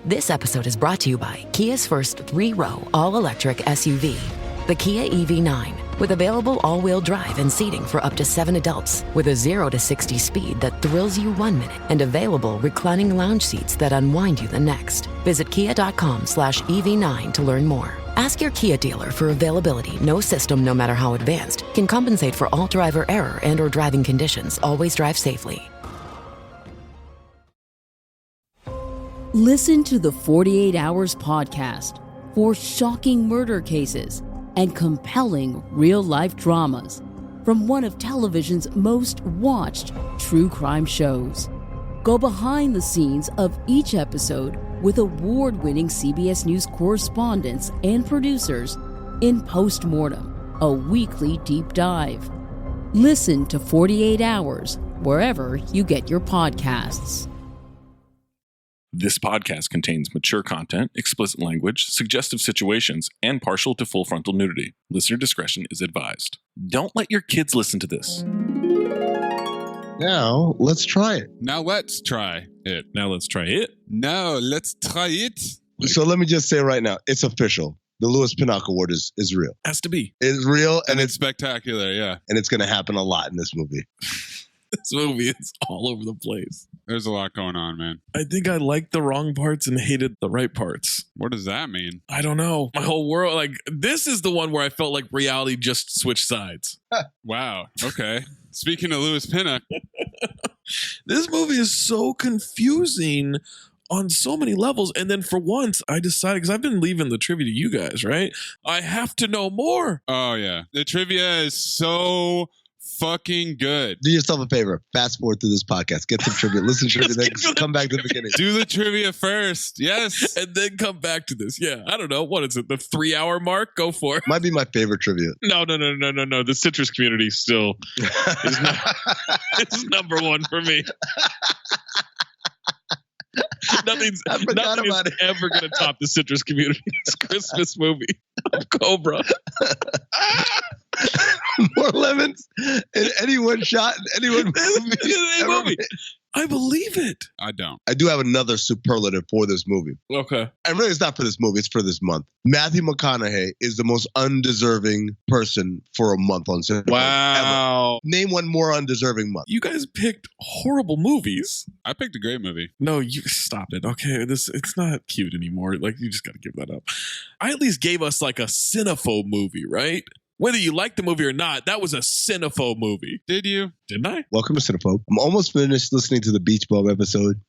This episode is brought to you by Kia's first 3-row all-electric SUV, the Kia EV9, with available all-wheel drive and seating for up to 7 adults, with a 0 to 60 speed that thrills you 1 minute and available reclining lounge seats that unwind you the next. Visit kia.com/EV9 to learn more. Ask your Kia dealer for availability. No system, no matter how advanced, can compensate for all driver error and or driving conditions. Always drive safely. Listen to the 48 Hours podcast for shocking murder cases and compelling real-life dramas from one of television's most watched true crime shows. Go behind the scenes of each episode with award-winning CBS News correspondents and producers in Postmortem, a weekly deep dive. Listen to 48 Hours wherever you get your podcasts. This podcast contains mature content, explicit language, suggestive situations, and partial to full frontal nudity. Listener discretion is advised. Don't let your kids listen to this. Now, let's try it. Now let's try it. Now let's try it. No, let's try it. So let me just say right now, it's official. The Louis Pinnock Award is real. Has to be. It's real, and it's spectacular, yeah. And it's going to happen a lot in this movie. This movie is all over the place. There's a lot going on, man. I think I liked the wrong parts and hated the right parts. What does that mean? I don't know. My whole world, like, this is the one where I felt like reality just switched sides. Wow. Okay. Speaking of Louis Pinnock. This movie is so confusing on so many levels. And then for once, I decided, because I've been leaving the trivia to you guys, right? I have to know more. Oh, yeah. The trivia is so fucking good. Do yourself a favor. Fast forward through this podcast. Get some trivia. Listen to trivia. Then come back to the beginning. Do the trivia first. Yes. And then come back to this. Yeah. I don't know. What is it? The 3-hour mark? Go for it. Might be my favorite trivia. No. The citrus community still is it's number one for me. Nothing's ever going to top the citrus community's Christmas movie of Cobra. More lemons in any one shot in any one movie. I believe it. I don't. I do have another superlative for this movie. Okay. And really, it's not for this movie. It's for this month. Matthew McConaughey is the most undeserving person for a month on Cinephobe. Wow. Ever. Name one more undeserving month. You guys picked horrible movies. I picked a great movie. No, you stop it. Okay, it's not cute anymore. Like, you just got to give that up. I at least gave us like a Cinephobe movie, right? Whether you like the movie or not, that was a Cinephobe movie. Did you? Didn't I? Welcome to Cinephobe. I'm almost finished listening to the Beach Bum episode.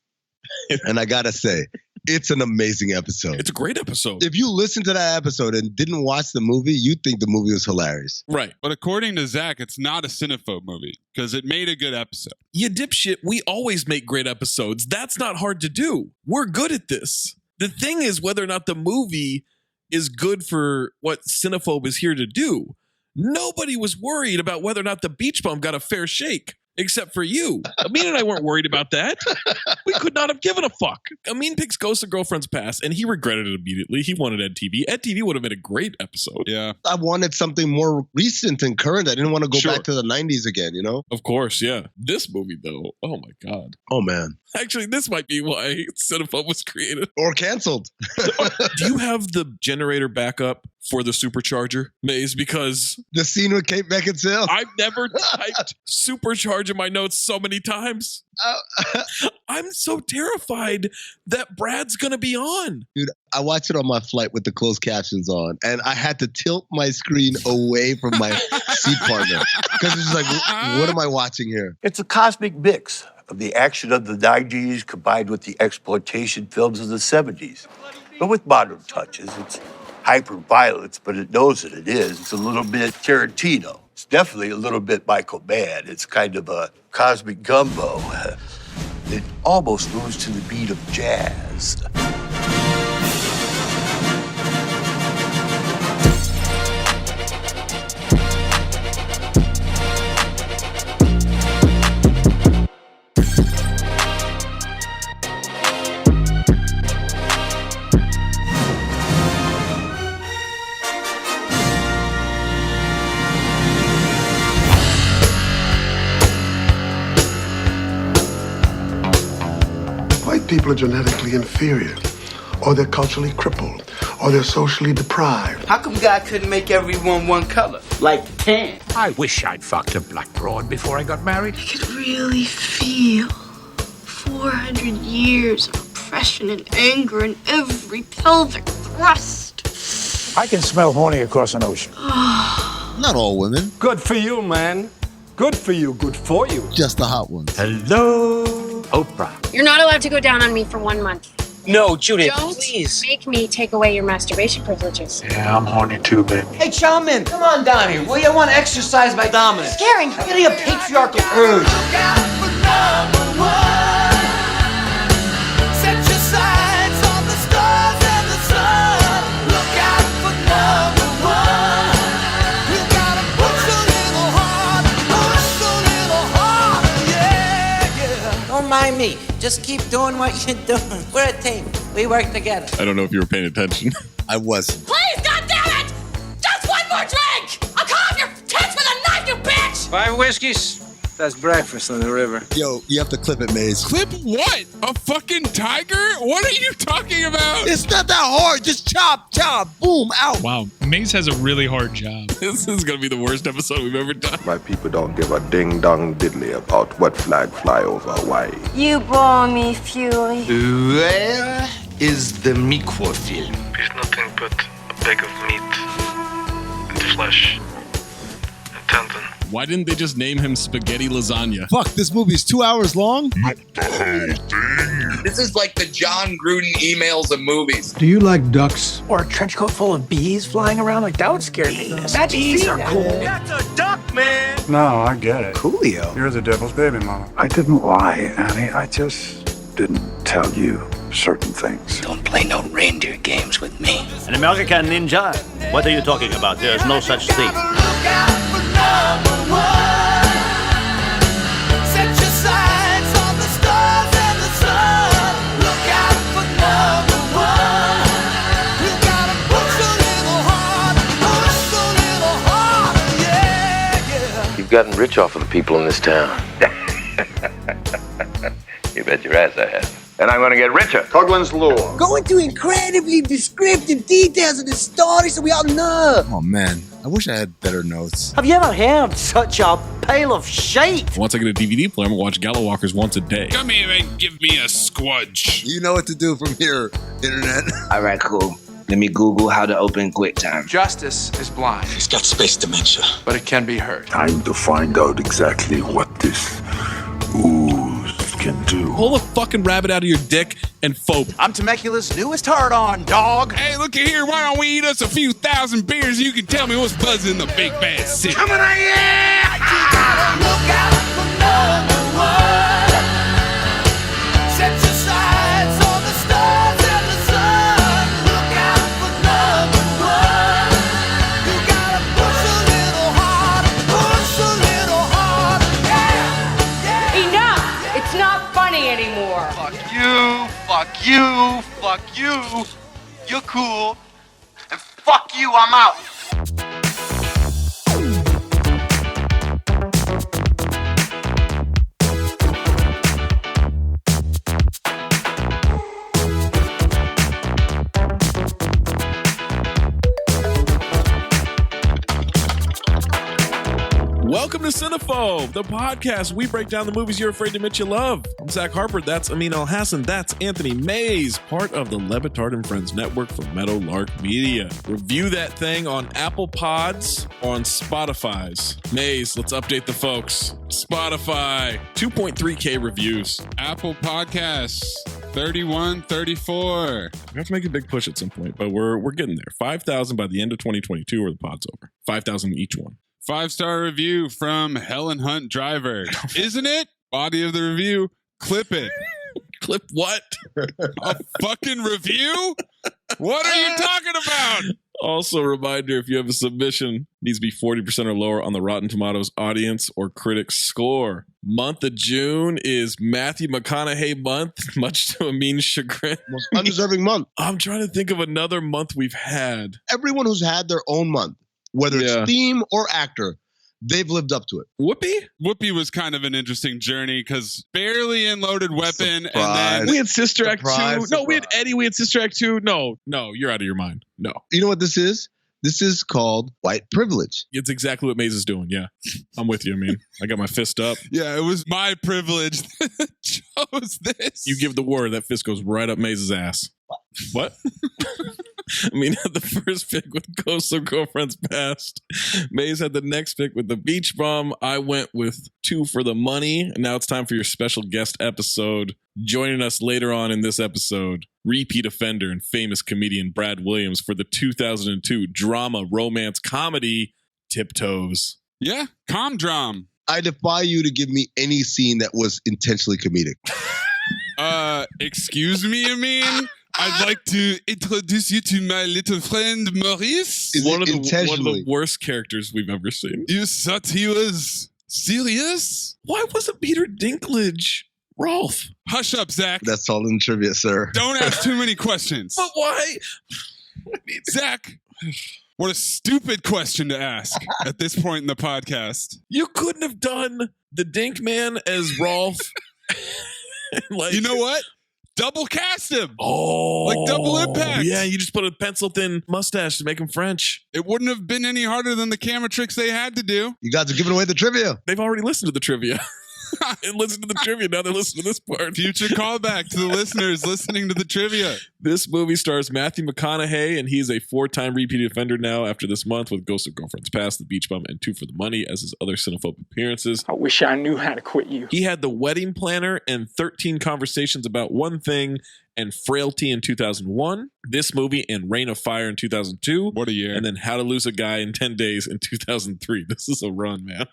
And I got to say, it's an amazing episode. It's a great episode. If you listen to that episode and didn't watch the movie, you'd think the movie was hilarious. Right. But according to Zach, it's not a Cinephobe movie because it made a good episode. You dipshit, we always make great episodes. That's not hard to do. We're good at this. The thing is whether or not the movie is good for what Cinephobe is here to do. Nobody was worried about whether or not the Beach Bum got a fair shake, except for you. Amin and I weren't worried about that. We could not have given a fuck. Amin picks Ghost of Girlfriend's Past, and he regretted it immediately. He wanted Ed TV. Ed TV would have been a great episode. Yeah. I wanted something more recent and current. I didn't want to go back to the 90s again, you know? Of course, yeah. This movie, though, oh my God. Oh, man. Actually, this might be why Cinephobe was created. Or canceled. Do you have the generator backup for the supercharger, Maze? Because the scene with Kate Beckinsale? I've never typed supercharge in my notes so many times. I'm so terrified that Brad's going to be on. Dude, I watched it on my flight with the closed captions on, and I had to tilt my screen away from my seat partner. Because it's just like, what am I watching here? It's a cosmic mix of the action of the 90s combined with the exploitation films of the 70s. But with modern touches, it's hyper-violence, but it knows that it is. It's a little bit Tarantino. It's definitely a little bit Michael Mann. It's kind of a cosmic gumbo. It almost moves to the beat of jazz. White people are genetically inferior. or they're culturally crippled, or they're socially deprived. How come God couldn't make everyone one color, like tan? I wish I'd fucked a black broad before I got married. I could really feel 400 years of oppression and anger in every pelvic thrust. I can smell horny across an ocean. Not all women. Good for you, man. Good for you. Good for you. Just the hot ones. Hello, Oprah. You're not allowed to go down on me for 1 month. No, Judith, Don't please. make me take away your masturbation privileges. Yeah, I'm horny too, baby. Hey, Charmin, come on down here. Will you? I want to exercise my dominance. Scaring. I'm getting a patriarchal urge. Don't mind me. Just keep doing what you're doing. We're a team. We work together. I don't know if you were paying attention. I wasn't. Please, goddammit! Just one more drink! I'll cut off your tits with a knife, you bitch! 5 whiskeys? That's breakfast on the river. Yo, you have to clip it, Maze. Clip what? A fucking tiger? What are you talking about? It's not that hard. Just chop, boom, out. Wow, Maze has a really hard job. This is going to be the worst episode we've ever done. My people don't give a ding-dong diddly about what flag fly over Hawaii. You bore me, Fury. Where is the microfilm? He's nothing but a bag of meat and flesh and tendon. Why didn't they just name him Spaghetti Lasagna? Fuck, this movie's 2 hours long? This is like the John Gruden emails of movies. Do you like ducks? Or a trench coat full of bees flying around? Like, that would scare me. Imagine bees are cool. That's a duck, man. No, I get it. Coolio. You're the devil's baby, mama. I didn't lie, Annie. I just didn't tell you certain things. Don't play no reindeer games with me. An American ninja? What are you talking about? There's no such thing. You've gotten rich off of the people in this town. You bet your ass I have. And I'm going to get richer. Coughlin's Law. Go into incredibly descriptive details of the story so we all know. Oh, man. I wish I had better notes. Have you ever heard such a pail of shit? Once I get a DVD player, I'm going to watch Gala Walkers once a day. Come here and give me a squudge. You know what to do from here, Internet. All right, cool. Let me Google how to open QuickTime. Justice is blind. He's got space dementia. But it can be heard. Time to find out exactly what this ooze can do. Pull a fucking rabbit out of your dick and phobe. I'm Temecula's newest hard-on, dog. Hey, look at here. Why don't we eat us a few thousand beers and you can tell me what's buzzing in the big bad city. Coming on, yeah! Look out for number one. Set your sights on the stars and the sun. Look out for number one. You gotta push a little harder, yeah. Enough! It's not funny anymore. Fuck you, fuck you, fuck you. You're cool. And fuck you, I'm out. Welcome to Cinephobe, the podcast. We break down the movies you're afraid to admit you love. I'm Zach Harper. That's Amin Hassan. That's Anthony Mayes, part of the Levitard and Friends Network for Meadowlark Media. Review that thing on Apple Pods or on Spotify's. Mayes, let's update the folks. Spotify, 2.3K reviews. Apple Podcasts, 31, 34. We have to make a big push at some point, but we're getting there. 5,000 by the end of 2022 or the pod's over. 5,000 each one. 5-star review from Helen Hunt Driver. Isn't it? Body of the review. Clip it. Clip what? A fucking review? What are you talking about? Also, a reminder, if you have a submission, it needs to be 40% or lower on the Rotten Tomatoes audience or critics score. Month of June is Matthew McConaughey month, much to Amin's chagrin. Most undeserving month. I'm trying to think of another month we've had. Everyone who's had their own month, whether it's theme or actor, they've lived up to it. Whoopi was kind of an interesting journey because barely in Loaded Weapon, Surprise. and then We had Sister Act 2. Surprise, No, we had surprise. Eddie. We had Sister Act 2. No, you're out of your mind. No. You know what this is? This is called white privilege. It's exactly what Maze is doing. Yeah. I'm with you. I mean, I got my fist up. yeah, it was my privilege that chose this. You give the word, that fist goes right up Maze's ass. What? I mean, had the first pick with Ghosts of Girlfriends Past. Maze had the next pick with The Beach Bum. I went with Two for the Money. And now it's time for your special guest episode. Joining us later on in this episode, repeat offender and famous comedian Brad Williams for the 2002 drama romance comedy Tiptoes. Yeah, com-dram. I defy you to give me any scene that was intentionally comedic. Excuse me, Amin? I'd like to introduce you to my little friend Maurice. One of the worst characters we've ever seen. You thought he was serious? Why wasn't Peter Dinklage Rolf? Hush up, Zach. That's all in trivia, sir. Don't ask too many questions. But why? Zach, what a stupid question to ask at this point in the podcast. You couldn't have done the Dink Man as Rolf. Like, you know what? Double cast him. Oh. Like double impact. Yeah, you just put a pencil-thin mustache to make him French. It wouldn't have been any harder than the camera tricks they had to do. You guys are giving away the trivia. They've already listened to the trivia. And listened to the trivia. Now they're listening to this part. Future callback to the listeners listening to the trivia. This movie stars Matthew McConaughey, and he's a 4-time repeat offender now after this month with Ghosts of Girlfriends Past, The Beach Bum, and Two for the Money as his other Cinephobe appearances. I wish I knew how to quit you. He had The Wedding Planner and 13 Conversations About One Thing and Frailty in 2001. This movie and Reign of Fire in 2002. What a year. And then How to Lose a Guy in 10 Days in 2003. This is a run, man.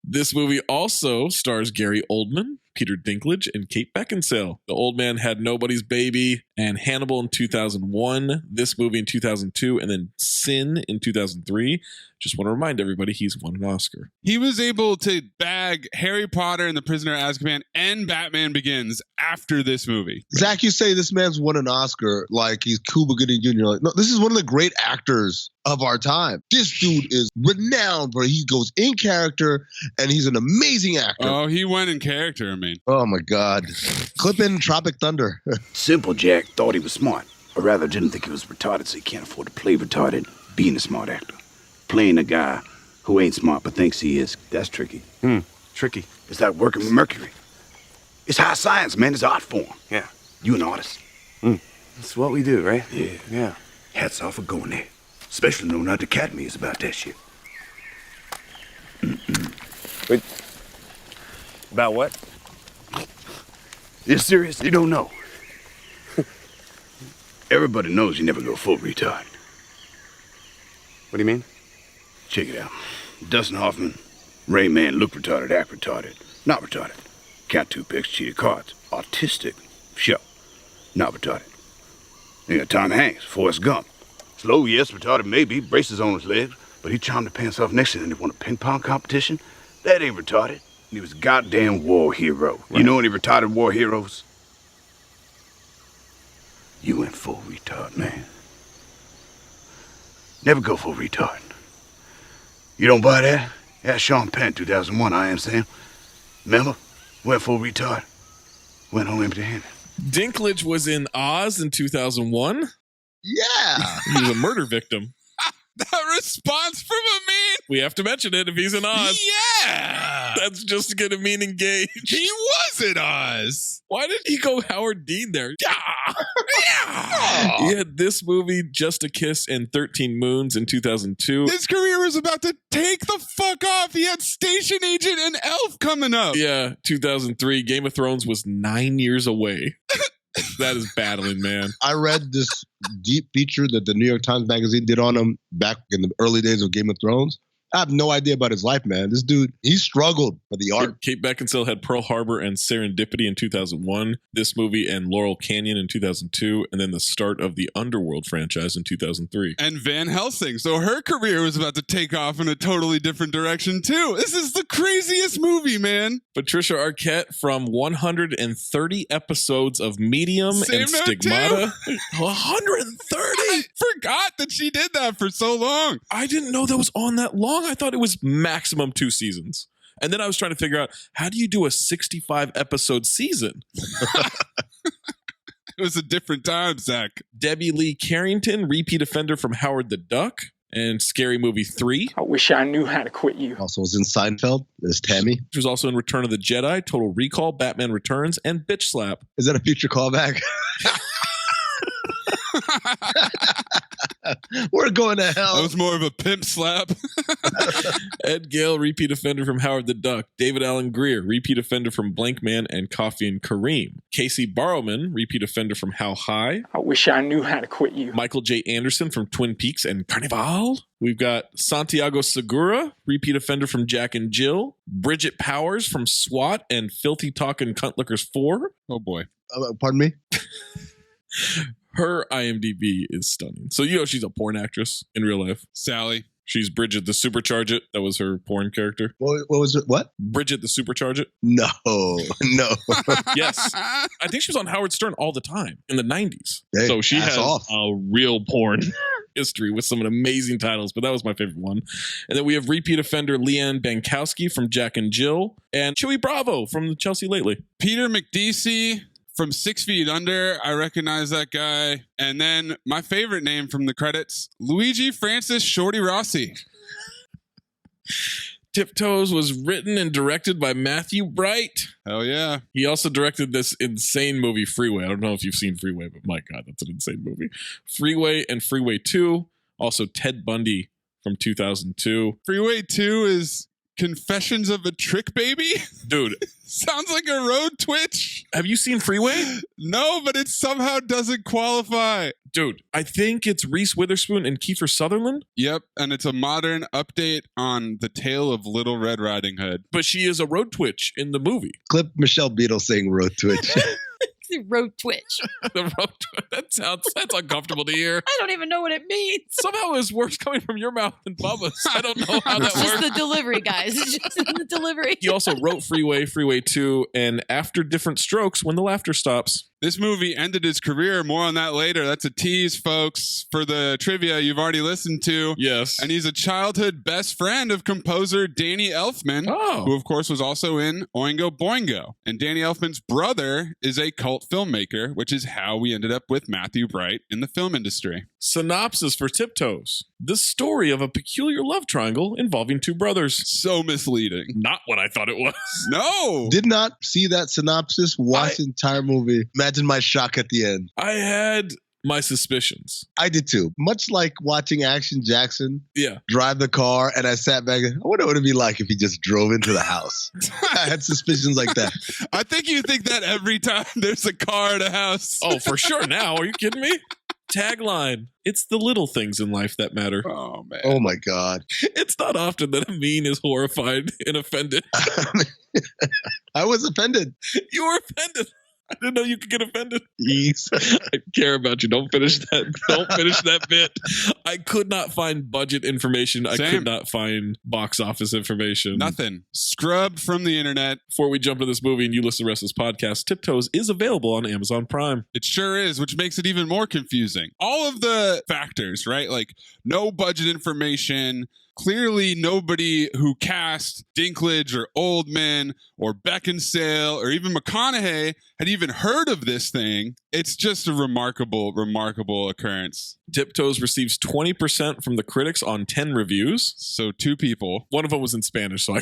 This movie also stars Gary Oldman, Peter Dinklage, and Kate Beckinsale. The Old Man Had Nobody's Baby and Hannibal in 2001, this movie in 2002, and then Sin in 2003. Just want to remind everybody he's won an Oscar. He was able to bag Harry Potter and the Prisoner of Azkaban and Batman Begins after this movie. Zach, you say this man's won an Oscar like he's Cuba Gooding Jr. Like, no, this is one of the great actors of our time. This dude is renowned for he goes in character and he's an amazing actor. Oh, he went in character, I mean. Oh my God. Clip in Tropic Thunder. Simple Jack thought he was smart, or rather didn't think he was retarded, so he can't afford to play retarded, being a smart actor. Playing a guy who ain't smart but thinks he is, that's tricky. Tricky. It's like working with mercury. It's high science, man. It's art form. Yeah. You an artist. That's what we do, right? Yeah. Yeah. Hats off for going there. Especially knowing how the Academy is about that shit. Wait. About what? You're serious? You don't know. Everybody knows you never go full retard. What do you mean? Check it out. Dustin Hoffman, Rain Man, look retarded, act retarded. Not retarded. Count 2 picks, cheated cards. Autistic. Sure. Not retarded. You got Tom Hanks, Forrest Gump. Slow, yes, retarded maybe, braces on his legs, but he charmed the pants off next to him and he won a ping pong competition. That ain't retarded. He was a goddamn war hero. Right. You know any retarded war heroes? You went full retard, man. Never go full retard. You don't buy that? That's Sean Penn, 2001, I Am Sam. Remember? Went full retard. Went home empty-handed. Dinklage was in Oz in 2001. Yeah. He was a murder victim. That response from Amin. We have to mention it if he's in Oz. Yeah. That's just to get Amin engaged. He was in Oz. Why didn't he go Howard Dean there? Yeah. He had this movie, Just a Kiss, and 13 Moons in 2002. His career was about to take the fuck off. He had Station Agent and Elf coming up. Yeah, 2003. Game of Thrones was 9 years away. That is battling, man. I read this deep feature that the New York Times Magazine did on him back in the early days of Game of Thrones. I have no idea about his life, man. This dude, he struggled for the art. Kate Beckinsale had Pearl Harbor and Serendipity in 2001, this movie and Laurel Canyon in 2002, and then the start of the Underworld franchise in 2003. And Van Helsing. So her career was about to take off in a totally different direction, too. This is the craziest movie, man. Patricia Arquette from 130 episodes of Medium Same and note, Stigmata. 130? I forgot that she did that for so long. I didn't know that was on that long. I thought it was maximum 2 seasons. And then I was trying to figure out, how do you do a 65 episode season? It was a different time, Zach. Debbie Lee Carrington, repeat offender from Howard the Duck and Scary Movie 3. I wish I knew how to quit you. Also was in Seinfeld as Tammy. She was also in Return of the Jedi, Total Recall, Batman Returns, and Bitch Slap. Is that a future callback? We're going to hell. That was more of a pimp slap. Ed Gale, repeat offender from Howard the Duck. David Allen Greer, repeat offender from Blank Man and Coffee and Kareem. Casey Barrowman, repeat offender from How High. I wish I knew how to quit you. Michael J. Anderson from Twin Peaks and Carnival. We've got Santiago Segura, repeat offender from Jack and Jill. Bridget Powers from SWAT and Filthy Talkin' Cunt Lickers 4. Oh boy. Pardon me? Her IMDb is stunning. So, she's a porn actress in real life. Sally. She's Bridget the Supercharge It. That was her porn character. What was it? What? Bridget the Supercharge It. No. Yes. I think she was on Howard Stern all the time in the 90s. Hey, so she has off. a real porn history with some amazing titles, but that was my favorite one. And then we have repeat offender Leanne Bankowski from Jack and Jill and Chewy Bravo from the Chelsea Lately. Peter McDeesey from 6 Feet Under. I recognize that guy. And then my favorite name from the credits, Luigi Francis Shorty Rossi. Tiptoes was written and directed by Matthew Bright. Hell yeah. He also directed this insane movie, Freeway. I don't know if you've seen Freeway, but my God, that's an insane movie. Freeway and Freeway 2. Also Ted Bundy from 2002. Freeway 2 is Confessions of a Trick Baby? Dude. Sounds like a road twitch. Have you seen Freeway? No, but it somehow doesn't qualify. Dude, I think it's Reese Witherspoon and Kiefer Sutherland. Yep, and it's a modern update on the tale of Little Red Riding Hood. But she is a road twitch in the movie. Clip Michelle Beadle saying road twitch. Road twitch. The road twitch. That's uncomfortable to hear. I don't even know what it means. Somehow it's worse coming from your mouth than Bubba's. I don't know how that It's works. just the delivery, guys. It's just the delivery. He also wrote Freeway, Freeway 2, and After Different Strokes, When the Laughter Stops. This movie ended his career. More on that later. That's a tease, folks, for the trivia you've already listened to. Yes. And he's a childhood best friend of composer Danny Elfman, who, of course, was also in Oingo Boingo. And Danny Elfman's brother is a cult filmmaker, which is how we ended up with Matthew Bright in the film industry. Synopsis for Tiptoes. The story of a peculiar love triangle involving two brothers. So misleading. Not what I thought it was. No. Did not see that synopsis. Watch the entire movie. Imagine my shock at the end. I had my suspicions. I did too. Much like watching Action Jackson drive the car, and I sat back and I wonder what it'd be like if he just drove into the house. I had suspicions like that. I think you think that every time there's a car at a house. Oh, for sure now. Are you kidding me? Tagline. It's the little things in life that matter. Oh, man. Oh, my God. It's not often that Amin is horrified and offended. I was offended. You were offended. I didn't know you could get offended. Jeez. I care about you. Don't finish that. Don't finish that bit. I could not find budget information. I could not find box office information. Nothing. Scrubbed from the internet. Before we jump to this movie and you listen to the rest of this podcast, Tiptoes is available on Amazon Prime. It sure is, which makes it even more confusing. All of the factors, right? Like no budget information. Clearly, nobody who cast Dinklage or Oldman or Beckinsale or even McConaughey had even heard of this thing. It's just a remarkable, remarkable occurrence. Tiptoes receives 20% from the critics on 10 reviews. So 2 people. One of them was in Spanish, so I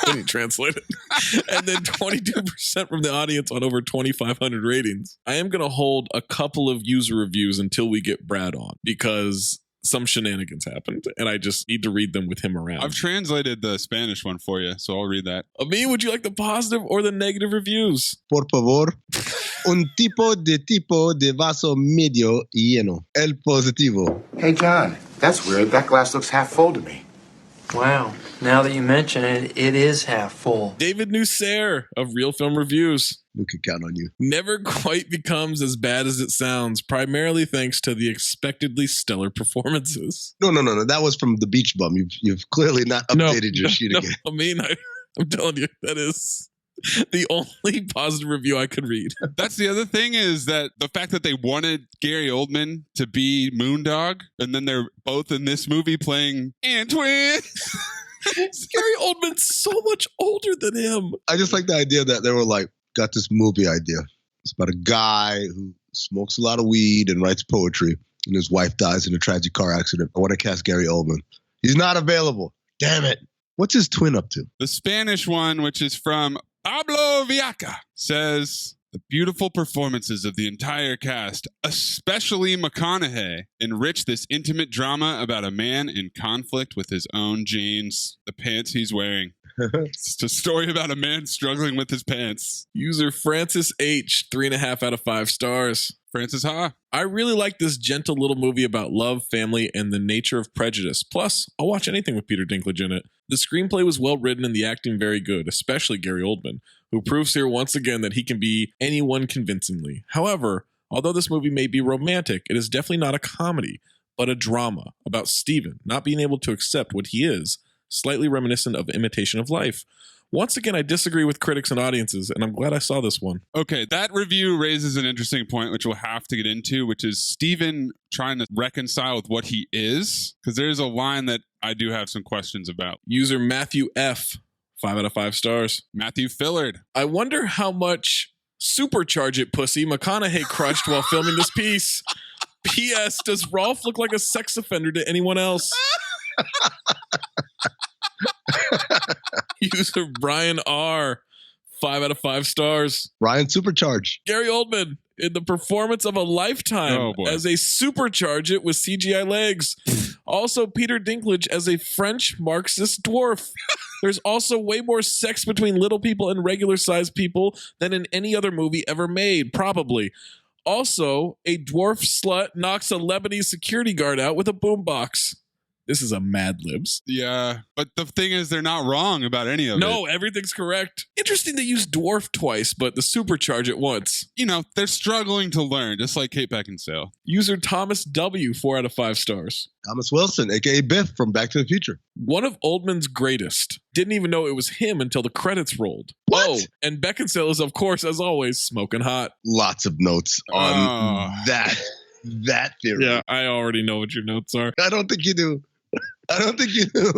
couldn't translate it. And then 22% from the audience on over 2,500 ratings. I am going to hold a couple of user reviews until we get Brad on because some shenanigans happened, and I just need to read them with him around. I've translated the Spanish one for you, so I'll read that. Amin, would you like the positive or the negative reviews? Por favor. Un tipo de vaso medio lleno. El positivo. Hey, John, that's weird. That glass looks half full to me. Wow. Now that you mention it, it is half full. David Nusser of Real Film Reviews. We could count on you. Never quite becomes as bad as it sounds, primarily thanks to the expectedly stellar performances. No. That was from The Beach Bum. You've clearly not updated your sheet again. I mean, I'm telling you, that is The only positive review I could read. That's the other thing is that the fact that they wanted Gary Oldman to be Moondog, and then they're both in this movie playing Antoine. Gary Oldman's so much older than him. I just like the idea that they were like, got this movie idea. It's about a guy who smokes a lot of weed and writes poetry, and his wife dies in a tragic car accident. I want to cast Gary Oldman. He's not available. Damn it. What's his twin up to? The Spanish one, which is from Pablo Villaca, says the beautiful performances of the entire cast, especially McConaughey, enrich this intimate drama about a man in conflict with his own jeans, the pants he's wearing. It's a story about a man struggling with his pants. User Francis H, 3.5 out of 5 stars. Francis Ha. I really like this gentle little movie about love, family, and the nature of prejudice. Plus, I'll watch anything with Peter Dinklage in it. The screenplay was well written and the acting very good, especially Gary Oldman, who proves here once again that he can be anyone convincingly. However, although this movie may be romantic, it is definitely not a comedy, but a drama about Stephen not being able to accept what he is, slightly reminiscent of Imitation of Life. Once again, I disagree with critics and audiences, and I'm glad I saw this one. Okay, that review raises an interesting point, which we'll have to get into, which is Stephen trying to reconcile with what he is, because there's a line that I do have some questions about. User Matthew F, 5 out of 5 stars. Matthew Fillard. I wonder how much Supercharge It pussy McConaughey crushed while filming this piece. P.S. Does Rolf look like a sex offender to anyone else? User Brian R, 5 out of 5 stars. Ryan Supercharge. Gary Oldman in the performance of a lifetime as a Supercharge It with CGI legs. Also, Peter Dinklage as a French Marxist dwarf. There's also way more sex between little people and regular sized people than in any other movie ever made, probably. Also, a dwarf slut knocks a Lebanese security guard out with a boombox. This is a Mad Libs. Yeah, but the thing is, they're not wrong about any of it. No, everything's correct. Interesting they use dwarf twice, but the Supercharge It once. You know, they're struggling to learn, just like Kate Beckinsale. User Thomas W, 4 out of 5 stars. Thomas Wilson, a.k.a. Biff from Back to the Future. One of Oldman's greatest. Didn't even know it was him until the credits rolled. What? Oh, and Beckinsale is, of course, as always, smoking hot. Lots of notes on that theory. Yeah, I already know what your notes are. I don't think you do. I don't think you do.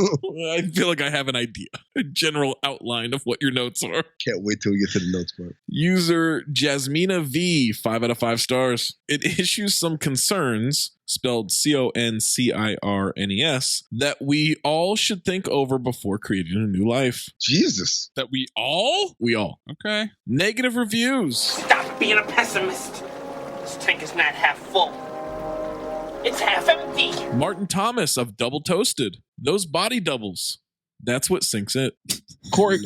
I feel like I have an idea, a general outline of what your notes are. Can't wait till we get to the notes part. User Jasmina V, 5 out of 5 stars. It issues some concerns, spelled CONCIRNES, that we all should think over before creating a new life. Jesus. That we all? We all. Okay. Negative reviews. Stop being a pessimist. This tank is not half full. It's half empty. Martin Thomas of Double Toasted. Those body doubles. That's what sinks it. Corey.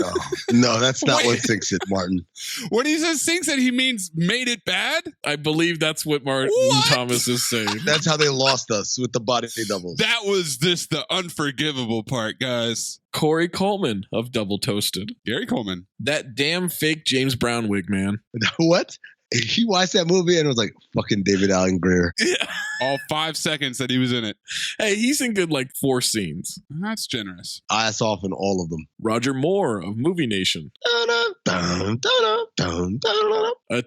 No, that's not what sinks it, Martin. When he says sinks it, he means made it bad? I believe that's what Martin Thomas is saying. That's how they lost us with the body doubles. That was just the unforgivable part, guys. Corey Coleman of Double Toasted. Gary Coleman. That damn fake James Brown wig, man. What? He watched that movie and it was like, fucking David Allen Greer. Yeah. All 5 seconds that he was in it. Hey, he's in good 4 scenes. That's generous. Ass off in all of them. Roger Moore of Movie Nation. A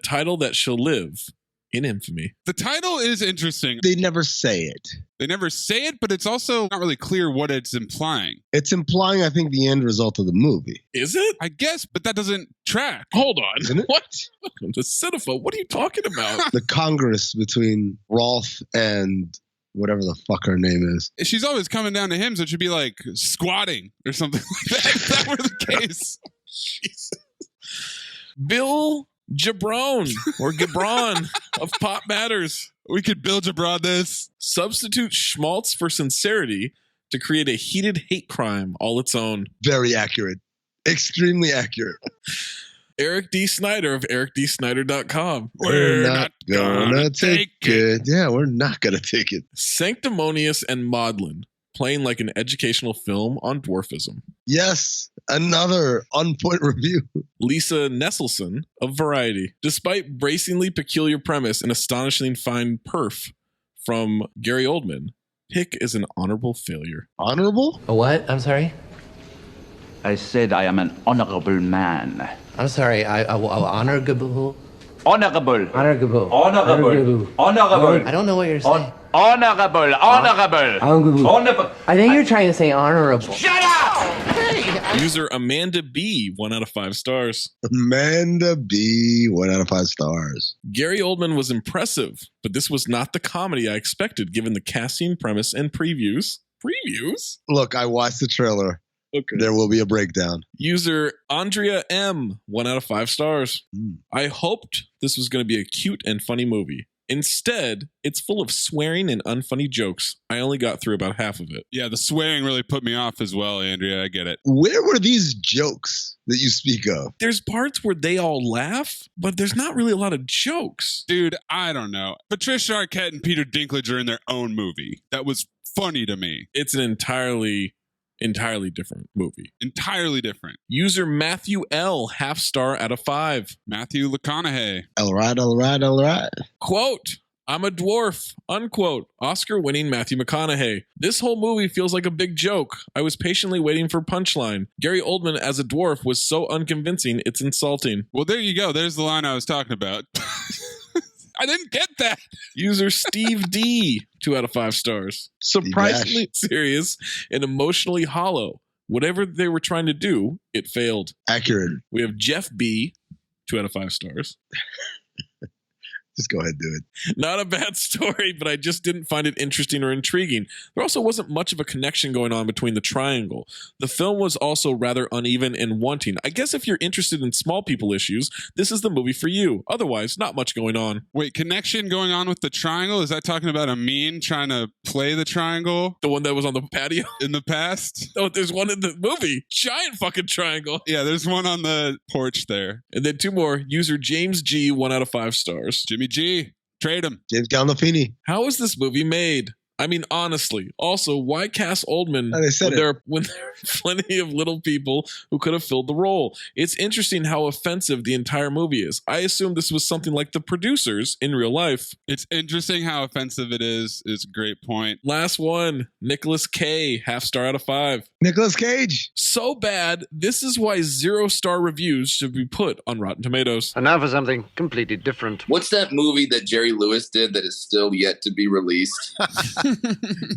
title that shall live in infamy. The title is interesting. They never say it. They never say it, but it's also not really clear what it's implying. It's implying, I think, the end result of the movie. Is it? I guess, but that doesn't track. Hold on. Isn't it? What? Welcome to Cinephobe. What are you talking about? The Congress between Rolf and whatever the fuck her name is. She's always coming down to him, so it should be like squatting or something like that. If that were the case. Jesus. Bill Jabron or Gibron of Pop Matters. We could Bill Jabron this. Substitute schmaltz for sincerity to create a heated hate crime all its own. Very accurate. Extremely accurate. Eric D. Snyder of ericdsnyder.com. We're not gonna take it. Yeah, we're not gonna take it. Sanctimonious and maudlin, playing like an educational film on dwarfism. Yes, another on-point review. Lisa Nesselson of Variety. Despite bracingly peculiar premise and astonishingly fine perf from Gary Oldman, Pick is an honorable failure. Honorable? A what? I'm sorry? I said I am an honorable man. I'm sorry. Honorable. Honorable. Honorable. Honorable. Honorable. I don't know what you're saying. Honorable. Honorable. I think you're trying to say honorable. Shut up! User Amanda B, 1 out of 5 stars. Amanda B, 1 out of 5 stars. Gary Oldman was impressive, but this was not the comedy I expected given the casting, premise, and previews. Previews? Look, I watched the trailer. Okay. There will be a breakdown. User Andrea M, 1 out of 5 stars. I hoped this was going to be a cute and funny movie. Instead, it's full of swearing and unfunny jokes. I only got through about half of it. Yeah, the swearing really put me off as well, Andrea. I get it. Where were these jokes that you speak of? There's parts where they all laugh, but there's not really a lot of jokes. Dude, I don't know. Patricia Arquette and Peter Dinklage are in their own movie. That was funny to me. It's an entirely different movie. Entirely different. User Matthew L, half star out of 5. Matthew McConaughey. All right. Quote, I'm a dwarf, unquote. Oscar-winning Matthew McConaughey. This whole movie feels like a big joke. I was patiently waiting for punchline. Gary Oldman as a dwarf was so unconvincing, it's insulting. Well, there you go. There's the line I was talking about. I didn't get that. User Steve D, 2 out of 5 stars. Surprisingly serious and emotionally hollow. Whatever they were trying to do, it failed. Accurate. We have Jeff B, 2 out of 5 stars. Just go ahead and do it. Not a bad story, but I just didn't find it interesting or intriguing. There also wasn't much of a connection going on between the triangle. The film was also rather uneven and wanting. I guess if you're interested in small people issues, this is the movie for you. Otherwise, not much going on. Wait, connection going on with the triangle? Is that talking about Amin trying to play the triangle? The one that was on the patio? In the past? Oh, there's one in the movie. Giant fucking triangle. Yeah, there's one on the porch there. And then 2 more. User James G, 1 out of 5 stars. Jimmy G. Trade him. James Gandolfini. How is this movie made? I mean, honestly. Also, why cast Oldman when there are plenty of little people who could have filled the role? It's interesting how offensive the entire movie is. I assume this was something like The Producers in real life. It's interesting how offensive it is a great point. Last one. Nicolas K, half star out of 5. Nicolas Cage. So bad, this is why 0-star reviews should be put on Rotten Tomatoes. And now for something completely different. What's that movie that Jerry Lewis did that is still yet to be released?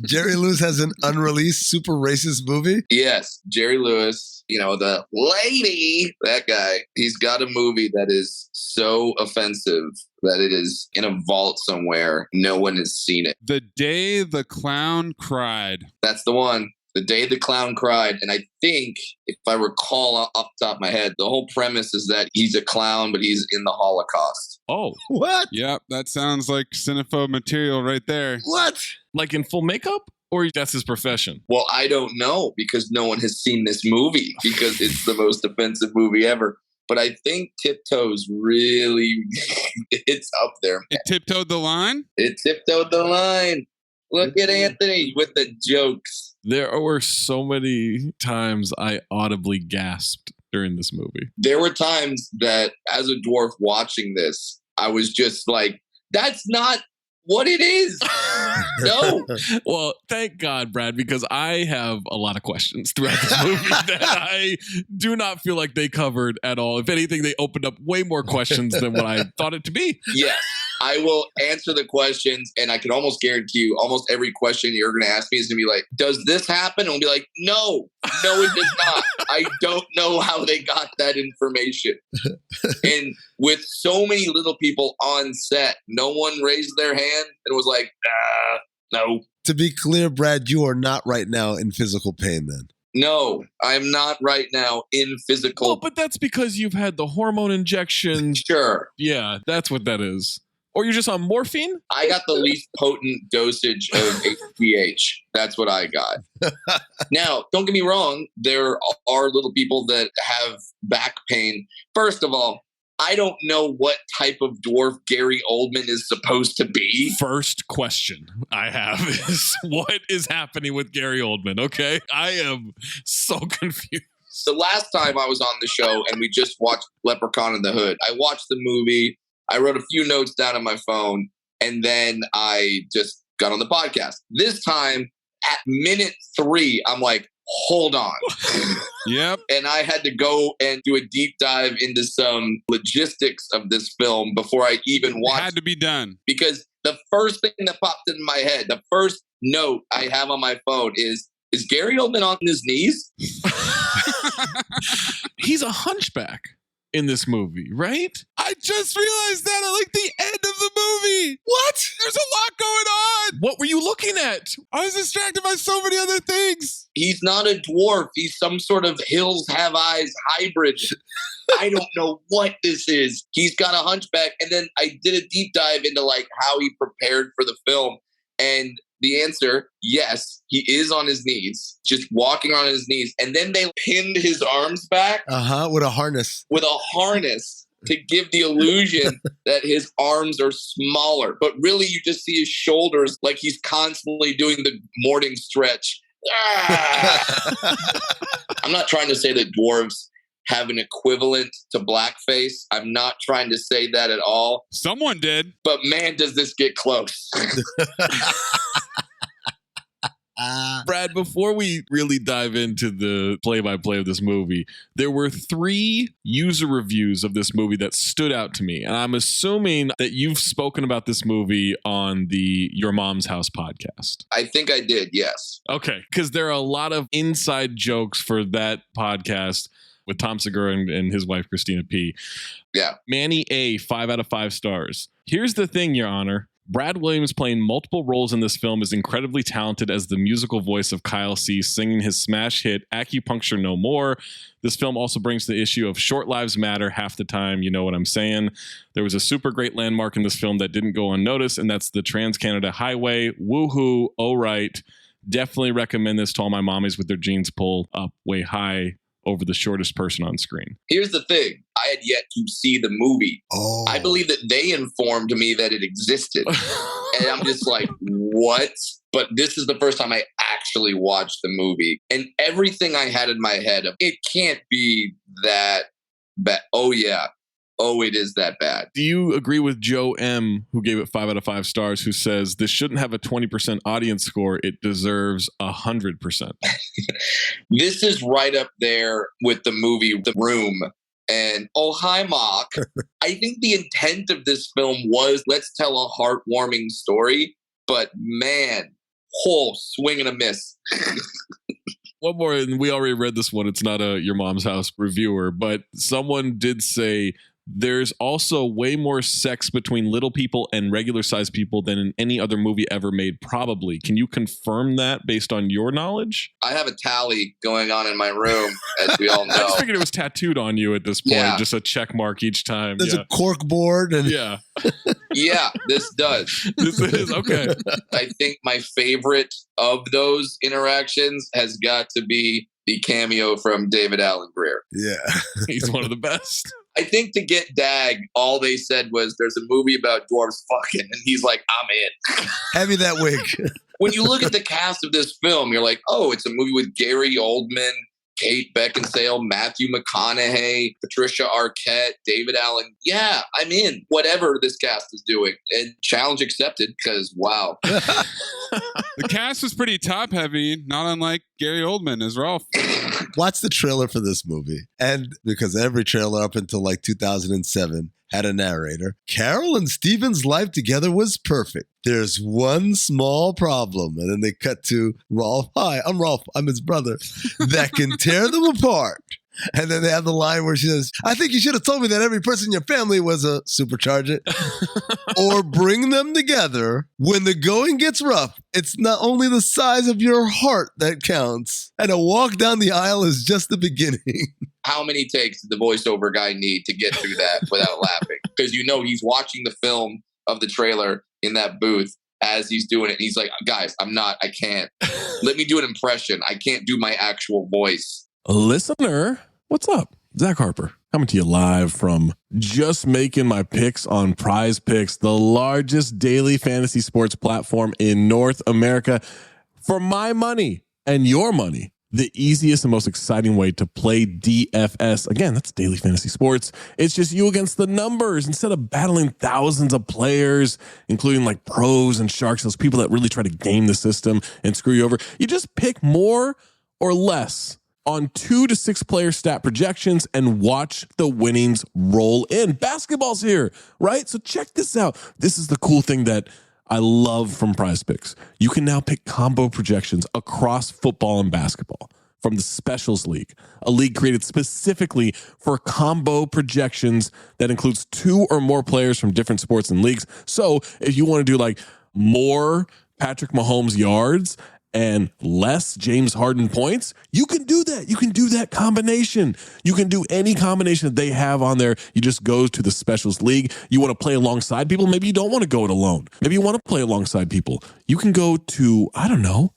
Jerry Lewis has an unreleased super racist movie? Yes, Jerry Lewis, the lady, that guy, he's got a movie that is so offensive that it is in a vault somewhere. No one has seen it. The Day the Clown Cried. That's the one. The Day the Clown Cried. And I think, if I recall off the top of my head, the whole premise is that he's a clown, but he's in the Holocaust. Oh. What? Yep, that sounds like Cinephobe material right there. What? Like in full makeup? Or that's his profession? Well, I don't know because no one has seen this movie because it's the most offensive movie ever. But I think Tiptoes really, it's up there. It tiptoed the line? It tiptoed the line. Look at Anthony with the jokes. There were so many times I audibly gasped during this movie. There were times that as a dwarf watching this, I was just like, that's not what it is. No. Well, thank God, Brad, because I have a lot of questions throughout this movie that I do not feel like they covered at all. If anything, they opened up way more questions than what I thought it to be. Yes. I will answer the questions, and I can almost guarantee you almost every question you're going to ask me is going to be like, does this happen? And I'll be like, no, it does not. I don't know how they got that information. And with so many little people on set, no one raised their hand and was like, no. To be clear, Brad, you are not right now in physical pain then. No, I'm not right now in physical. Well, but that's because you've had the hormone injection. Sure. Yeah, that's what that is. Or you're just on morphine? I got the least potent dosage of HGH. That's what I got. Now, don't get me wrong. There are little people that have back pain. First of all, I don't know what type of dwarf Gary Oldman is supposed to be. First question I have is, what is happening with Gary Oldman? Okay? I am so confused. The last time I was on the show and we just watched Leprechaun in the Hood, I watched the movie. I wrote a few notes down on my phone, and then I just got on the podcast. This time, at minute 3, I'm like, hold on. Yep. And I had to go and do a deep dive into some logistics of this film before I even watched it. Had to be done. Because the first thing that popped in my head, the first note I have on my phone is Gary Oldman on his knees? He's a hunchback in this movie, right? I just realized that at like the end of the movie. What? There's a lot going on. What were you looking at? I was distracted by so many other things. He's not a dwarf. He's some sort of Hills Have Eyes hybrid. I don't know what this is. He's got a hunchback. And then I did a deep dive into like how he prepared for the film. And the answer, yes, he is on his knees, just walking on his knees. And then they pinned his arms back. With a harness. With a harness to give the illusion that his arms are smaller. But really, you just see his shoulders like he's constantly doing the morning stretch. I'm not trying to say that dwarves have an equivalent to blackface. I'm not trying to say that at all. Someone did. But man, does this get close. Brad, before we really dive into the play-by-play of this movie, there were 3 user reviews of this movie that stood out to me. And I'm assuming that you've spoken about this movie on the Your Mom's House podcast. I think I did, yes. Okay, because there are a lot of inside jokes for that podcast with Tom Segura and his wife, Christina P. Yeah. Manny A, 5 out of 5 stars. Here's the thing, Your Honor. Brad Williams playing multiple roles in this film is incredibly talented as the musical voice of Kyle C, singing his smash hit Acupuncture No More. This film also brings the issue of short lives matter half the time, you know what I'm saying. There was a super great landmark in this film that didn't go unnoticed, and that's the Trans-Canada Highway. Woohoo, all right. Definitely recommend this to all my mommies with their jeans pulled up way high over the shortest person on screen. Here's the thing. I had yet to see the movie. I believe that they informed me that it existed. And I'm just like, what? But this is the first time I actually watched the movie. And everything I had in my head of, it can't be that bad. Oh, yeah. Oh, it is that bad. Do you agree with Joe M., who gave it 5 out of 5 stars, who says this shouldn't have a 20% audience score. It deserves 100%. This is right up there with the movie The Room. And, oh, hi, Mark. I think the intent of this film was, let's tell a heartwarming story. But, man, swing and a miss. One more, and we already read this one. It's not a Your Mom's House reviewer, but someone did say there's also way more sex between little people and regular sized people than in any other movie ever made, probably. Can you confirm that based on your knowledge? I have a tally going on in my room, as we all know. I just figured it was tattooed on you at this point, just a check mark each time. There's a cork board. And yeah. Yeah, this does. This is, okay. I think my favorite of those interactions has got to be the cameo from David Alan Grier. Yeah. He's one of the best. I think to get Dag, all they said was, there's a movie about dwarves fucking, and he's like, I'm in. Hand me that wig. When you look at the cast of this film, you're like, oh, it's a movie with Gary Oldman, Kate Beckinsale, Matthew McConaughey, Patricia Arquette, David Allen. Yeah, I'm in. Whatever this cast is doing. And challenge accepted, because wow. The cast was pretty top heavy, not unlike Gary Oldman as Rolf. Watch the trailer for this movie. And because every trailer up until like 2007 had a narrator, Carol and Steven's life together was perfect. There's one small problem. And then they cut to Rolf. Hi, I'm Rolf. I'm his brother. That can tear them apart. And then they have the line where she says, I think you should have told me that every person in your family was a supercharger. Or bring them together. When the going gets rough, it's not only the size of your heart that counts. And a walk down the aisle is just the beginning. How many takes did the voiceover guy need to get through that without laughing? Because you know he's watching the film of the trailer in that booth as he's doing it. And he's like, guys, I can't. Let me do an impression. I can't do my actual voice. Listener, what's up? Zach Harper coming to you live from Just Making My Picks on Prize Picks, the largest daily fantasy sports platform in North America. For my money and your money, the easiest and most exciting way to play DFS. Again, that's daily fantasy sports. It's just you against the numbers instead of battling thousands of players, including like pros and sharks, those people that really try to game the system and screw you over. You just pick more or less on 2 to 6 player stat projections and watch the winnings roll in. Basketball's here, right? So check this out. This is the cool thing that I love from Prize Picks. You can now pick combo projections across football and basketball from the Specials League, a league created specifically for combo projections that includes 2 or more players from different sports and leagues. So if you want to do like more Patrick Mahomes yards and less James Harden points, you can do that. You can do that combination. You can do any combination that they have on there. You just go to the Specials League. You want to play alongside people. Maybe you don't want to go it alone. Maybe you want to play alongside people. You can go to, I don't know,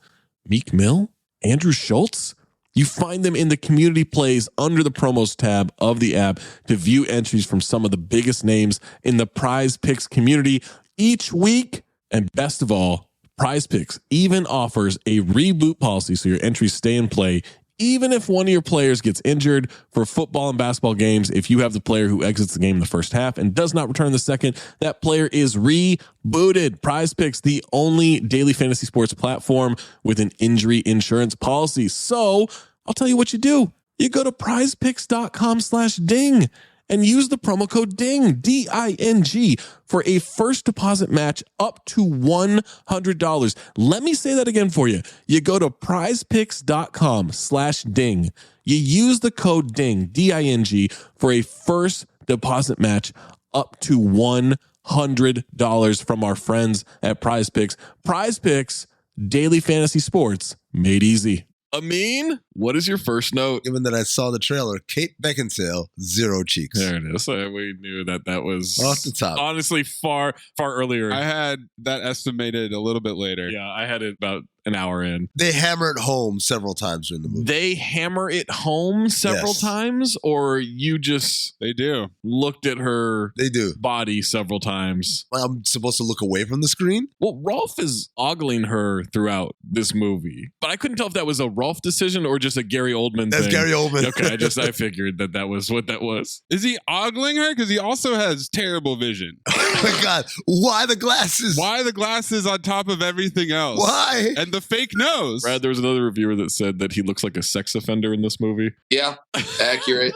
Meek Mill, Andrew Schultz. You find them in the community plays under the promos tab of the app to view entries from some of the biggest names in the Prize Picks community each week. And best of all, Prize Picks even offers a reboot policy so your entries stay in play even if one of your players gets injured. For football and basketball games, if you have the player who exits the game in the first half and does not return the second, that player is rebooted. Prize Picks, the only daily fantasy sports platform with an injury insurance policy. So I'll tell you what you do. You go to prizepicks.com/ding and use the promo code DING, D-I-N-G, for a first deposit match up to $100. Let me say that again for you. You go to prizepicks.com/ding. You use the code DING, D-I-N-G, for a first deposit match up to $100 from our friends at Prize Picks. Prize Picks, daily fantasy sports made easy. Amin, what is your first note? Given that I saw the trailer, Kate Beckinsale, zero cheeks. There it is. We knew that was off the top. Honestly, far earlier. I had that estimated a little bit later. Yeah, I had it about an hour in. They hammer it home several times during the movie. They hammer it home several times, or you just they do looked at her do body several times. I'm supposed to look away from the screen? Well, Rolf is ogling her throughout this movie, but I couldn't tell if that was a Rolf decision or just a Gary Oldman That's thing. Gary Oldman. Okay, I figured that was what that was. Is he ogling her? Because he also has terrible vision. Oh my God. Why the glasses? Why the glasses on top of everything else? Why? And the fake nose. Brad, there was another reviewer that said that he looks like a sex offender in this movie. Yeah, accurate.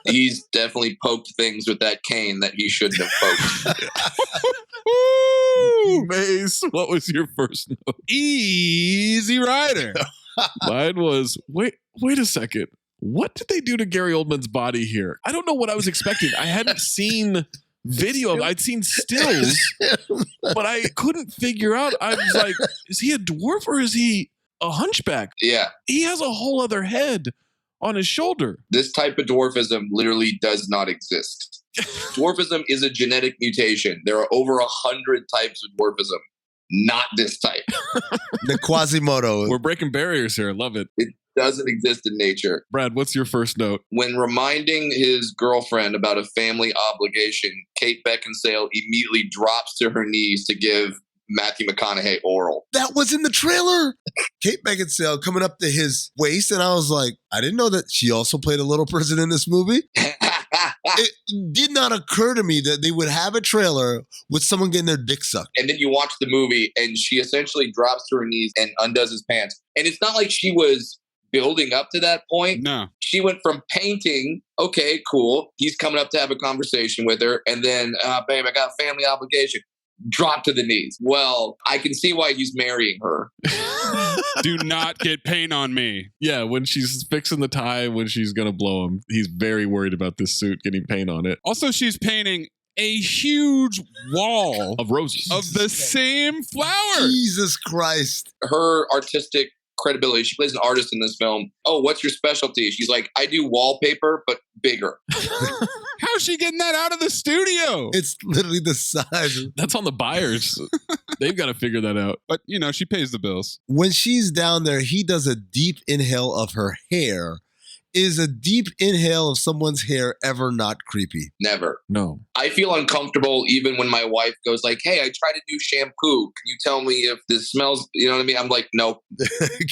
He's definitely poked things with that cane that he shouldn't have poked. Mace, what was your first note? Easy Rider. Mine was, wait a second. What did they do to Gary Oldman's body here? I don't know what I was expecting. I hadn't seen video of it. I'd seen stills, but I couldn't figure out. I was like, is he a dwarf or is he a hunchback? Yeah. He has a whole other head on his shoulder. This type of dwarfism literally does not exist. Dwarfism is a genetic mutation. There are over 100 types of dwarfism. Not this type. The Quasimodo. We're breaking barriers here. I love it. It doesn't exist in nature. Brad, what's your first note? When reminding his girlfriend about a family obligation, Kate Beckinsale immediately drops to her knees to give Matthew McConaughey oral. That was in the trailer. Kate Beckinsale coming up to his waist, and I was like, I didn't know that she also played a little person in this movie. It did not occur to me that they would have a trailer with someone getting their dick sucked. And then you watch the movie, and she essentially drops to her knees and undoes his pants. And it's not like she was building up to that point. No. She went from painting, okay, cool. He's coming up to have a conversation with her. And then, babe, I got a family obligation. Drop to the knees. Well, I can see why he's marrying her. Do not get paint on me. Yeah, when she's fixing the tie, when she's going to blow him, he's very worried about this suit getting paint on it. Also, she's painting a huge wall of roses of the same flower. Jesus Christ. Her artistic credibility. She plays an artist in this film. Oh, what's your specialty? She's like, I do wallpaper, but bigger. How's she getting that out of the studio? It's literally the size. That's on the buyers. They've got to figure that out. But, she pays the bills. When she's down there, he does a deep inhale of her hair. Is a deep inhale of someone's hair ever not creepy? Never. No. I feel uncomfortable even when my wife goes like, hey, I tried a new shampoo. Can you tell me if this smells, you know what I mean? I'm like, nope.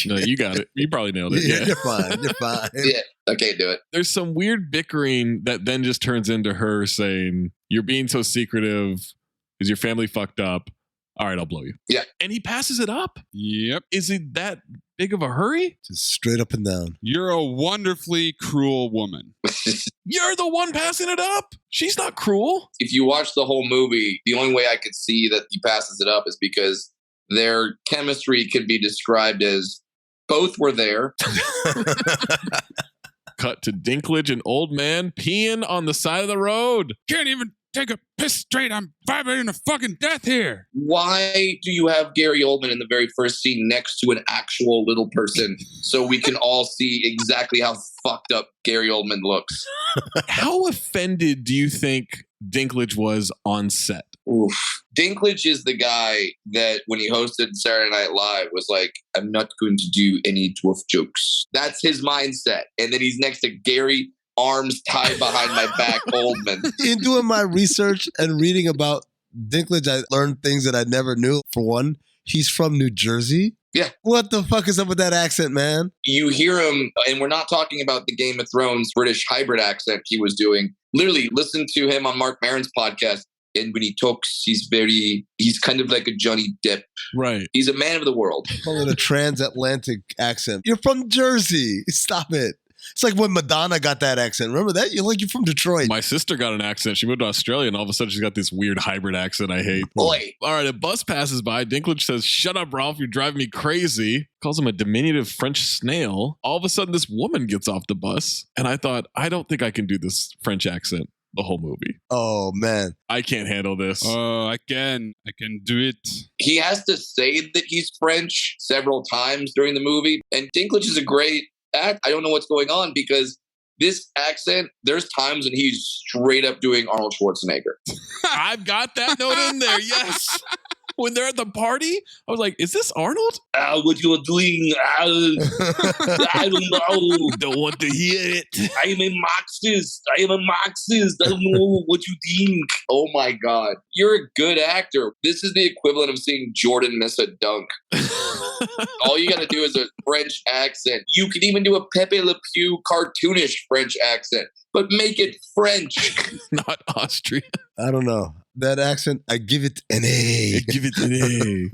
No, you got it. You probably nailed it. Yeah. You're fine. You're fine. Yeah, I can't do it. There's some weird bickering that then just turns into her saying, you're being so secretive. Is your family fucked up? All right, I'll blow you. Yeah. And he passes it up. Yep. Is it that big of a hurry? Just straight up and down. You're a wonderfully cruel woman. You're the one passing it up. She's not cruel. If you watch the whole movie, the only way I could see that he passes it up is because their chemistry could be described as both were there. Cut to Dinklage and old man peeing on the side of the road. Can't even take a piss straight. I'm vibrating to fucking death here. Why do you have Gary Oldman in the very first scene next to an actual little person so we can all see exactly how fucked up Gary Oldman looks? How offended do you think Dinklage was on set? Oof. Dinklage is the guy that when he hosted Saturday Night Live was like, I'm not going to do any dwarf jokes. That's his mindset. And then he's next to Gary, arms tied behind my back, Oldman. In doing my research and reading about Dinklage, I learned things that I never knew. For one, he's from New Jersey. Yeah. What the fuck is up with that accent, man? You hear him, and we're not talking about the Game of Thrones British hybrid accent he was doing. Literally, listen to him on Mark Maron's podcast. And when he talks, he's kind of like a Johnny Depp. Right. He's a man of the world. Call it a transatlantic accent. You're from Jersey. Stop it. It's like when Madonna got that accent. Remember that? You're from Detroit. My sister got an accent. She moved to Australia, and all of a sudden she's got this weird hybrid accent I hate. Boy. All right, a bus passes by. Dinklage says, "Shut up, Ralph. You're driving me crazy." Calls him a diminutive French snail. All of a sudden, this woman gets off the bus, and I thought, I don't think I can do this French accent the whole movie. Oh, man. I can't handle this. Oh, I can do it. He has to say that he's French several times during the movie. And Dinklage is a great act. I don't know what's going on because this accent, there's times when he's straight up doing Arnold Schwarzenegger. I've got that note in there. Yes. When they're at the party, I was like, is this Arnold? What you're doing, I don't know. Don't want to hear it. I am a Marxist. I don't know what you think. Oh my God. You're a good actor. This is the equivalent of seeing Jordan miss a dunk. All you got to do is a French accent. You could even do a Pepe Le Pew cartoonish French accent, but make it French. Not Austrian. I don't know. That accent, I give it an A. I give it an A.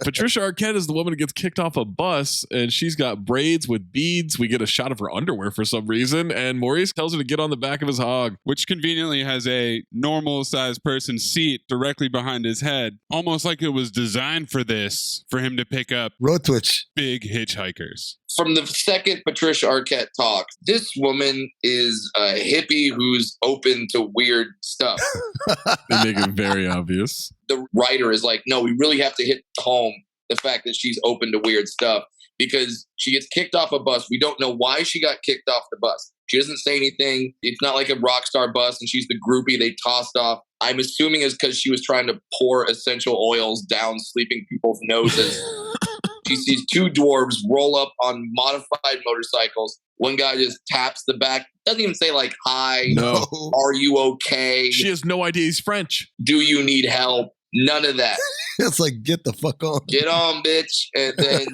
Patricia Arquette is the woman who gets kicked off a bus, and she's got braids with beads. We get a shot of her underwear for some reason, and Maurice tells her to get on the back of his hog. Which conveniently has a normal-sized person's seat directly behind his head. Almost like it was designed for this, for him to pick up road twitch big hitchhikers. From the second Patricia Arquette talks, this woman is a hippie who's open to weird stuff. They make it very obvious. The writer is like, no, we really have to hit home the fact that she's open to weird stuff because she gets kicked off a bus. We don't know why she got kicked off the bus. She doesn't say anything. It's not like a rock star bus and she's the groupie they tossed off. I'm assuming it's because she was trying to pour essential oils down sleeping people's noses. She sees two dwarves roll up on modified motorcycles. One guy just taps the back. Doesn't even say like, hi, no. Are you okay? She has no idea he's French. Do you need help? None of that. It's like, get the fuck on. Get on, bitch. And then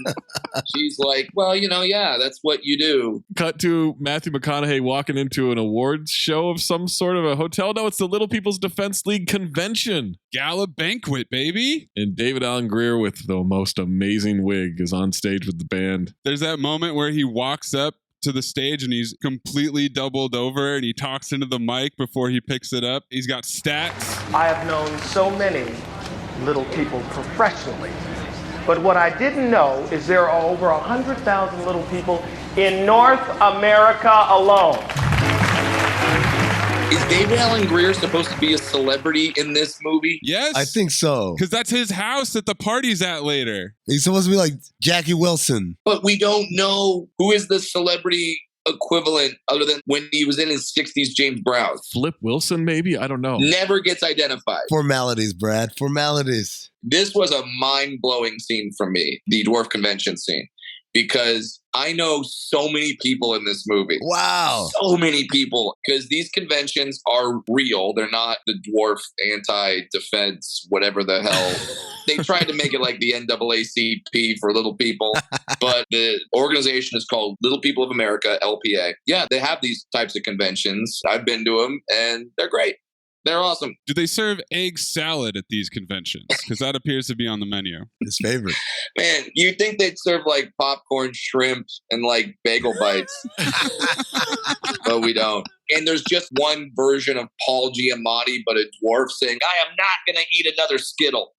she's like, well, yeah, that's what you do. Cut to Matthew McConaughey walking into an awards show of some sort of a hotel. No, it's the Little People's Defense League convention. Gala banquet, baby. And David Alan Grier with the most amazing wig is on stage with the band. There's that moment where he walks up to the stage and he's completely doubled over and he talks into the mic before he picks it up. He's got stats. I have known so many little people professionally, but what I didn't know is there are over 100,000 little people in North America alone. Is David Alan Grier supposed to be a celebrity in this movie? Yes. I think so. Because that's his house that the party's at later. He's supposed to be like Jackie Wilson. But we don't know who is the celebrity equivalent other than when he was in his 60s James Brown. Flip Wilson, maybe? I don't know. Never gets identified. Formalities, Brad. Formalities. This was a mind-blowing scene for me, the dwarf convention scene. Because I know so many people in this movie. Wow. So many people. Because these conventions are real. They're not the dwarf anti-defense, whatever the hell. They tried to make it like the NAACP for little people. But the organization is called Little People of America, LPA. Yeah, they have these types of conventions. I've been to them, and they're great. They're awesome. Do they serve egg salad at these conventions? Because that appears to be on the menu. His favorite. Man, you'd think they'd serve like popcorn, shrimp, and like bagel bites. But we don't. And there's just one version of Paul Giamatti, but a dwarf saying, I am not going to eat another Skittle.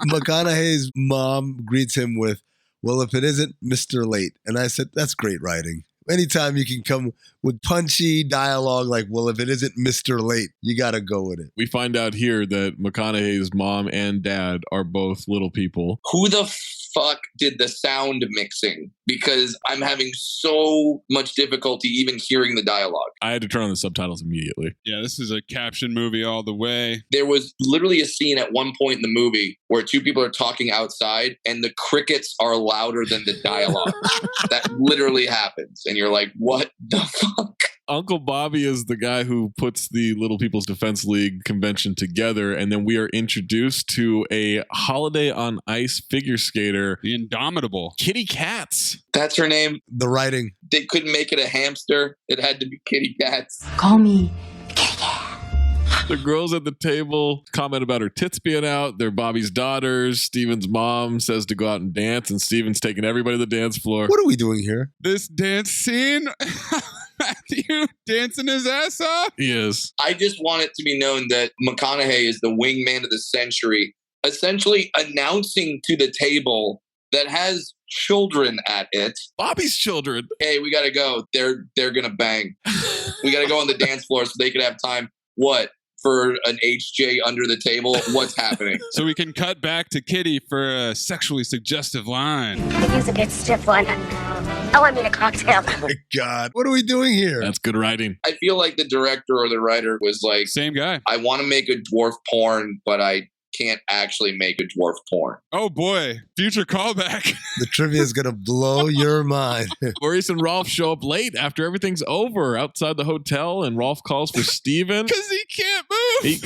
McConaughey's mom greets him with, well, if it isn't Mr. Late. And I said, that's great writing. Anytime you can come with punchy dialogue like, well, if it isn't Mr. Late, you got to go with it. We find out here that McConaughey's mom and dad are both little people. Who the fuck did the sound mixing? Because I'm having so much difficulty even hearing the dialogue. I had to turn on the subtitles immediately. Yeah, this is a caption movie all the way. There was literally a scene at one point in the movie where two people are talking outside and the crickets are louder than the dialogue. That literally happens. And you're like, what the fuck? Uncle Bobby is the guy who puts the Little People's Defense League convention together, and then we are introduced to a Holiday on Ice figure skater, the Indomitable Kitty Cats. That's her name. The writing. They couldn't make it a hamster. It had to be Kitty Cats. Call me. The girls at the table comment about her tits being out. They're Bobby's daughters. Steven's mom says to go out and dance, and Steven's taking everybody to the dance floor. What are we doing here? This dance scene, Matthew dancing his ass off. He is. I just want it to be known that McConaughey is the wingman of the century, essentially announcing to the table that has children at it. Bobby's children. Hey, we got to go. They're going to bang. We got to go on the dance floor so they could have time. What? For an HJ under the table? What's happening? So we can cut back to Kitty for a sexually suggestive line. Use a good stiff one. Oh, I mean a cocktail. Oh my God. What are we doing here? That's good writing. I feel like the director or the writer was like, same guy. I want to make a dwarf porn, but I can't actually make a dwarf porn. Oh boy, future callback. The trivia is going to blow your mind. Maurice and Rolf show up late after everything's over outside the hotel, and Rolf calls for Steven. Because he can't move.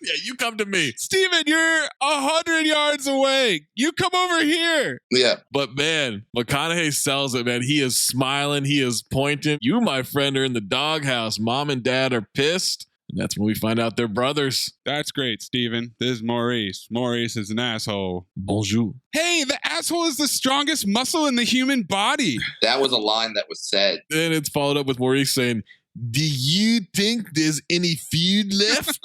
Yeah, you come to me. Steven, you're 100 yards away. You come over here. Yeah. But man, McConaughey sells it, man. He is smiling. He is pointing. You, my friend, are in the doghouse. Mom and dad are pissed. And that's when we find out they're brothers. That's great, Steven. This is Maurice. Maurice is an asshole. Bonjour. Hey, the asshole is the strongest muscle in the human body. That was a line that was said. Then it's followed up with Maurice saying, do you think there's any food left?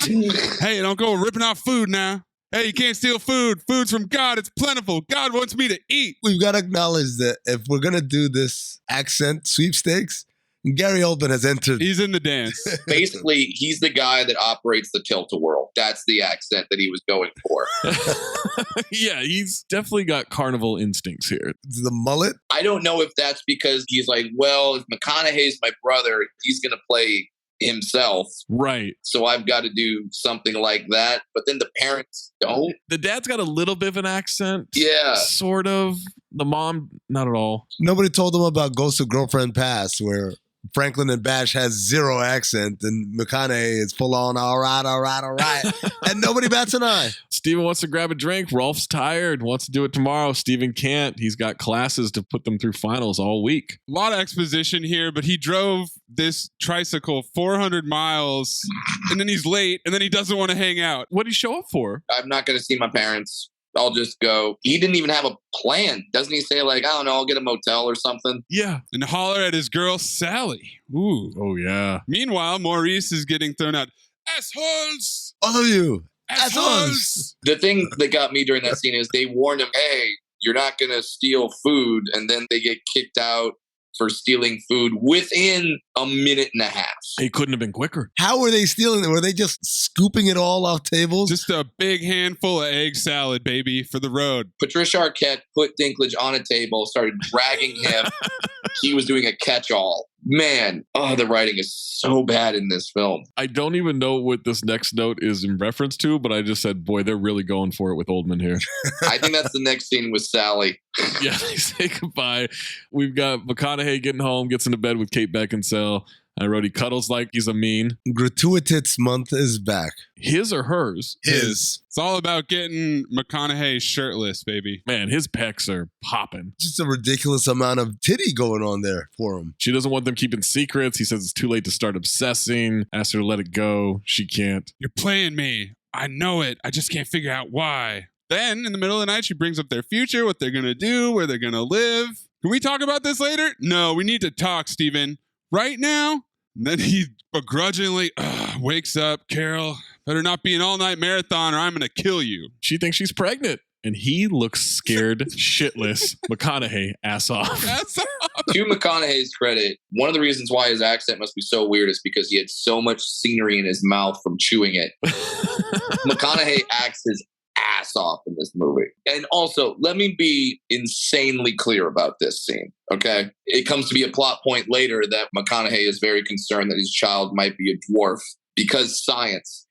Hey, don't go ripping off food now. Hey, you can't steal food. Food's from God. It's plentiful. God wants me to eat. We've got to acknowledge that if we're going to do this accent sweepstakes, Gary Oldman has entered. He's in the dance. Basically, he's the guy that operates the tilt-a-whirl. That's the accent that he was going for. Yeah, he's definitely got carnival instincts here. The mullet? I don't know if that's because he's like, well, if McConaughey's my brother, he's going to play himself. Right. So I've got to do something like that. But then the parents don't. The dad's got a little bit of an accent. Yeah. Sort of. The mom, not at all. Nobody told them about Ghost of Girlfriend Past, where Franklin and Bash has zero accent, and McConaughey is full on, all right. And nobody bats an eye. Steven wants to grab a drink. Rolf's tired, wants to do it tomorrow. Steven can't. He's got classes to put them through finals all week. A lot of exposition here, but he drove this tricycle 400 miles, and then he's late, and then he doesn't want to hang out. What did he show up for? I'm not going to see my parents. I'll just go. He didn't even have a plan. Doesn't he say like, I don't know, I'll get a motel or something? Yeah. And holler at his girl, Sally. Ooh. Oh, yeah. Meanwhile, Maurice is getting thrown out. Assholes! All of you. Assholes! The thing that got me during that scene is they warned him, hey, you're not going to steal food. And then they get kicked out for stealing food within a minute and a half. He couldn't have been quicker. How were they stealing it? Were they just scooping it all off tables? Just a big handful of egg salad, baby, for the road. Patricia Arquette put Dinklage on a table, started dragging him. He was doing a catch-all. Man, the writing is so bad in this film. I don't even know what this next note is in reference to, but I just said, boy, they're really going for it with Oldman here. I think that's the next scene with Sally. Yeah, they say goodbye. We've got McConaughey getting home, gets into bed with Kate Beckinsale. I wrote he cuddles like he's a mean. Gratuitous month is back. His or hers? His. It's all about getting McConaughey shirtless, baby. Man, his pecs are popping. Just a ridiculous amount of titty going on there for him. She doesn't want them keeping secrets. He says it's too late to start obsessing. Asks her to let it go. She can't. You're playing me. I know it. I just can't figure out why. Then, in the middle of the night, she brings up their future, what they're going to do, where they're going to live. Can we talk about this later? No, we need to talk, Steven. Right now? And then he begrudgingly wakes up. Carol, better not be an all-night marathon or I'm going to kill you. She thinks she's pregnant. And he looks scared shitless. McConaughey, ass off. To McConaughey's credit, one of the reasons why his accent must be so weird is because he had so much scenery in his mouth from chewing it. McConaughey acts his ass off in this movie. And also, let me be insanely clear about this scene, okay? It comes to be a plot point later that McConaughey is very concerned that his child might be a dwarf because science.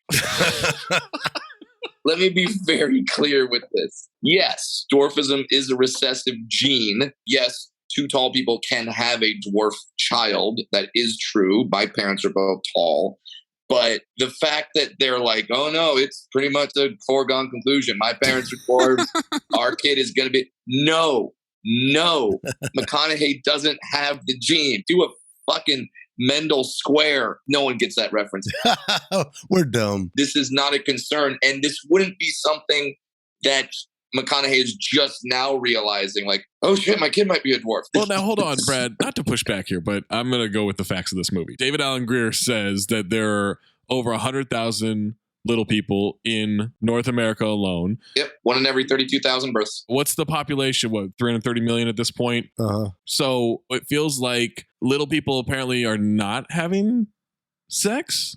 Let me be very clear with this. Yes, dwarfism is a recessive gene. Yes, two tall people can have a dwarf child. That is true. My parents are both tall. But the fact that they're like, oh no, it's pretty much a foregone conclusion. My parents are dwarves. Our kid is going to be. No. McConaughey doesn't have the gene. Do a fucking Mendel square. No one gets that reference. We're dumb. This is not a concern. And this wouldn't be something that McConaughey is just now realizing, like, oh shit, my kid might be a dwarf. Well, now hold on, Brad. Not to push back here, but I'm going to go with the facts of this movie. David Alan Grier says that there are over 100,000 little people in North America alone. Yep, 1 in every 32,000 births. What's the population? What, 330 million at this point? Uh-huh. So it feels like little people apparently are not having sex,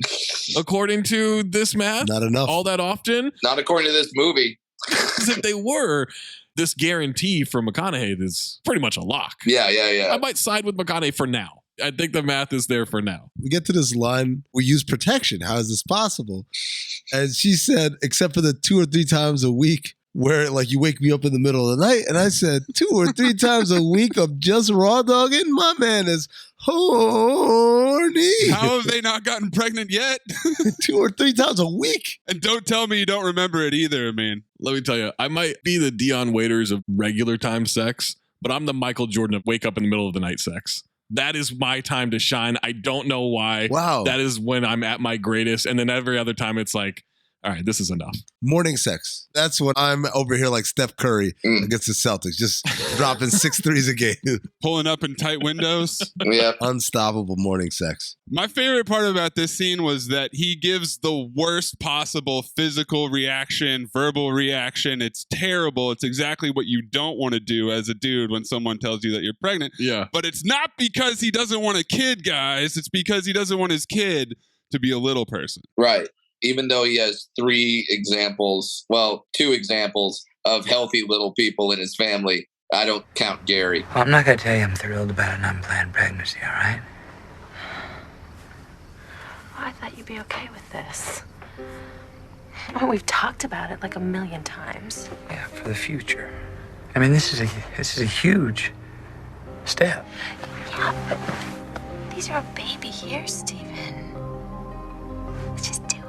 according to this math. Not enough. All that often. Not according to this movie. If they were, this guarantee for McConaughey is pretty much a lock. Yeah. I might side with McConaughey for now. I think the math is there for now. We get to this line, we use protection. How is this possible? And she said, except for the 2 or 3 times a week where like you wake me up in the middle of the night. And I said, 2 or 3 times a week of just raw dogging? My man is horny. How have they not gotten pregnant yet? 2 or 3 times a week. And don't tell me you don't remember it either, man. Let me tell you, I might be the Dion Waiters of regular time sex, but I'm the Michael Jordan of wake up in the middle of the night sex. That is my time to shine. I don't know why. Wow. That is when I'm at my greatest. And then every other time it's like, all right, this is enough. Morning sex. That's when I'm over here like Steph Curry against the Celtics, just dropping 6 threes a game. Pulling up in tight windows. Yeah. Unstoppable morning sex. My favorite part about this scene was that he gives the worst possible physical reaction, verbal reaction. It's terrible. It's exactly what you don't want to do as a dude when someone tells you that you're pregnant. Yeah. But it's not because he doesn't want a kid, guys. It's because he doesn't want his kid to be a little person. Right. Even though he has 2 examples of healthy little people in his family, I don't count Gary. Well, I'm not going to tell you I'm thrilled about an unplanned pregnancy, all right? I thought you'd be okay with this. Well, we've talked about it like 1,000,000 times. Yeah, for the future. I mean, this is a huge step. Yeah, but these are a baby years, Stephen. Let's just do it.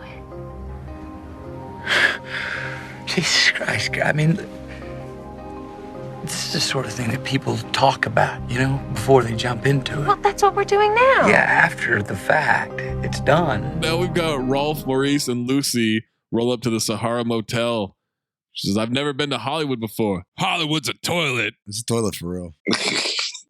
Jesus Christ, I mean, this is the sort of thing that people talk about, you know, before they jump into it. Well, that's what we're doing now. Yeah, after the fact, it's done. Now we've got Rolf, Maurice, and Lucy roll up to the Sahara Motel. She says, I've never been to Hollywood before. Hollywood's a toilet. It's a toilet for real.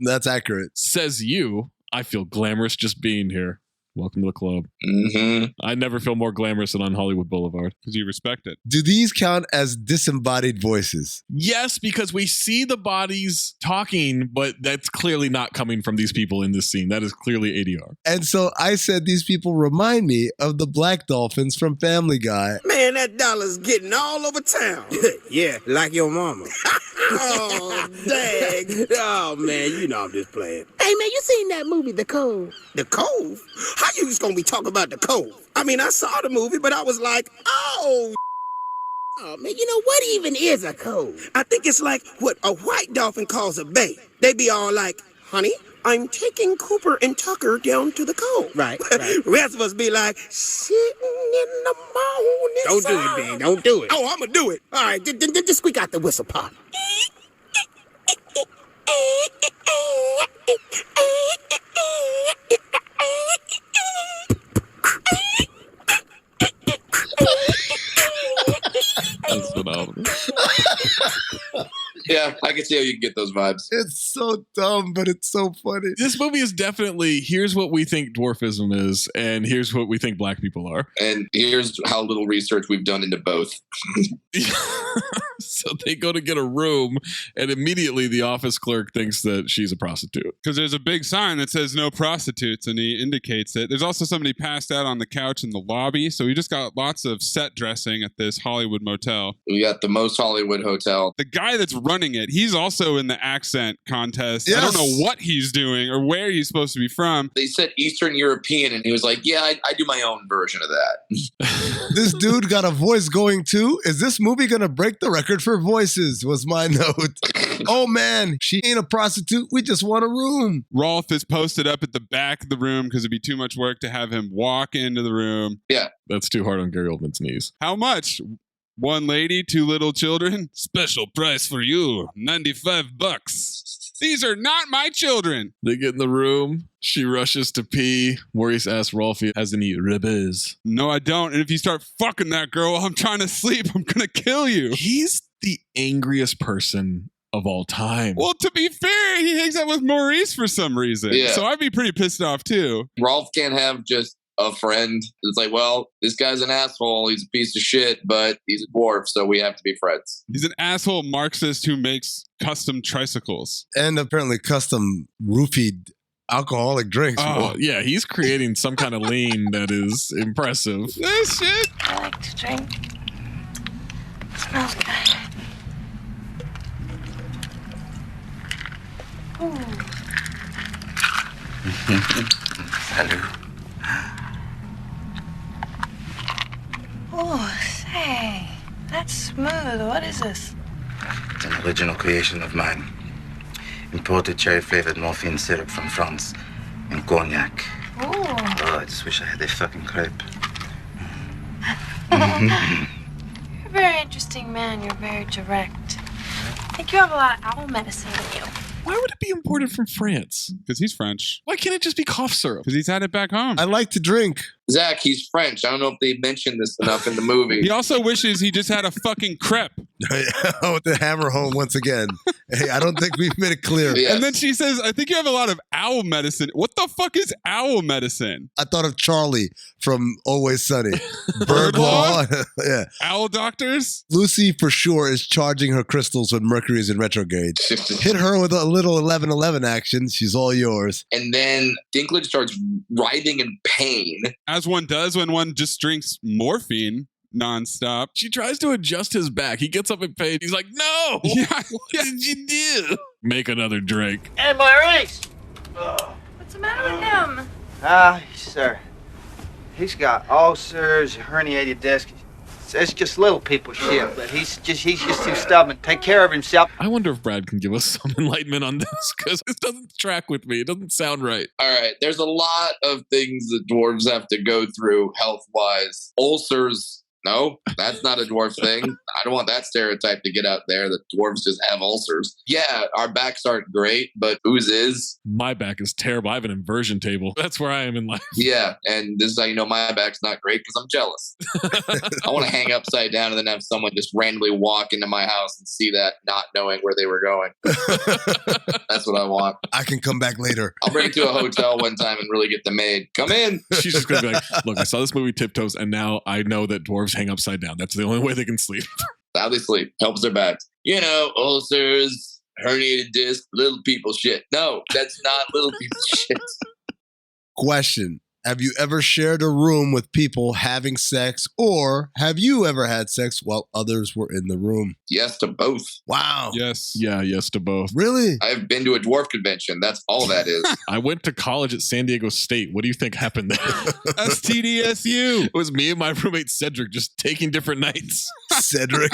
That's accurate. Says you, I feel glamorous just being here. Welcome to the club. Mm-hmm. I never feel more glamorous than on Hollywood Boulevard. Because you respect it. Do these count as disembodied voices? Yes, because we see the bodies talking, but that's clearly not coming from these people in this scene. That is clearly ADR. And so I said these people remind me of the black dolphins from Family Guy. Man, that dollar's getting all over town. Yeah, like your mama. Oh, dang. Oh, man, you know I'm just playing. Hey, man, you seen that movie, The Cove? The Cove? How you just gonna be talking about The Cove? I mean, I saw the movie, but I was like, oh, man, you know, what even is a cove? I think it's like what a white dolphin calls a bay. They be all like, honey, I'm taking Cooper and Tucker down to the cove. Right. Rest of us be like, sitting in the morning. Don't do it, man. Don't do it. Oh, I'm gonna do it. All right, just squeak out the whistle part. That's phenomenal. Yeah, I can see how you can get those vibes. It's so dumb, but it's so funny. This movie is definitely, here's what we think dwarfism is, and here's what we think black people are. And here's how little research we've done into both. So they go to get a room, and immediately the office clerk thinks that she's a prostitute. Because there's a big sign that says no prostitutes, and he indicates it. There's also somebody passed out on the couch in the lobby, so we just got lots of set dressing at this Hollywood motel. We got the most Hollywood hotel. The guy that's running it, he's also in the accent contest. Yes. I don't know what he's doing or where he's supposed to be from. They said Eastern European, and he was like, yeah, I do my own version of that. This dude got a voice going too. Is this movie gonna break the record for voices? Was my note. Oh man, she ain't a prostitute. We just want a room. Rolf is posted up at the back of the room because it'd be too much work to have him walk into the room. Yeah. That's too hard on Gary Oldman's knees. How much? One lady, 2 little children? Special price for you, $95. These are not my children. They get in the room. She rushes to pee. Maurice asks Rolf if he has any ribbons. No, I don't. And if you start fucking that girl while I'm trying to sleep, I'm going to kill you. He's the angriest person of all time. Well, to be fair, he hangs out with Maurice for some reason. Yeah. So I'd be pretty pissed off too. Rolf can't have just a friend. It's like, well, this guy's an asshole. He's a piece of shit, but he's a dwarf, so we have to be friends. He's an asshole Marxist who makes custom tricycles. And apparently custom roofied alcoholic drinks. Oh, yeah, he's creating some kind of lean that is impressive. This shit. I like to drink. Smells good. Ooh. Salut. Oh, say, that's smooth. What is this? It's an original creation of mine. Imported cherry-flavored morphine syrup from France and cognac. Ooh. Oh, I just wish I had a fucking crepe. You're a very interesting man. You're very direct. I think you have a lot of owl medicine in you. Why would it be imported from France? Because he's French. Why can't it just be cough syrup? Because he's had it back home. I like to drink. Zach, he's French. I don't know if they mentioned this enough in the movie. He also wishes he just had a fucking crepe. With the hammer home once again. Hey, I don't think we've made it clear. Yes. And then she says, I think you have a lot of owl medicine. What the fuck is owl medicine? I thought of Charlie from Always Sunny. Bird law. Yeah. Owl doctors? Lucy for sure is charging her crystals when Mercury is in retrograde. Hit her with a little 11-11 action. She's all yours. And then Dinklage starts writhing in pain. As one does when one just drinks morphine nonstop. She tries to adjust his back. He gets up in pain. He's like, no! Yeah. What did you do? Make another drink. Hey, Maurice! What's the matter with him? Sir. He's got ulcers, herniated disc. It's just little people shit, but he's just too stubborn. Take care of himself. I wonder if Brad can give us some enlightenment on this, because this doesn't track with me. It doesn't sound right. All right, there's a lot of things that dwarves have to go through health-wise. Ulcers. No, that's not a dwarf thing. I don't want that stereotype to get out there that dwarves just have ulcers. Yeah, our backs aren't great, but whose is? My back is terrible. I have an inversion table. That's where I am in life. Yeah, and this is how you know my back's not great, because I'm jealous. I want to hang upside down and then have someone just randomly walk into my house and see that, not knowing where they were going. That's what I want. I can come back later. I'll bring it to a hotel one time and really get the maid. Come in. She's just going to be like, look, I saw this movie Tiptoes, and now I know that dwarves hang upside down. That's the only way they can sleep. How they sleep. Helps their backs. You know, ulcers, herniated disc, little people shit. No, that's not little people shit. Question. Have you ever shared a room with people having sex, or have you ever had sex while others were in the room? Yes to both. Wow. Yes. Yeah, yes to both. Really? I've been to a dwarf convention. That's all that is. I went to college at San Diego State. What do you think happened there? STDSU. It was me and my roommate Cedric just taking different nights. Cedric.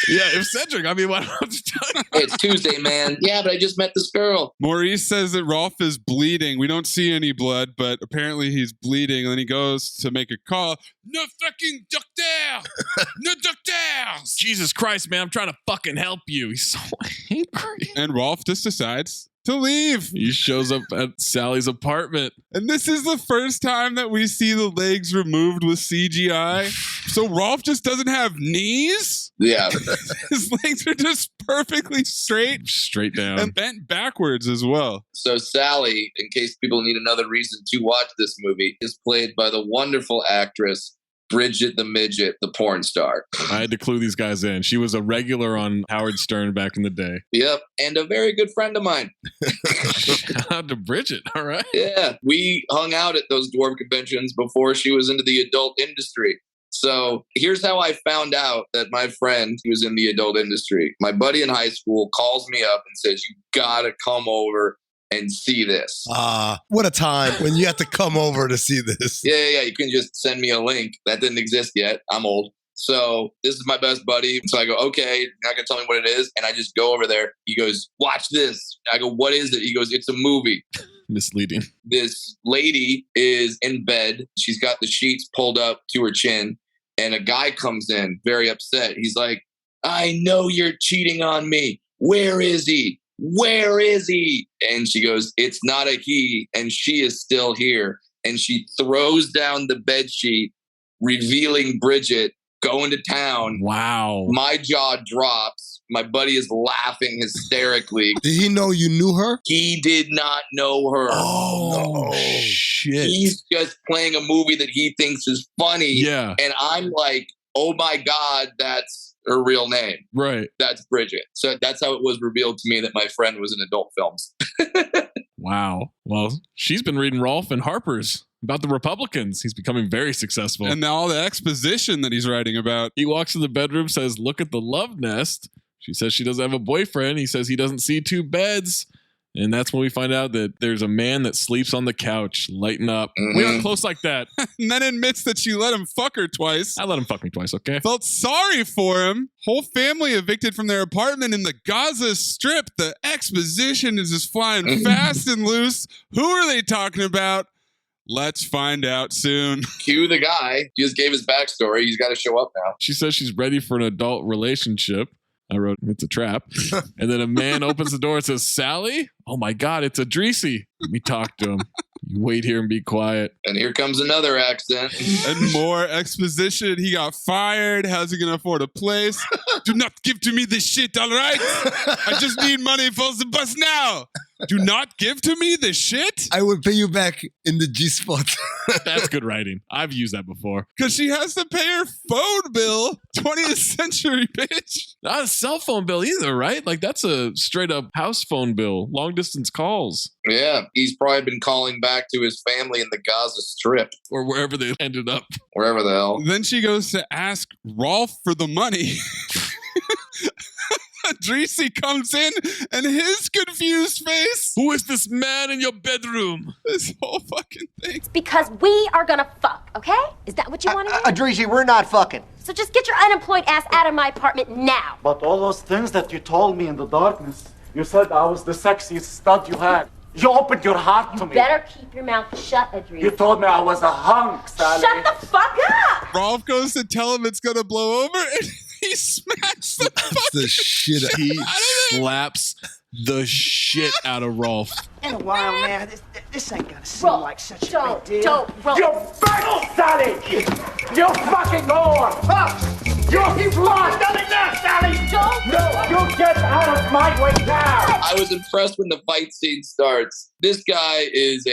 Yeah, if Cedric, I mean, why don't you talk? It's Tuesday, man. Yeah, but I just met this girl. Maurice says that Rolf is bleeding. We don't see any blood, but apparently he's bleeding. And then he goes to make a call. No fucking doctor! No doctors! Jesus Christ, man, I'm trying to fucking help you. He's so angry. And Rolf just decides to leave. He shows up at Sally's apartment. And this is the first time that we see the legs removed with CGI. So Rolf just doesn't have knees? Yeah. His legs are just perfectly straight. Straight down. And bent backwards as well. So Sally, in case people need another reason to watch this movie, is played by the wonderful actress Bridget the Midget, the porn star. I had to clue these guys in. She was a regular on Howard Stern back in the day. Yep, and a very good friend of mine. Shout out to Bridget, all right? Yeah, we hung out at those dwarf conventions before she was into the adult industry. So here's how I found out that my friend was in the adult industry. My buddy in high school calls me up and says, you gotta come over and see this. What a time when you have to come over to see this. Yeah. You can just send me a link. That didn't exist yet. I'm old. So this is my best buddy. So I go, okay, you're not going to tell me what it is. And I just go over there. He goes, watch this. I go, what is it? He goes, it's a movie. Misleading. This lady is in bed. She's got the sheets pulled up to her chin. And a guy comes in very upset. He's like, I know you're cheating on me. Where is he? Where is he? And she goes, it's not a he. And she is still here. And she throws down the bed sheet, revealing Bridget going to town. Wow. My jaw drops. My buddy is laughing hysterically. Did he know you knew her? He did not know her. Oh, shit. He's just playing a movie that he thinks is funny. Yeah. And I'm like, oh my God, that's her real name. Right. That's Bridget. So that's how it was revealed to me that my friend was in adult films. Wow. Well, she's been reading Rolf and Harper's about the Republicans. He's becoming very successful. And all the exposition that he's writing about. He walks in the bedroom, says, look at the love nest. She says she doesn't have a boyfriend. He says he doesn't see two beds. And that's when we find out that there's a man that sleeps on the couch, lighting up. Mm-hmm. We aren't close like that. And then admits that she let him fuck her twice. I let him fuck me twice, okay? Felt sorry for him. Whole family evicted from their apartment in the Gaza Strip. The exposition is just flying fast and loose. Who are they talking about? Let's find out soon. Cue the guy. He just gave his backstory. He's got to show up now. She says she's ready for an adult relationship. I wrote, it's a trap. And then a man opens the door and says, Sally? Oh my God, it's Idrisi. Let me talk to him. You wait here and be quiet. And here comes another accent. And more exposition. He got fired. How's he going to afford a place? Do not give to me this shit, all right? I just need money for the bus now. Do not give to me this shit? I would pay you back in the G-spot. That's good writing. I've used that before. Because she has to pay her phone bill. 20th century, bitch. Not a cell phone bill either, right? Like that's a straight up house phone bill. Long distance calls. Yeah, he's probably been calling back to his family in the Gaza Strip. Or wherever they ended up. Wherever the hell. Then she goes to ask Rolf for the money. Idrisi comes in and his confused face. Who is this man in your bedroom? This whole fucking thing. It's because we are gonna fuck, okay? Is that what you want to do? Idrisi, we're not fucking. So just get your unemployed ass out of my apartment now. But all those things that you told me in the darkness, you said I was the sexiest stud you had. You opened your heart to me. Better keep your mouth shut, Idrisi. You told me I was a hunk, Sally. Shut the fuck up! Rolf goes to tell him it's gonna blow over and he smacks the shit out. He slaps the shit out of Rolf. In a while, man, this ain't gonna seem like such a big deal. Don't, Rolf. You bitch, Sally! You fucking whore! You've lost nothing left, Sally! Don't! No, you get out of my way now! I was impressed when the fight scene starts. This guy is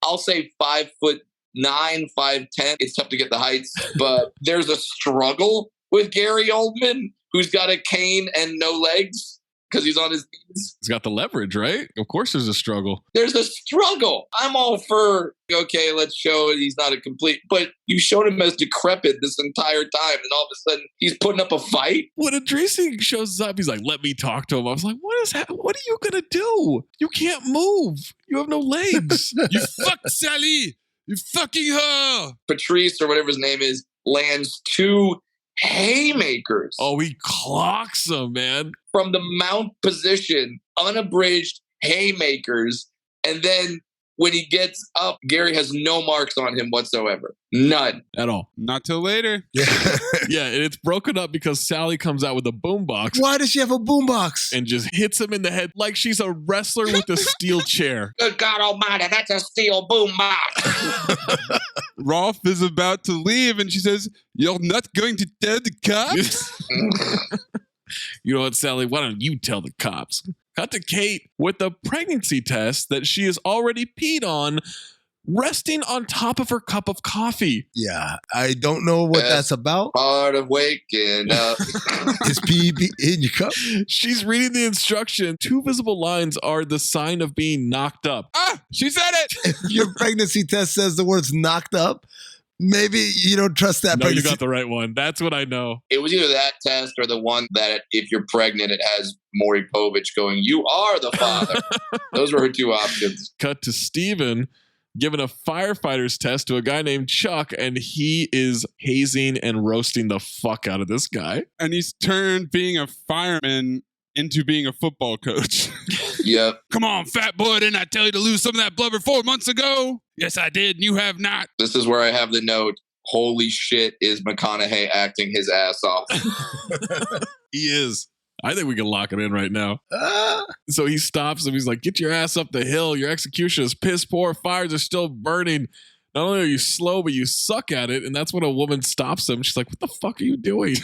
I'll say 5'9", 5'10". It's tough to get the heights, but there's a struggle with Gary Oldman, who's got a cane and no legs because he's on his knees. He's got the leverage, right? Of course there's a struggle. There's a struggle. I'm all for, okay, let's show it. He's not a complete, but you showed him as decrepit this entire time, and all of a sudden he's putting up a fight. When Idrisi shows up, he's like, let me talk to him. I was like, what are you going to do? You can't move. You have no legs. You fuck Sally. You fucking her. Patrice, or whatever his name is, lands 2 haymakers. Oh, he clocks him, man. From the mount position, unabridged haymakers. And then when he gets up, Gary has no marks on him whatsoever. None. At all. Not till later. Yeah, and it's broken up because Sally comes out with a boombox. Why does she have a boombox? And just hits him in the head like she's a wrestler with a steel chair. Good God almighty, that's a steel boombox. Rolf is about to leave and she says, "You're not going to tell the cops?" You know what, Sally? Why don't you tell the cops? Cut to Kate with a pregnancy test that she has already peed on, resting on top of her cup of coffee. Yeah, I don't know what that's about. Part of waking up. Is pee in your cup? She's reading the instruction. 2 visible lines are the sign of being knocked up. Ah, she said it. If your pregnancy test says the words knocked up, maybe you don't trust that No, pregnancy. you got the right one. That's what I know. It was either that test or the one that if you're pregnant, it has Maury Povich going, "You are the father." Those were her 2 options. Cut to Steven giving a firefighter's test to a guy named Chuck, and he is hazing and roasting the fuck out of this guy. And he's turned being a fireman into being a football coach. Yep. Come on, fat boy, didn't I tell you to lose some of that blubber 4 months ago? Yes, I did, and you have not. This is where I have the note, holy shit, is McConaughey acting his ass off. He is. I think we can lock it in right now. So he stops him. He's like, "Get your ass up the hill. Your execution is piss poor. Fires are still burning. Not only are you slow, but you suck at it." And that's when a woman stops him. She's like, "What the fuck are you doing?"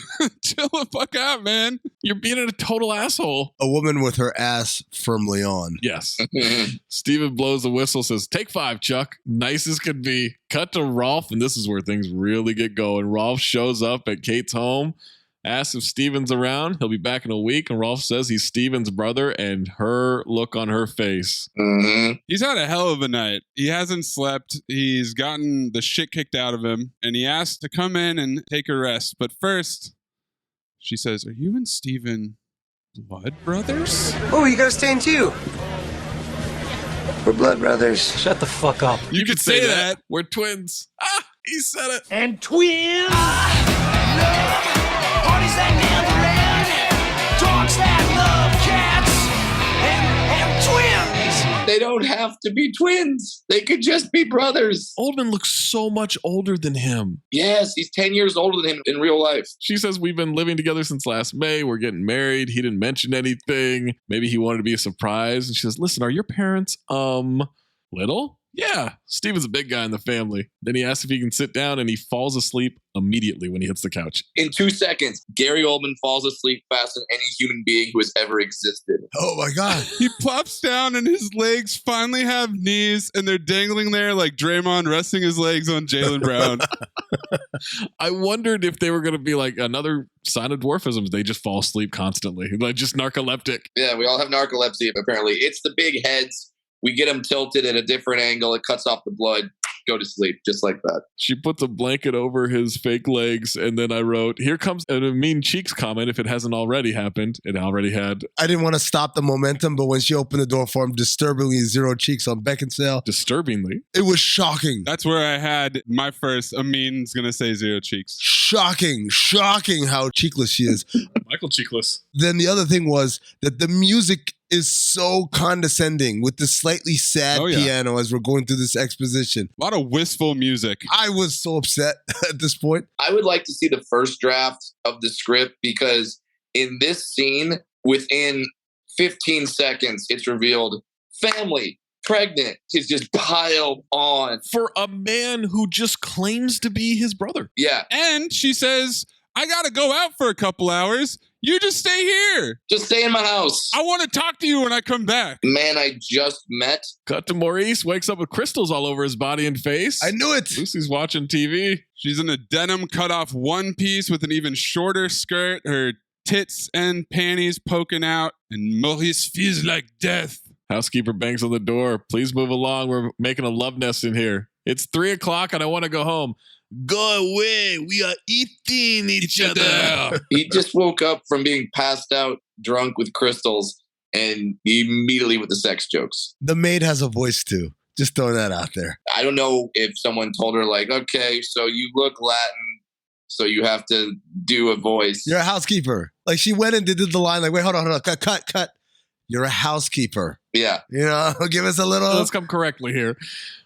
Chill the fuck out, man. You're being a total asshole. A woman with her ass firmly on. Yes. Steven blows the whistle, says, "Take 5, Chuck." Nice as could be. Cut to Rolf, and this is where things really get going. Rolf shows up at Kate's home, asks if Steven's around. He'll be back in a week, and Rolf says he's Steven's brother, and her look on her face. Mm-hmm. He's had a hell of a night. He hasn't slept. He's gotten the shit kicked out of him, and he asked to come in and take a rest. But first, she says, "Are you and Steven blood brothers?" Oh, you gotta stay in too. We're blood brothers. Shut the fuck up. You could say that. We're twins. Ah, he said it. And twins. Parties that never end, dogs that love cats, and twins. They don't have to be twins. They could just be brothers. Oldman looks so much older than him. Yes, he's 10 years older than him in real life. She says, "We've been living together since last May. We're getting married. He didn't mention anything. Maybe he wanted to be a surprise." And she says, "Listen, are your parents, little?" "Yeah, Steven's a big guy in the family." Then he asks if he can sit down, and he falls asleep immediately when he hits the couch. In 2 seconds, Gary Oldman falls asleep faster than any human being who has ever existed. Oh my God. He plops down and his legs finally have knees and they're dangling there like Draymond resting his legs on Jaylen Brown. I wondered if they were going to be like another sign of dwarfism. They just fall asleep constantly, like just narcoleptic. Yeah, we all have narcolepsy, apparently. It's the big heads. We get them tilted at a different angle. It cuts off the blood. Go to sleep, just like that. She puts a blanket over his fake legs, and then I wrote, "Here comes a mean cheeks comment if it hasn't already happened." It already had. I didn't want to stop the momentum, but when she opened the door for him, disturbingly 0 cheeks on Beckinsale. Disturbingly? It was shocking. That's where I had my first. Amin's going to say 0 cheeks. Shocking how cheekless she is. Michael Cheekless. Then the other thing was that the music is so condescending with the slightly sad piano as we're going through this exposition. A lot of wistful music. I was so upset at this point. I would like to see the first draft of the script because in this scene, within 15 seconds, it's revealed family, pregnant, is just piled on. For a man who just claims to be his brother. Yeah. And she says, "I got to go out for a couple hours. You just stay here. Just stay in my house. I want to talk to you when I come back." Man I just met. Cut to Maurice, wakes up with crystals all over his body and face. I knew it. Lucy's watching TV. She's in a denim cut-off one piece with an even shorter skirt, her tits and panties poking out, and Maurice feels like death. Housekeeper bangs on the door. "Please move along. We're making a love nest in here. It's 3:00 and I want to go home." "Go away. We are eating each other." He just woke up from being passed out, drunk with crystals, and immediately with the sex jokes. The maid has a voice too. Just throwing that out there. I don't know if someone told her, like, "Okay, so you look Latin, so you have to do a voice. You're a housekeeper. Like she went and did the line like, wait, hold on, cut. You're a housekeeper. Yeah. You know, give us a little. Let's come correctly here.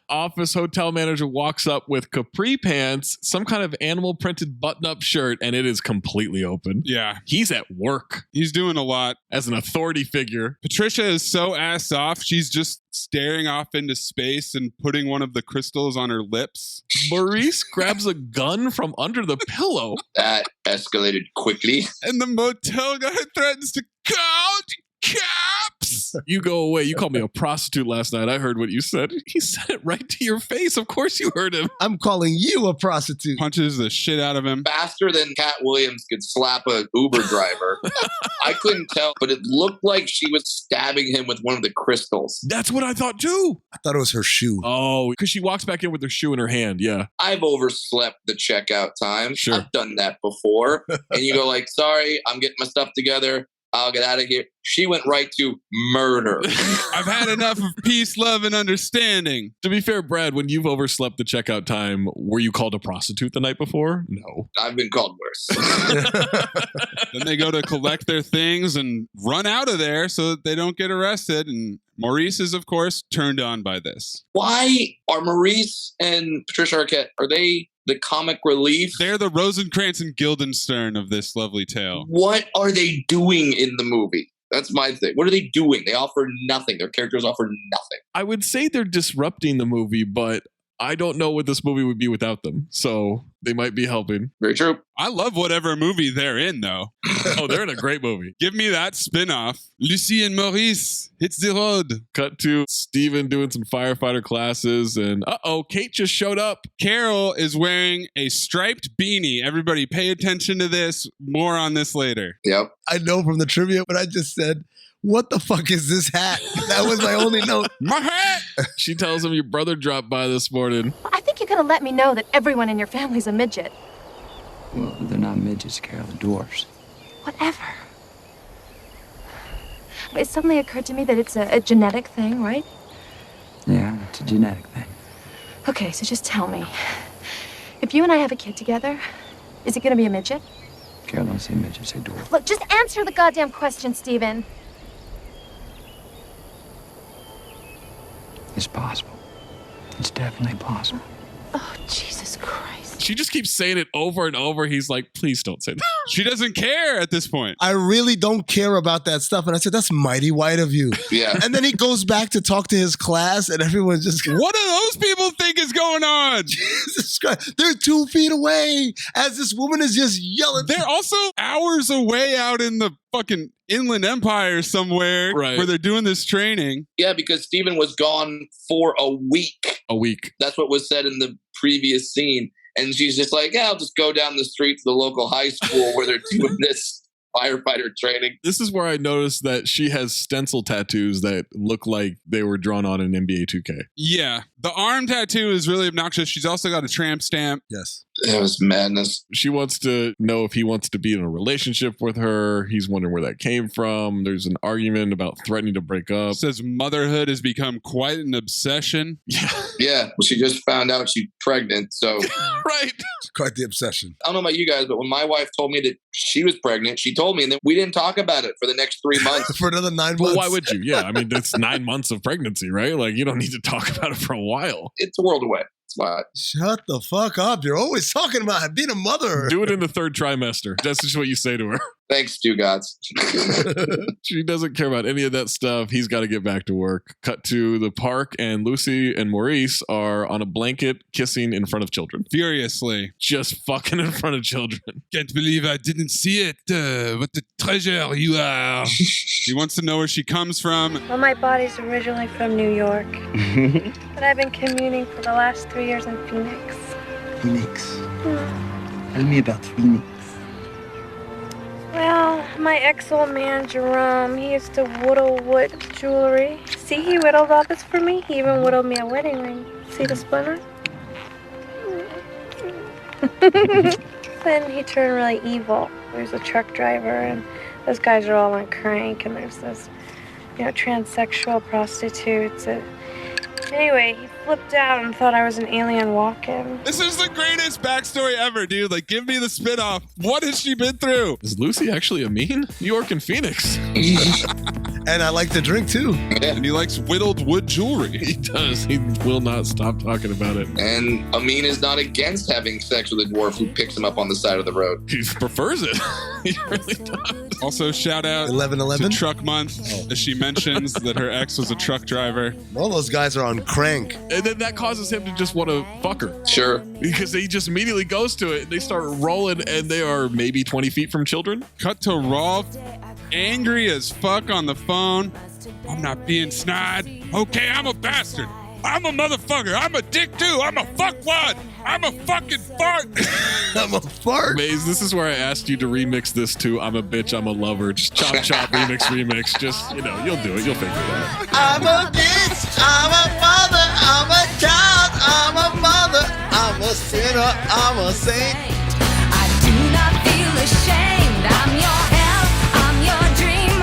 Office hotel manager walks up with capri pants, some kind of animal printed button-up shirt, and it is completely open. Yeah. He's at work. He's doing a lot. As an authority figure. Patricia is so ass off, she's just staring off into space and putting one of the crystals on her lips. Maurice grabs a gun from under the pillow. That escalated quickly. And the motel guy threatens to count caps. You go away. You called me a prostitute last night. I heard what you said. He said it right to your face. Of course you heard him. I'm calling you a prostitute. Punches the shit out of him. Faster than Cat Williams could slap a Uber driver. I couldn't tell, but it looked like she was stabbing him with one of the crystals. That's what I thought too. I thought it was her shoe. Oh, because she walks back in with her shoe in her hand. Yeah. I've overslept the checkout time. Sure. I've done that before. And you go like, sorry, I'm getting my stuff together. I'll get out of here. She went right to murder. I've had enough of peace, love, and understanding. To be fair, Brad, when you've overslept the checkout time, were you called a prostitute the night before? No. I've been called worse. Then they go to collect their things and run out of there so that they don't get arrested. And Maurice is, of course, turned on by this. Why are Maurice and Patricia Arquette, are they the comic relief? They're the Rosencrantz and Guildenstern of this lovely tale. What are they doing in the movie? That's my thing. What are they doing? They offer nothing. Their characters offer nothing. I would say they're disrupting the movie, but I don't know what this movie would be without them. So they might be helping. Very true. I love whatever movie they're in, though. Oh, they're in a great movie. Give me that spin-off. Lucy and Maurice hits the road. Cut to Steven doing some firefighter classes, and Kate just showed up. Carol is wearing a striped beanie. Everybody pay attention to this. More on this later. Yep. I know from the trivia, but I just said, what the fuck is this hat? That was my only note. My hat! She tells him your brother dropped by this morning. I think you're gonna let me know that everyone in your family's a midget. Well, they're not midgets, Carol. They're dwarfs. Whatever. It suddenly occurred to me that it's a genetic thing, right? Yeah, it's a genetic thing. Okay, so just tell me. If you and I have a kid together, is it gonna be a midget? Carol, don't say midget, say dwarf. Look, just answer the goddamn question, Steven. It's possible. It's definitely possible. Oh, Jesus Christ. She just keeps saying it over and over. He's like, please don't say that. She doesn't care at this point. I really don't care about that stuff. And I said, that's mighty white of you. Yeah. And then he goes back to talk to his class and everyone's just... What do those people think is going on? Jesus Christ. They're 2 feet away as this woman is just yelling. They're also hours away out in the fucking Inland Empire somewhere Right. where they're doing this training. Yeah, because Steven was gone for a week. A week. That's what was said in the previous scene. And she's just like, yeah, I'll just go down the street to the local high school where they're doing this firefighter training. This is where I noticed that she has stencil tattoos that look like they were drawn on in NBA 2K. Yeah. The arm tattoo is really obnoxious. She's also got a tramp stamp. Yes. It was madness. She wants to know if he wants to be in a relationship with her. He's wondering where that came from. There's an argument about threatening to break up. Says motherhood has become quite an obsession. Yeah. Yeah, well, she just found out she's pregnant, so... Right. It's quite the obsession. I don't know about you guys, but when my wife told me that she was pregnant, she told me, and then we didn't talk about it for the next 3 months. For another 9 months. Well, why would you? Yeah, I mean, it's 9 months of pregnancy, right? Like, you don't need to talk about it for a while. It's a world away. It's why. Shut the fuck up. You're always talking about being a mother. Do it in the 3rd trimester. That's just what you say to her. Thanks, two gods. She doesn't care about any of that stuff. He's got to get back to work. Cut to the park, and Lucy and Maurice are on a blanket kissing in front of children. Furiously. Just fucking in front of children. Can't believe I didn't see it. What a treasure you are. He wants to know where she comes from. Well, my body's originally from New York, but I've been commuting for the last 3 years in Phoenix. Phoenix. Tell me about Phoenix. Well, my ex-old man, Jerome, he used to whittle wood jewelry. See, he whittled all this for me. He even whittled me a wedding ring. See the splinter? Then he turned really evil. There's a truck driver, and those guys are all on crank, and there's this, transsexual prostitutes. Anyway, he flipped out and thought I was an alien walking. This is the greatest backstory ever, dude. Like, give me the spinoff. What has she been through? Is Lucy actually Amin? New York and Phoenix. And I like to drink too. And he likes whittled wood jewelry. He does. He will not stop talking about it. And Amin is not against having sex with a dwarf who picks him up on the side of the road. He prefers it. He really does. Also, shout out 11/11 to Truck Month, as she mentions that her ex was a truck driver. All those guys are on crank. And then that causes him to just want to fuck her. Sure. Because he just immediately goes to it and they start rolling and they are maybe 20 feet from children. Cut to Rolf, angry as fuck on the phone. I'm not being snide. Okay, I'm a bastard. I'm a motherfucker. I'm a dick too. I'm a fuckwad. I'm a fucking fart. I'm a fart. Maze, this is where I asked you to remix this to I'm a bitch, I'm a lover. Just chop, remix. Just, you'll do it. You'll figure it out. I'm a bitch, I'm a mother, I'm a child, I'm a mother, I'm a sinner, I'm a saint. I do not feel ashamed. I'm your hell, I'm your dream.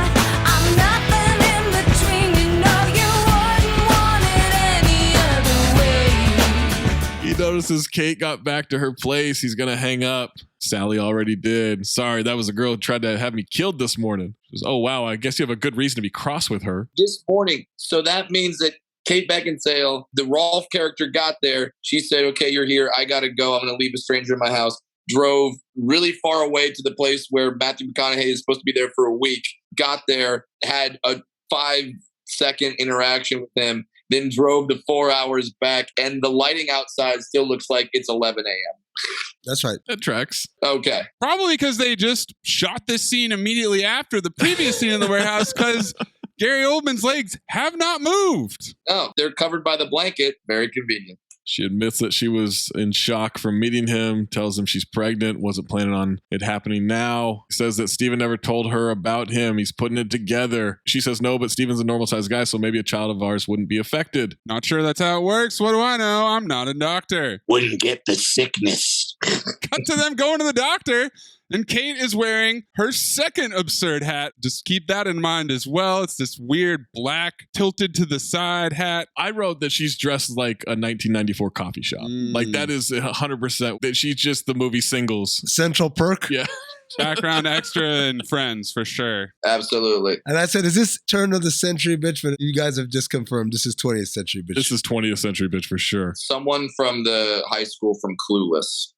I'm nothing in between. You know you wouldn't want it any other way. He notices Kate got back to her place. He's going to hang up. Sally already did. Sorry, that was a girl who tried to have me killed this morning. She goes, oh, wow, I guess you have a good reason to be cross with her. This morning. So that means that Kate Beckinsale, the Rolf character, got there. She said, okay, you're here. I got to go. I'm going to leave a stranger in my house. Drove really far away to the place where Matthew McConaughey is supposed to be there for a week. Got there, had a 5-second interaction with him, then drove the 4 hours back. And the lighting outside still looks like it's 11 a.m. That's right. That tracks. Okay. Probably because they just shot this scene immediately after the previous scene in the warehouse because Gary Oldman's legs have not moved. Oh, they're covered by the blanket. Very convenient. She admits that she was in shock from meeting him, tells him she's pregnant, wasn't planning on it happening now. Says that Steven never told her about him. He's putting it together. She says no, but Steven's a normal sized guy, so maybe a child of ours wouldn't be affected. Not sure that's how it works. What do I know? I'm not a doctor. Wouldn't get the sickness. Cut to them going to the doctor. And Kate is wearing her second absurd hat. Just keep that in mind as well. It's this weird black tilted to the side hat. I wrote that she's dressed like a 1994 coffee shop. Like that is 100% that she's just the movie Singles. Central Perk? Yeah. Background extra and Friends for sure. Absolutely. And I said, is this turn of the century, bitch? But you guys have just confirmed this is 20th century, bitch. This is 20th century, bitch, for sure. Someone from the high school from Clueless.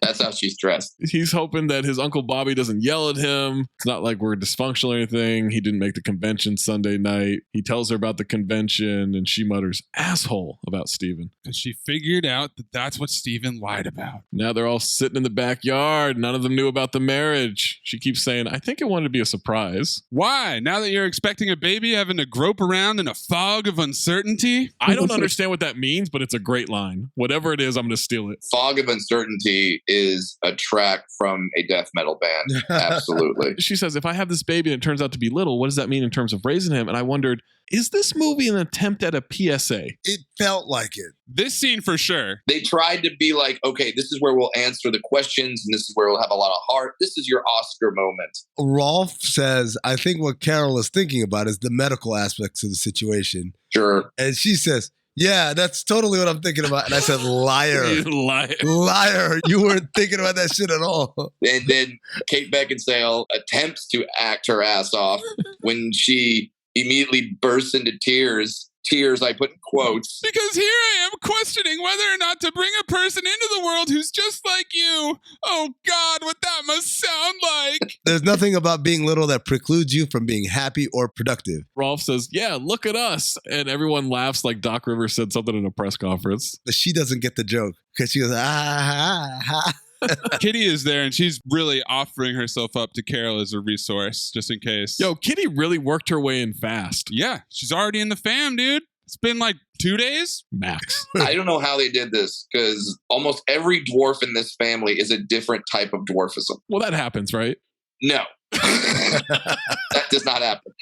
That's how she's dressed. He's hoping that his Uncle Bobby doesn't yell at him. It's not like we're dysfunctional or anything. He didn't make the convention Sunday night. He tells her about the convention and she mutters, asshole, about Steven. And she figured out that that's what Steven lied about. Now they're all sitting in the backyard. None of them knew about the marriage. She keeps saying, I think it wanted to be a surprise. Why? Now that you're expecting a baby, having to grope around in a fog of uncertainty? I don't understand what that means, but it's a great line. Whatever it is, I'm going to steal it. Fog of Uncertainty is a track from a death metal band. Absolutely. She says, if I have this baby and it turns out to be little, what does that mean in terms of raising him? And I wondered, is this movie an attempt at a PSA? It felt like it. This scene for sure. They tried to be like, okay, this is where we'll answer the questions and this is where we'll have a lot of heart. This is your Oscar moment. Rolf says, I think what Carol is thinking about is the medical aspects of the situation. Sure. And she says, yeah, that's totally what I'm thinking about. And I said, liar. Liar. Liar. You weren't thinking about that shit at all. And then Kate Beckinsale attempts to act her ass off when she immediately bursts into tears. Tears, I put in quotes. Because here I am questioning whether or not to bring a person into the world who's just like you. Oh God, what that must sound like. There's nothing about being little that precludes you from being happy or productive. Rolf says, yeah, look at us. And everyone laughs like Doc Rivers said something in a press conference. But she doesn't get the joke because she goes, Kitty is there and she's really offering herself up to Carol as a resource just in case. Yo, Kitty really worked her way in fast. Yeah, she's already in the fam, dude. It's been like 2 days max. I don't know how they did this because almost every dwarf in this family is a different type of dwarfism. Well, that happens, right? No, that does not happen.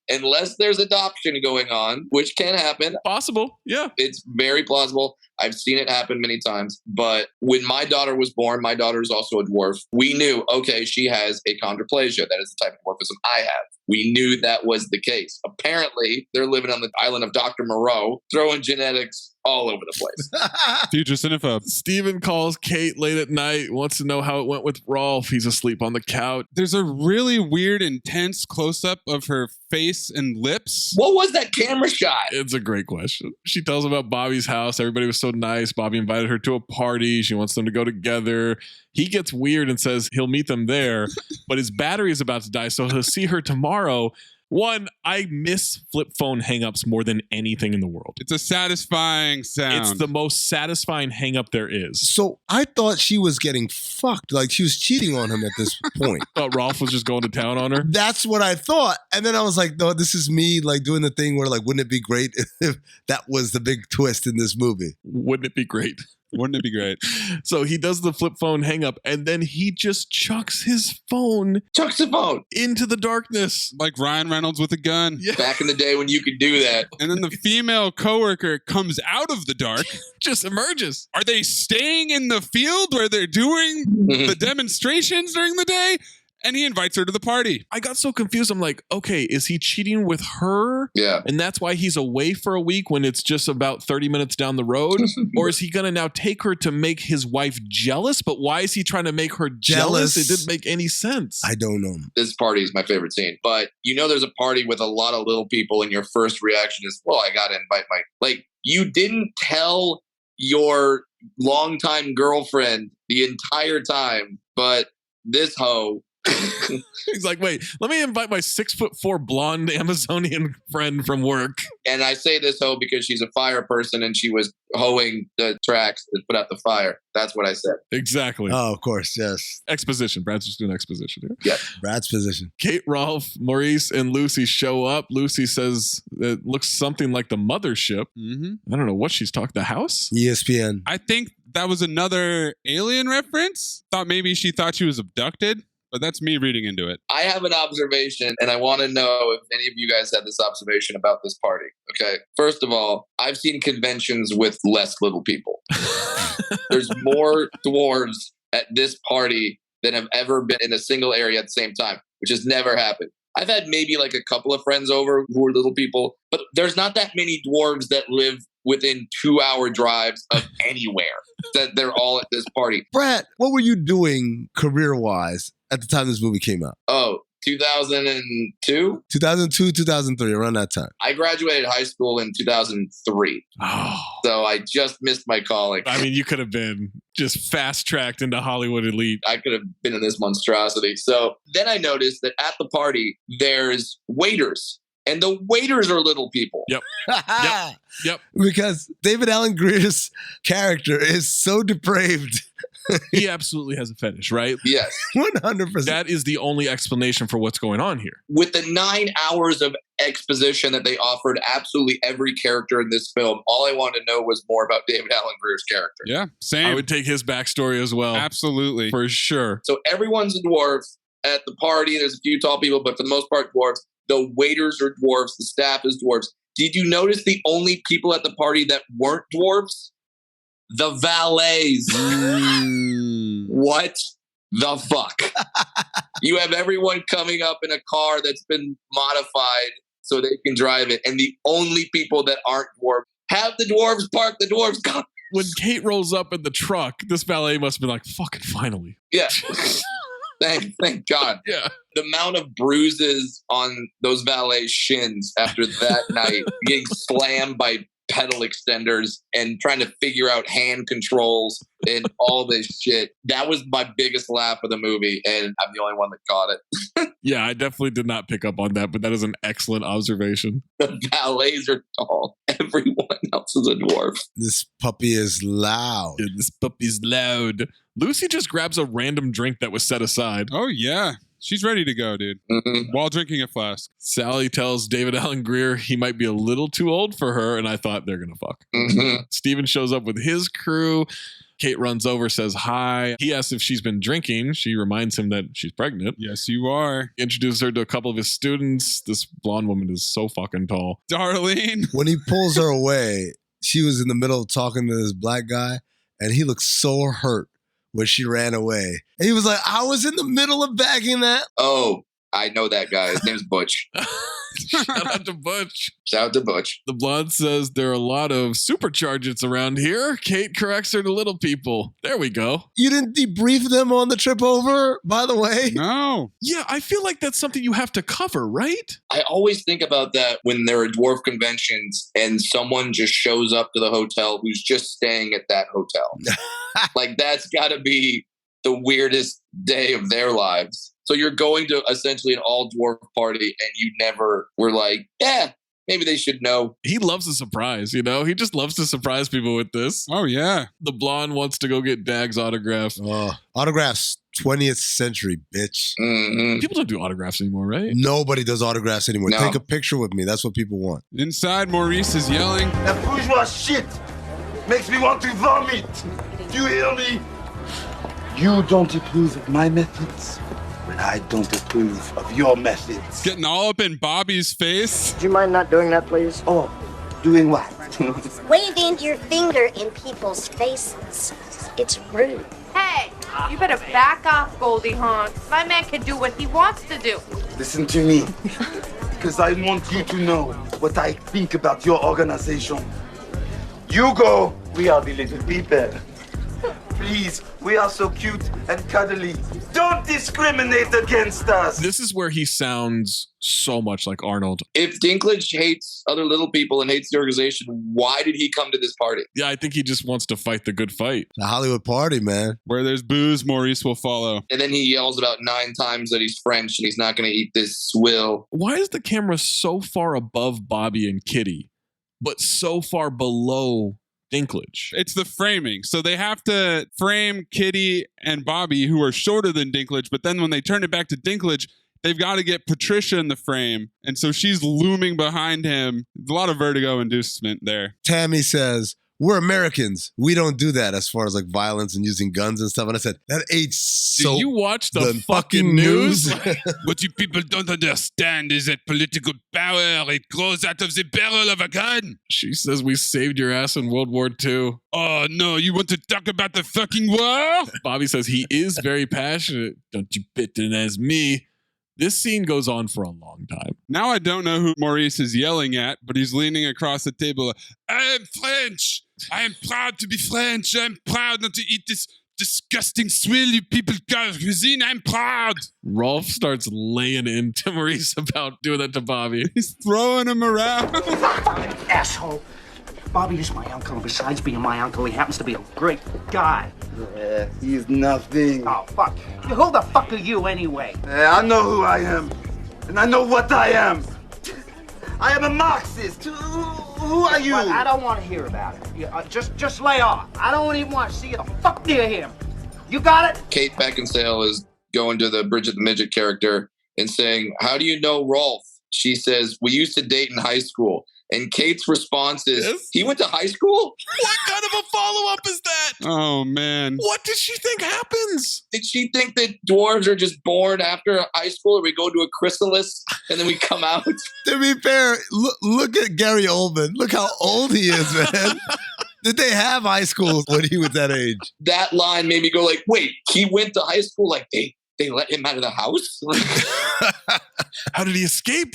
Unless there's adoption going on, which can happen. Possible, yeah. It's very plausible. I've seen it happen many times. But when my daughter was born, my daughter is also a dwarf. We knew, okay, she has achondroplasia. That is the type of dwarfism I have. We knew that was the case. Apparently, they're living on the island of Dr. Moreau, throwing genetics all over the place. Future cinephobe. Steven calls Kate late at night, wants to know how it went with Rolf. He's asleep on the couch. There's a really weird, intense close-up of her face and lips. What was that camera shot? It's a great question. She tells him about Bobby's house. Everybody was so nice. Bobby invited her to a party. She wants them to go together. He gets weird and says he'll meet them there, but his battery is about to die, so he'll see her tomorrow. One, I miss flip phone hangups more than anything in the world. It's a satisfying sound. It's the most satisfying hangup there is. So I thought she was getting fucked. Like she was cheating on him at this point. Thought Rolf was just going to town on her? That's what I thought. And then I was like, no, this is me like doing the thing where like, wouldn't it be great if that was the big twist in this movie? Wouldn't it be great? Wouldn't it be great? So he does the flip phone hang up and then he just chucks his phone. Chucks the phone into the darkness. Like Ryan Reynolds with a gun. Yeah. Back in the day when you could do that. And then the female coworker comes out of the dark. Just emerges. Are they staying in the field where they're doing the demonstrations during the day? And he invites her to the party. I got so confused. I'm like, okay, is he cheating with her? Yeah. And that's why he's away for a week when it's just about 30 minutes down the road? Or is he going to now take her to make his wife jealous? But why is he trying to make her jealous? It didn't make any sense. I don't know. This party is my favorite scene. But you know there's a party with a lot of little people and your first reaction is, well, I got to invite my... Like, you didn't tell your longtime girlfriend the entire time, but this hoe... He's like, wait, let me invite my 6'4" blonde Amazonian friend from work. And I say this hoe because she's a fire person and she was hoeing the tracks that put out the fire. That's what I said. Exactly. Oh, of course, yes. Exposition. Brad's just doing exposition here. Yeah. Brad's position. Kate, Rolf, Maurice, and Lucy show up. Lucy says it looks something like the mothership. Mm-hmm. I don't know what she's talking. The house? ESPN. I think that was another Alien reference. Thought maybe she thought she was abducted. But that's me reading into it. I have an observation, and I want to know if any of you guys had this observation about this party. Okay. First of all, I've seen conventions with less little people. There's more dwarves at this party than have ever been in a single area at the same time, which has never happened. I've had maybe like a couple of friends over who are little people, but there's not that many dwarves that live within 2-hour drives of anywhere that they're all at this party. Brad, what were you doing career-wise at the time this movie came out? Oh, 2002? 2002, 2003, around that time. I graduated high school in 2003. Oh. So I just missed my calling. I mean, you could have been just fast-tracked into Hollywood elite. I could have been in this monstrosity. So then I noticed that at the party, there's waiters. And the waiters are little people. Yep. Yep. Because David Alan Grier's character is so depraved. He absolutely has a fetish, right? Yes. 100%. That is the only explanation for what's going on here. With the 9 hours of exposition that they offered absolutely every character in this film, all I wanted to know was more about David Alan Grier's character. Yeah, same. I would take his backstory as well. Absolutely. For sure. So everyone's a dwarf at the party. There's a few tall people, but for the most part, dwarves. The waiters are dwarves. The staff is dwarves. Did you notice the only people at the party that weren't dwarves? The valets. What the fuck? You have everyone coming up in a car that's been modified so they can drive it. And the only people that aren't dwarves, have the dwarves park the dwarves come. When Kate rolls up in the truck, this valet must have been like, fucking finally. Yeah. Thank God. Yeah. The amount of bruises on those valet shins after that night, getting slammed by pedal extenders and trying to figure out hand controls and all this shit. That was my biggest laugh of the movie, and I'm the only one that caught it. Yeah, I definitely did not pick up on that, but that is an excellent observation. The valets are tall. Everyone else is a dwarf. This puppy is loud. Yeah, this puppy's loud. Lucy just grabs a random drink that was set aside. Oh, yeah. She's ready to go, dude. Mm-hmm. While drinking a flask. Sally tells David Alan Grier he might be a little too old for her, and I thought they're going to fuck. Mm-hmm. Steven shows up with his crew. Kate runs over, says hi. He asks if she's been drinking. She reminds him that she's pregnant. Yes, you are. Introduces her to a couple of his students. This blonde woman is so fucking tall. Darlene. When he pulls her away, she was in the middle of talking to this black guy, and he looked so hurt when she ran away. And he was like, I was in the middle of bagging that. Oh, I know that guy. His name's Butch. Shout out to Butch. Shout out to Butch. The blonde says there are a lot of superchargers around here. Kate corrects her to little people. There we go. You didn't debrief them on the trip over, by the way? No. Yeah, I feel like that's something you have to cover, right? I always think about that when there are dwarf conventions and someone just shows up to the hotel who's just staying at that hotel. Like, that's got to be the weirdest day of their lives. So you're going to essentially an all dwarf party and you never were like, yeah, maybe they should know. He loves a surprise, you know? He just loves to surprise people with this. Oh, yeah. The blonde wants to go get Dag's autograph. Oh, autographs, 20th century, bitch. Mm-hmm. People don't do autographs anymore, right? Nobody does autographs anymore. No. Take a picture with me. That's what people want. Inside, Maurice is yelling. That bourgeois shit makes me want to vomit. Do you hear me? You don't approve of my methods, but I don't approve of your methods. Getting all up in Bobby's face. Do you mind not doing that, please? Oh, doing what? Waving your finger in people's faces. It's rude. Hey, you better back off, Goldie Hawn. My man can do what he wants to do. Listen to me, because I want you to know what I think about your organization. You go, we are the little people. Please, we are so cute and cuddly. Don't discriminate against us. This is where he sounds so much like Arnold. If Dinklage hates other little people and hates the organization, why did he come to this party? Yeah, I think he just wants to fight the good fight. The Hollywood party, man. Where there's booze, Maurice will follow. And then he yells about 9 times that he's French and he's not going to eat this swill. Why is the camera so far above Bobby and Kitty, but so far below Dinklage? It's the framing. So they have to frame Kitty and Bobby, who are shorter than Dinklage, but then when they turn it back to Dinklage, they've got to get Patricia in the frame. And so she's looming behind him. A lot of vertigo inducement there. Tammy says, we're Americans. We don't do that as far as like violence and using guns and stuff. And I said, that age so. Do you watch the fucking news? What you people don't understand is that political power, it grows out of the barrel of a gun. She says we saved your ass in World War II. Oh, no, you want to talk about the fucking war? Bobby says he is very passionate. Don't you patronize me. This scene goes on for a long time. Now I don't know who Maurice is yelling at, but he's leaning across the table. I am French. I am proud to be French. I'm proud not to eat this disgusting swill you people call cuisine. I'm proud. Rolf starts laying into Maurice about doing that to Bobby. He's throwing him around. Fucking asshole. Bobby is my uncle, and besides being my uncle, he happens to be a great guy. Yeah, he's nothing. Oh, fuck. Who the fuck are you, anyway? I know who I am, and I know what I am. I am a Marxist. Who are you? Well, I don't want to hear about it. Just lay off. I don't even want to see you the fuck near him. You got it? Kate Beckinsale is going to the Bridget the Midget character and saying, how do you know Rolf? She says, we used to date in high school. And Kate's response is, yes? He went to high school? What kind of a follow-up is that? Oh, man. What did she think happens? Did she think that dwarves are just born after high school, or we go to a chrysalis and then we come out? To be fair, look at Gary Oldman. Look how old he is, man. Did they have high school when he was that age? That line made me go like, wait, he went to high school? Like they let him out of the house? How did he escape?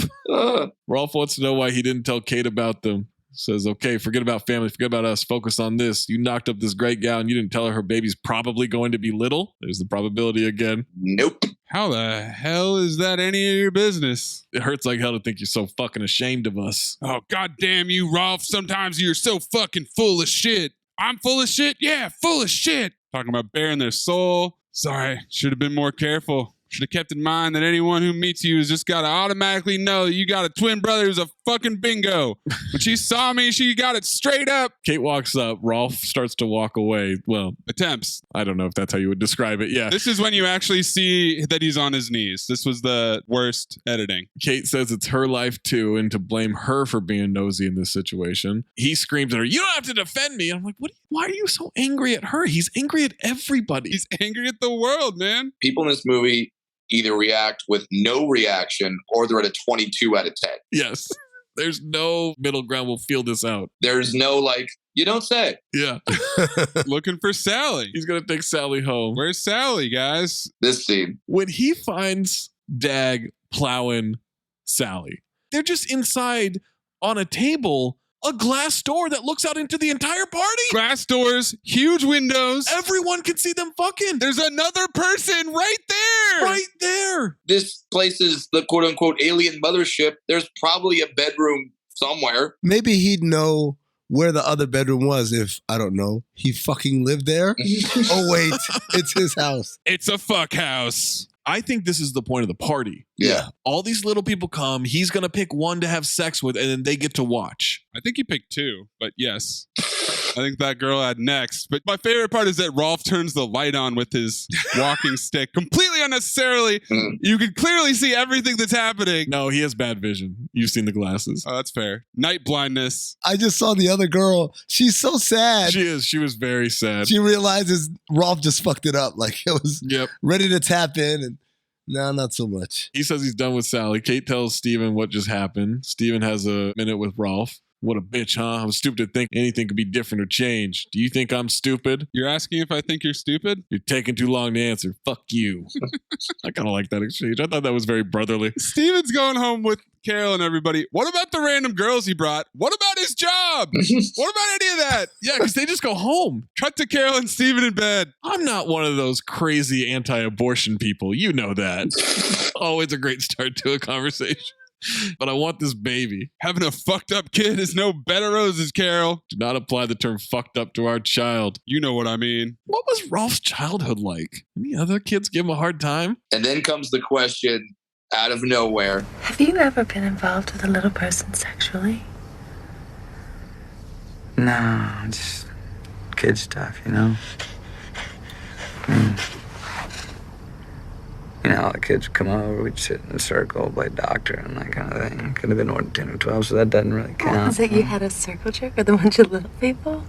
Rolf wants to know why he didn't tell Kate about them. Says, okay, forget about family, forget about us, focus on this. You knocked up this great gal and you didn't tell her baby's probably going to be little. There's the probability again. Nope. How the hell is that any of your business? It hurts like hell to think you're so fucking ashamed of us. Oh, goddamn you, Rolf. Sometimes you're so fucking full of shit. I'm full of shit? Yeah, full of shit. Talking about bearing their soul. Sorry, should have been more careful. Should have kept in mind that anyone who meets you has just got to automatically know that you got a twin brother who's a fucking bingo. When she saw me, she got it straight up. Kate walks up. Rolf starts to walk away. Well, attempts. I don't know if that's how you would describe it. Yeah. This is when you actually see that he's on his knees. This was the worst editing. Kate says it's her life too, and to blame her for being nosy in this situation. He screams at her, you don't have to defend me. I'm like, what? Why are you so angry at her? He's angry at everybody. He's angry at the world, man. People in this movie either react with no reaction or they're at a 22 out of 10. Yes. There's no middle ground. We'll feel this out. There's no like, you don't say. Yeah. Looking for Sally. He's going to take Sally home. Where's Sally, guys? This scene. When he finds Dag plowing Sally. They're just inside on a table, a glass door that looks out into the entire party. Glass doors, huge windows. Everyone can see them fucking. There's another person right there. Right there. This place is the quote unquote alien mothership. There's probably a bedroom somewhere. Maybe he'd know where the other bedroom was if, I don't know, he fucking lived there. Oh, wait, it's his house. It's a fuck house. I think this is the point of the party. Yeah. All these little people come. He's going to pick one to have sex with, and then they get to watch. I think he picked two, but yes. I think that girl had next. But my favorite part is that Rolf turns the light on with his walking stick completely unnecessarily. You can clearly see everything that's happening. No, he has bad vision. You've seen the glasses. Oh, that's fair. Night blindness. I just saw the other girl. She's so sad. She is. She was very sad. She realizes Rolf just fucked it up. Like it was ready to tap in, and no, not so much. He says he's done with Sally. Kate tells Steven what just happened. Steven has a minute with Rolf. What a bitch, huh? I'm stupid to think anything could be different or change. Do you think I'm stupid? You're asking if I think you're stupid? You're taking too long to answer. Fuck you. I kind of like that exchange. I thought that was very brotherly. Steven's going home with Carol and everybody. What about the random girls he brought? What about his job? What about any of that? Yeah, because they just go home. Cut to Carol and Steven in bed. I'm not one of those crazy anti-abortion people. You know that. Always a great start to a conversation. But I want this baby. Having a fucked up kid is no bed of roses, Carol. Do not apply the term fucked up to our child. You know what I mean. What was Rolf's childhood like? Any other kids give him a hard time? And then comes the question out of nowhere. Have you ever been involved with a little person sexually? No, just kid stuff, you know? You know, the kids would come over, we'd sit in a circle, play doctor and that kind of thing. Could have been more than 10 or 12, so that doesn't really count. Was it you had a circle jerk with a bunch of little people?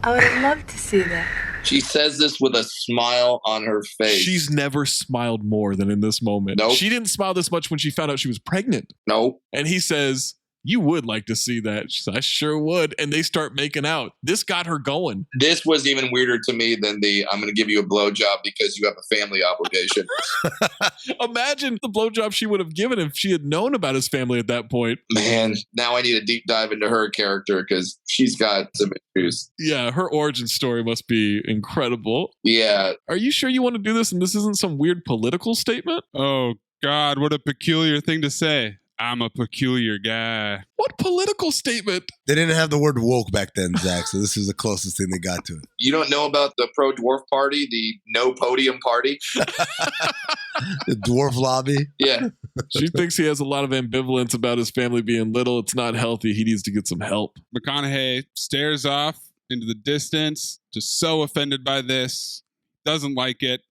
I would have loved to see that. She says this with a smile on her face. She's never smiled more than in this moment. Nope. She didn't smile this much when she found out she was pregnant. Nope. And he says, you would like to see that. She said, I sure would. And they start making out. This got her going. This was even weirder to me than the I'm going to give you a blowjob because you have a family obligation. Imagine the blowjob she would have given if she had known about his family at that point. Man, now I need a deep dive into her character because she's got some issues. Yeah, her origin story must be incredible. Yeah. Are you sure you want to do this and this isn't some weird political statement? Oh, God, what a peculiar thing to say. I'm a peculiar guy. What political statement? They didn't have the word woke back then, Zach, so this is the closest thing they got to it. You don't know about the pro-dwarf party, the no podium party? The dwarf lobby? Yeah. She thinks he has a lot of ambivalence about his family being little. It's not healthy. He needs to get some help. McConaughey stares off into the distance, just so offended by this, doesn't like it.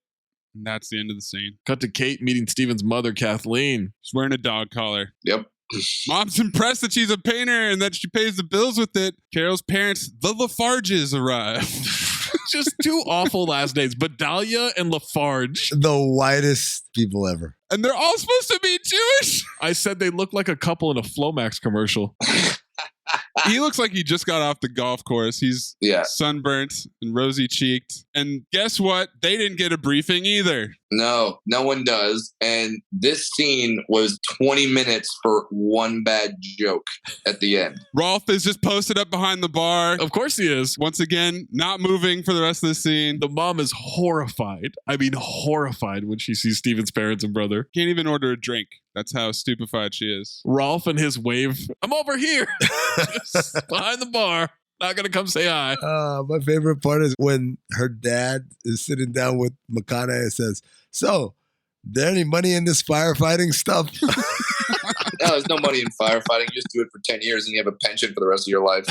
And that's the end of the scene. Cut to Kate meeting Steven's mother, Kathleen. She's wearing a dog collar. Yep. Mom's impressed that she's a painter and that she pays the bills with it. Carol's parents, the Lafarges, arrive. Just two awful last names, Bedalia and Lafarge. The whitest people ever. And they're all supposed to be Jewish. I said they look like a couple in a Flomax commercial. He looks like he just got off the golf course. He's sunburnt and rosy cheeked. And guess what? They didn't get a briefing either. No, no one does. And this scene was 20 minutes for one bad joke at the end. Rolf is just posted up behind the bar. Of course he is. Once again, not moving for the rest of the scene. The mom is horrified. I mean, horrified when she sees Steven's parents and brother. Can't even order a drink. That's how stupefied she is. Rolf and his wave. I'm over here. Behind the bar. Not going to come say hi. My favorite part is when her dad is sitting down with McConaughey and says, so, there any money in this firefighting stuff? No, there's no money in firefighting. You just do it for 10 years and you have a pension for the rest of your life.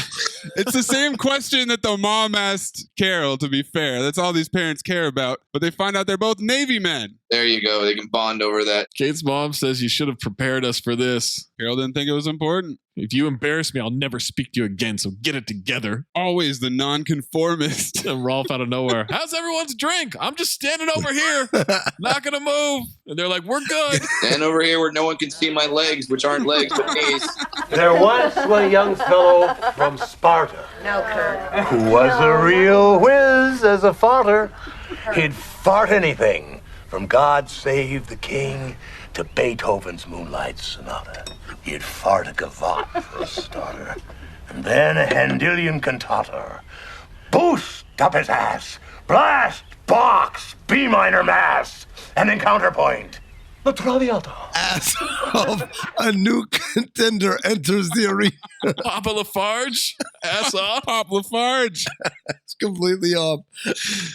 It's the same question that the mom asked Carol, to be fair. That's all these parents care about. But they find out they're both Navy men. There you go. They can bond over that. Kate's mom says you should have prepared us for this. Carol didn't think it was important. If you embarrass me, I'll never speak to you again, so get it together. Always the nonconformist. And Rolf out of nowhere. How's everyone's drink? I'm just standing over here. Not going to move. And they're like, we're good. Stand over here where no one can see my legs, which aren't legs, but knees. There once was a young fellow from Sparta. No, Kurt. Who was a real whiz as a farter. He'd fart anything, from God Save the King to Beethoven's Moonlight Sonata. He'd fart a gavotte for a starter. And then a Handelian cantata. Boost up his ass. Blast, box, B minor mass. And then counterpoint. The Traviata. Ass of a new contender enters the arena. Papa Lafarge? Ass off? Pop Lafarge. It's completely off.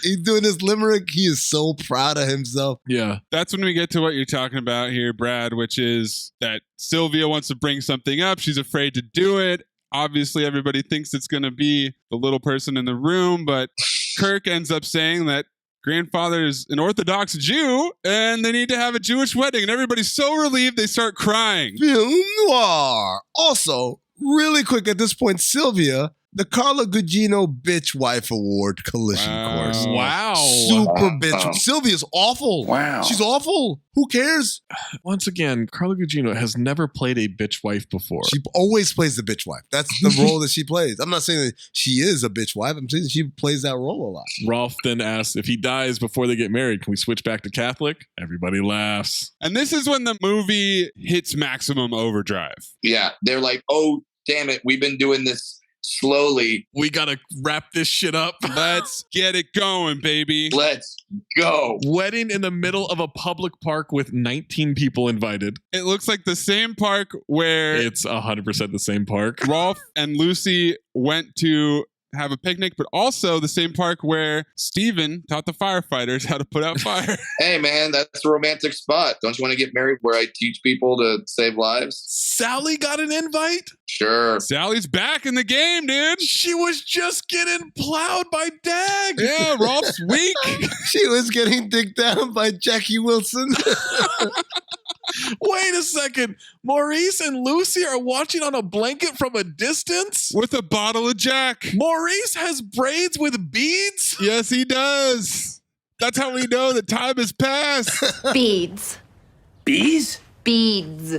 He's doing his limerick. He is so proud of himself. Yeah. That's when we get to what you're talking about here, Brad, which is that Sylvia wants to bring something up. She's afraid to do it. Obviously, everybody thinks it's going to be the little person in the room, but Kirk ends up saying that grandfather is an Orthodox Jew and they need to have a Jewish wedding. And everybody's so relieved they start crying. Film noir. Also, really quick at this point, Sylvia, the Carla Gugino Bitch Wife Award collision course. Wow. Super bitch. Sylvia's awful. Wow. She's awful. Who cares? Once again, Carla Gugino has never played a bitch wife before. She always plays the bitch wife. That's the role that she plays. I'm not saying that she is a bitch wife. I'm saying she plays that role a lot. Rolf then asks if he dies before they get married, can we switch back to Catholic? Everybody laughs. And this is when the movie hits maximum overdrive. Yeah, they're like, oh, damn it, we've been doing this slowly. We gotta wrap this shit up. Let's get it going, baby. Let's go. Wedding in the middle of a public park with 19 people invited. It looks like the same park where It's 100% the same park. Rolf and Lucy went to have a picnic, but also the same park where Steven taught the firefighters how to put out fire. Hey, man, that's a romantic spot. Don't you want to get married where I teach people to save lives? Sally got an invite? Sure. Sally's back in the game, dude. She was just getting plowed by Dag. Yeah, Rolf's weak. She was getting digged down by Jackie Wilson. Wait a second. Maurice and Lucy are watching on a blanket from a distance? With a bottle of Jack. Maurice has braids with beads? Yes, he does. That's how we know that time has passed. Beads. Bees? Beads.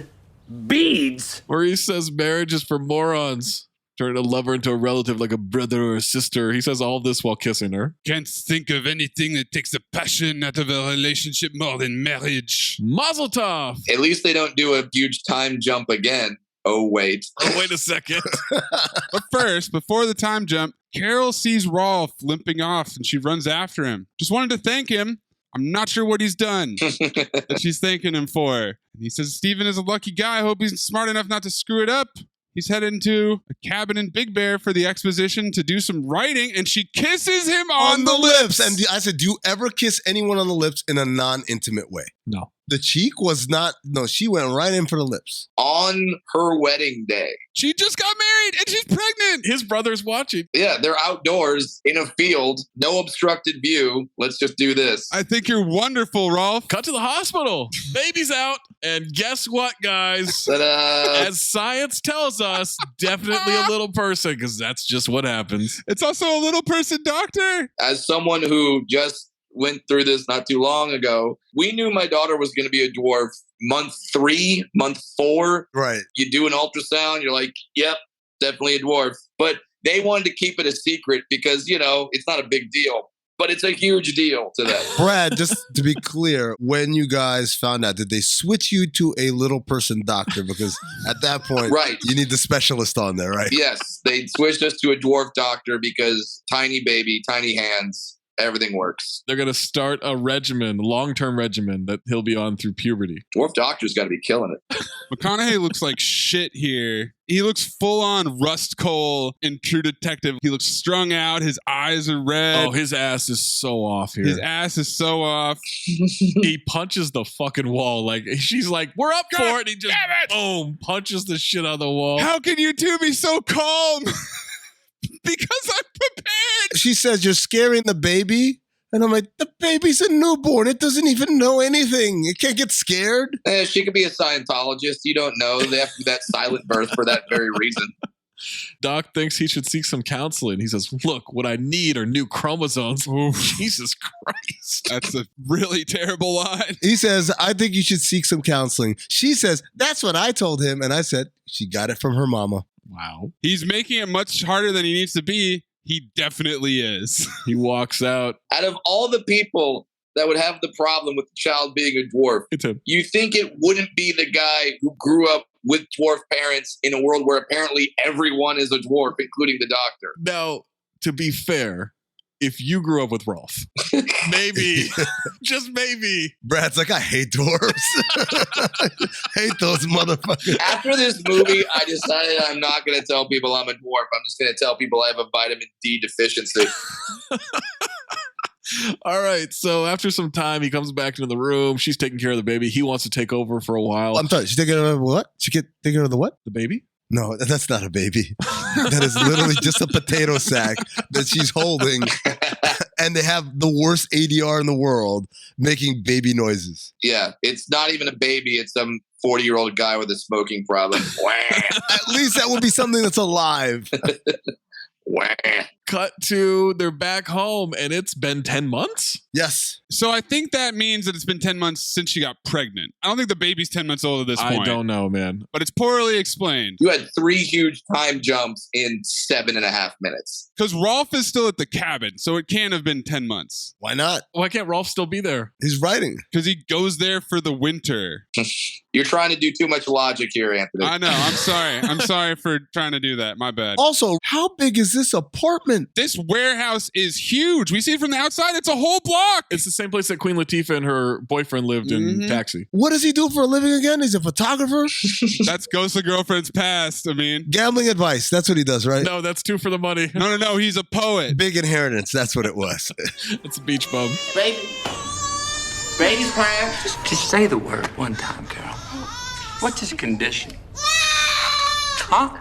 Beads? Maurice says marriage is for morons. Turn a lover into a relative like a brother or a sister. He says all this while kissing her. Can't think of anything that takes the passion out of a relationship more than marriage. Mazel tov. At least they don't do a huge time jump again. Oh, wait. Oh, wait a second. But first, before the time jump, Carol sees Rolf limping off and she runs after him. Just wanted to thank him. I'm not sure what he's done that she's thanking him for. And he says, Steven is a lucky guy. I hope he's smart enough not to screw it up. He's heading to a cabin in Big Bear for the exposition to do some writing, and she kisses him on the lips. And I said, do you ever kiss anyone on the lips in a non-intimate way? No. The cheek was not, no, she went right in for the lips. On her wedding day. She just got married and she's pregnant. His brother's watching. Yeah, they're outdoors in a field, no obstructed view. Let's just do this. I think you're wonderful, Rolf. Cut to the hospital. Baby's out. And guess what, guys? Ta-da. As science tells us, definitely a little person, because that's just what happens. It's also a little person doctor. As someone who just went through this not too long ago, we knew my daughter was going to be a dwarf month 3, month 4. Right. You do an ultrasound, you're like, yep, definitely a dwarf. But they wanted to keep it a secret because, you know, it's not a big deal. But it's a huge deal to them. Brad, just to be clear, when you guys found out, did they switch you to a little person doctor? Because at that point, right, you need the specialist on there, right? Yes, they switched us to a dwarf doctor because tiny baby, tiny hands. Everything works. They're going to start a regimen, long-term regimen that he'll be on through puberty. Dwarf doctor's got to be killing it. McConaughey looks like shit here. He looks full-on Rust Cole in True Detective. He looks strung out. His eyes are red. Oh, his ass is so off here. His ass is so off. He punches the fucking wall. Like, she's like, we're up for it. And he just, boom, punches the shit out of the wall. How can you two be so calm? Because I'm prepared. She says, you're scaring the baby. And I'm like, the baby's a newborn. It doesn't even know anything. It can't get scared. She could be a Scientologist. You don't know. They have to do that silent birth for that very reason. Doc thinks he should seek some counseling. He says, look, what I need are new chromosomes. Oh, Jesus Christ. That's a really terrible line. He says, I think you should seek some counseling. She says, that's what I told him. And I said, she got it from her mama. Wow. He's making it much harder than he needs to be. He definitely is. He walks out. Out of all the people that would have the problem with the child being a dwarf. It's him. You think it wouldn't be the guy who grew up with dwarf parents in a world where apparently everyone is a dwarf, including the doctor. Now, to be fair, if you grew up with Rolf, maybe, just maybe. Brad's like, I hate dwarves. Hate those motherfuckers. After this movie, I decided I'm not going to tell people I'm a dwarf. I'm just going to tell people I have a vitamin D deficiency. All right. So after some time, he comes back into the room. She's taking care of the baby. He wants to take over for a while. I'm sorry. She's taking care of what? Taking care of the what? The baby? No, that's not a baby. That is literally just a potato sack that she's holding. And they have the worst ADR in the world making baby noises. Yeah, it's not even a baby. It's some 40-year-old guy with a smoking problem. At least that would be something that's alive. Cut to they're back home, and it's been 10 months? Yes. So I think that means that it's been 10 months since she got pregnant. I don't think the baby's 10 months old at this point. I don't know, man. But it's poorly explained. You had 3 huge time jumps in 7.5 minutes. Because Rolf is still at the cabin, so it can't have been 10 months. Why not? Why can't Rolf still be there? He's writing. Because he goes there for the winter. You're trying to do too much logic here, Anthony. I know. I'm sorry. I'm sorry for trying to do that. My bad. Also, how big is this apartment? This warehouse is huge. We see it from the outside. It's a whole block. It's the same place that Queen Latifah and her boyfriend lived in Taxi. What does he do for a living again? He's a photographer? That's Ghost of Girlfriend's Past. I mean, gambling advice. That's what he does, right? No, that's 2 for the money. No. He's a poet. Big inheritance. That's what it was. It's a beach bum. Baby. Baby's crying. Just say the word one time, girl. What's his condition? Huh?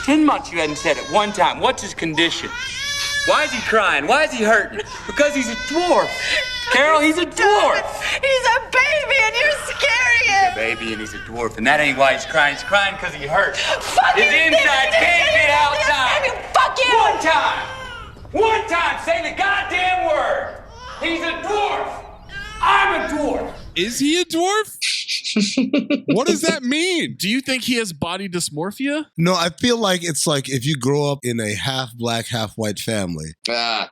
10 months you hadn't said it one time. What's his condition? Why is he crying? Why is he hurting? Because he's a dwarf. Carol, he's a dwarf. He's a baby and you're scaring him. He's a baby and he's a dwarf, and that ain't why he's crying. He's crying because he hurts. Fuck His you, inside can't get outside. Baby, fuck you. One time. One time. Say the goddamn word. He's a dwarf. I'm a dwarf. Is he a dwarf? What does that mean? Do you think he has body dysmorphia? No, I feel like it's like if you grow up in a half black, half white family,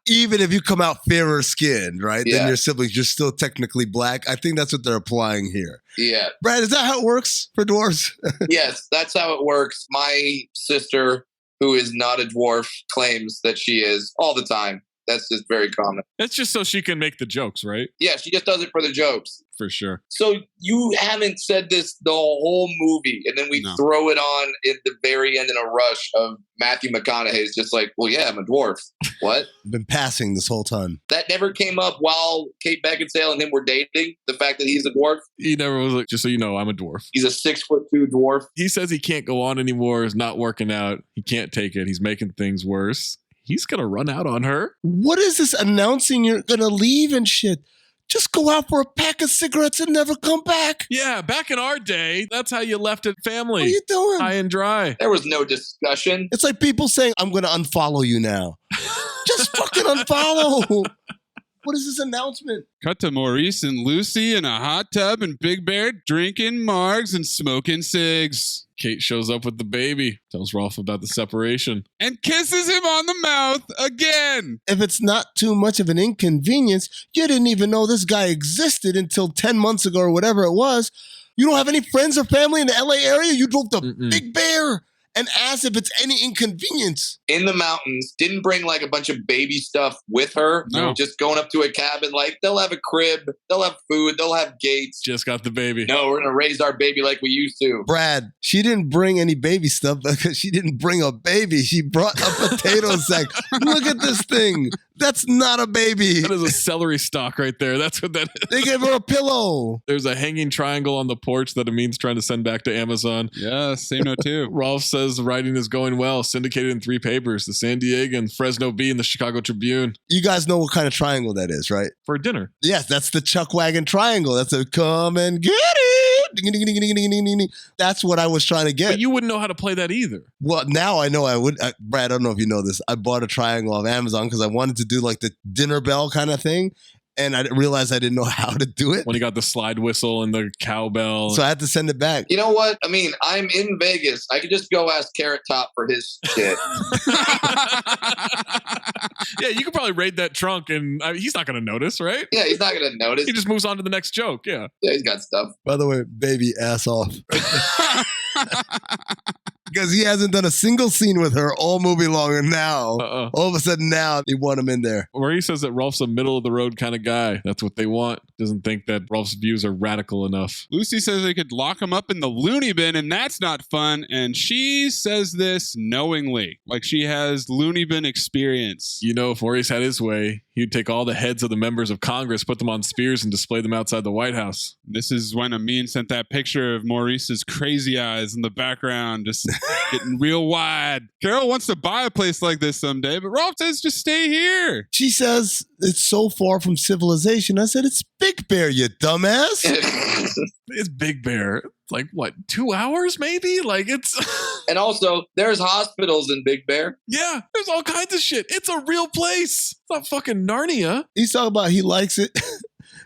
even if you come out fairer skinned, right? Yeah. Then your siblings, you're still technically black. I think that's what they're applying here. Yeah. Brad, is that how it works for dwarves? Yes, that's how it works. My sister, who is not a dwarf, claims that she is all the time. That's just very common. That's just so she can make the jokes, right? Yeah, she just does it for the jokes. For sure. So you haven't said this the whole movie, and then we throw it on at the very end in a rush of Matthew McConaughey's just like, well, yeah, I'm a dwarf. What? I've been passing this whole time. That never came up while Kate Beckinsale and him were dating, the fact that he's a dwarf. He never was like, just so you know, I'm a dwarf. He's a 6'2" dwarf. He says he can't go on anymore. It's not working out. He can't take it. He's making things worse. He's going to run out on her. What is this announcing you're going to leave and shit? Just go out for a pack of cigarettes and never come back. Yeah, back in our day, that's how you left it family. What are you doing? High and dry. There was no discussion. It's like people saying, I'm going to unfollow you now. Just fucking unfollow. What is this announcement? Cut to Maurice and Lucy in a hot tub and Big Bear drinking margs and smoking cigs. Kate shows up with the baby, tells Rolf about the separation. And kisses him on the mouth again. If it's not too much of an inconvenience, you didn't even know this guy existed until 10 months ago or whatever it was. You don't have any friends or family in the LA area? You drove to Big Bear and asked if it's any inconvenience. In the mountains, didn't bring like a bunch of baby stuff with her. No. Just going up to a cabin, like they'll have a crib, they'll have food, they'll have gates. Just got the baby. No, we're going to raise our baby like we used to. Brad, she didn't bring any baby stuff because she didn't bring a baby. She brought a potato sack. Look at this thing. That's not a baby. That is a celery stalk right there. That's what that is. They gave her a pillow. There's a hanging triangle on the porch that Amin's trying to send back to Amazon. Yeah, same note too. Rolf says the writing is going well. Syndicated in 3 papers, the San Diegan, Fresno Bee, and the Chicago Tribune. You guys know what kind of triangle that is, right? For dinner. Yes, that's the Chuck Wagon triangle. That's a come and get it. Ding, ding, ding, ding, ding, ding, ding. That's what I was trying to get. But you wouldn't know how to play that either. Well, now I know I would. Brad, I don't know if you know this. I bought a triangle off Amazon because I wanted to do like the dinner bell kind of thing. and I realized I didn't know how to do it. When he got the slide whistle and the cowbell. So I had to send it back. You know what? I mean, I'm in Vegas. I could just go ask Carrot Top for his shit. Yeah, you could probably raid that trunk and he's not going to notice, right? Yeah, he's not going to notice. He just moves on to the next joke. Yeah. Yeah, he's got stuff. By the way, baby, ass off. Because he hasn't done a single scene with her all movie long, and now, all of a sudden now, they want him in there. Maurice says that Rolf's a middle-of-the-road kind of guy. That's what they want. Doesn't think that Rolf's views are radical enough. Lucy says they could lock him up in the loony bin, and that's not fun. And she says this knowingly, like she has loony bin experience. You know, if Maurice had his way, he'd take all the heads of the members of Congress, put them on spears, and display them outside the White House. This is when Amin sent that picture of Maurice's crazy eyes in the background, just getting real wide. Carol wants to buy a place like this someday, but Rolf says just stay here. She says it's so far from civilization. I said, it's Big Bear, you dumbass. It's Big Bear. Like, what, 2 hours maybe? Like, it's... And also, there's hospitals in Big Bear. Yeah, there's all kinds of shit. It's a real place. It's not fucking Narnia. He's talking about he likes it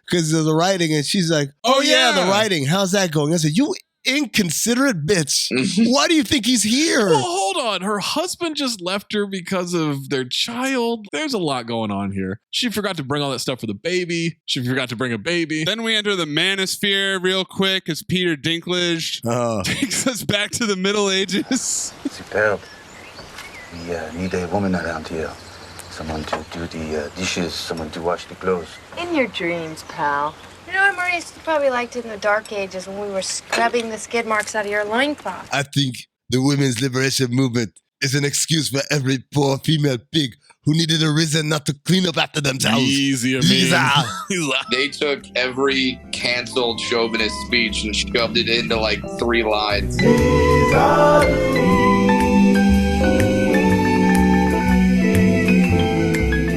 because of the writing, and she's like, oh yeah, the writing. How's that going? I said, you inconsiderate bitch. Why do you think he's here? Well, hold on. Her husband just left her because of their child. There's a lot going on here. She forgot to bring all that stuff for the baby. She forgot to bring a baby. Then we enter the manosphere real quick as Peter Dinklage takes us back to the Middle Ages. Superb. We need a woman around here. Someone to do the dishes, someone to wash the clothes. In your dreams, pal. You know what, Maurice? You probably liked it in the dark ages when we were scrubbing the skid marks out of your loincloth. I think the women's liberation movement is an excuse for every poor female pig who needed a reason not to clean up after themselves. Easy, They took every canceled chauvinist speech and shoved it into like 3 lines.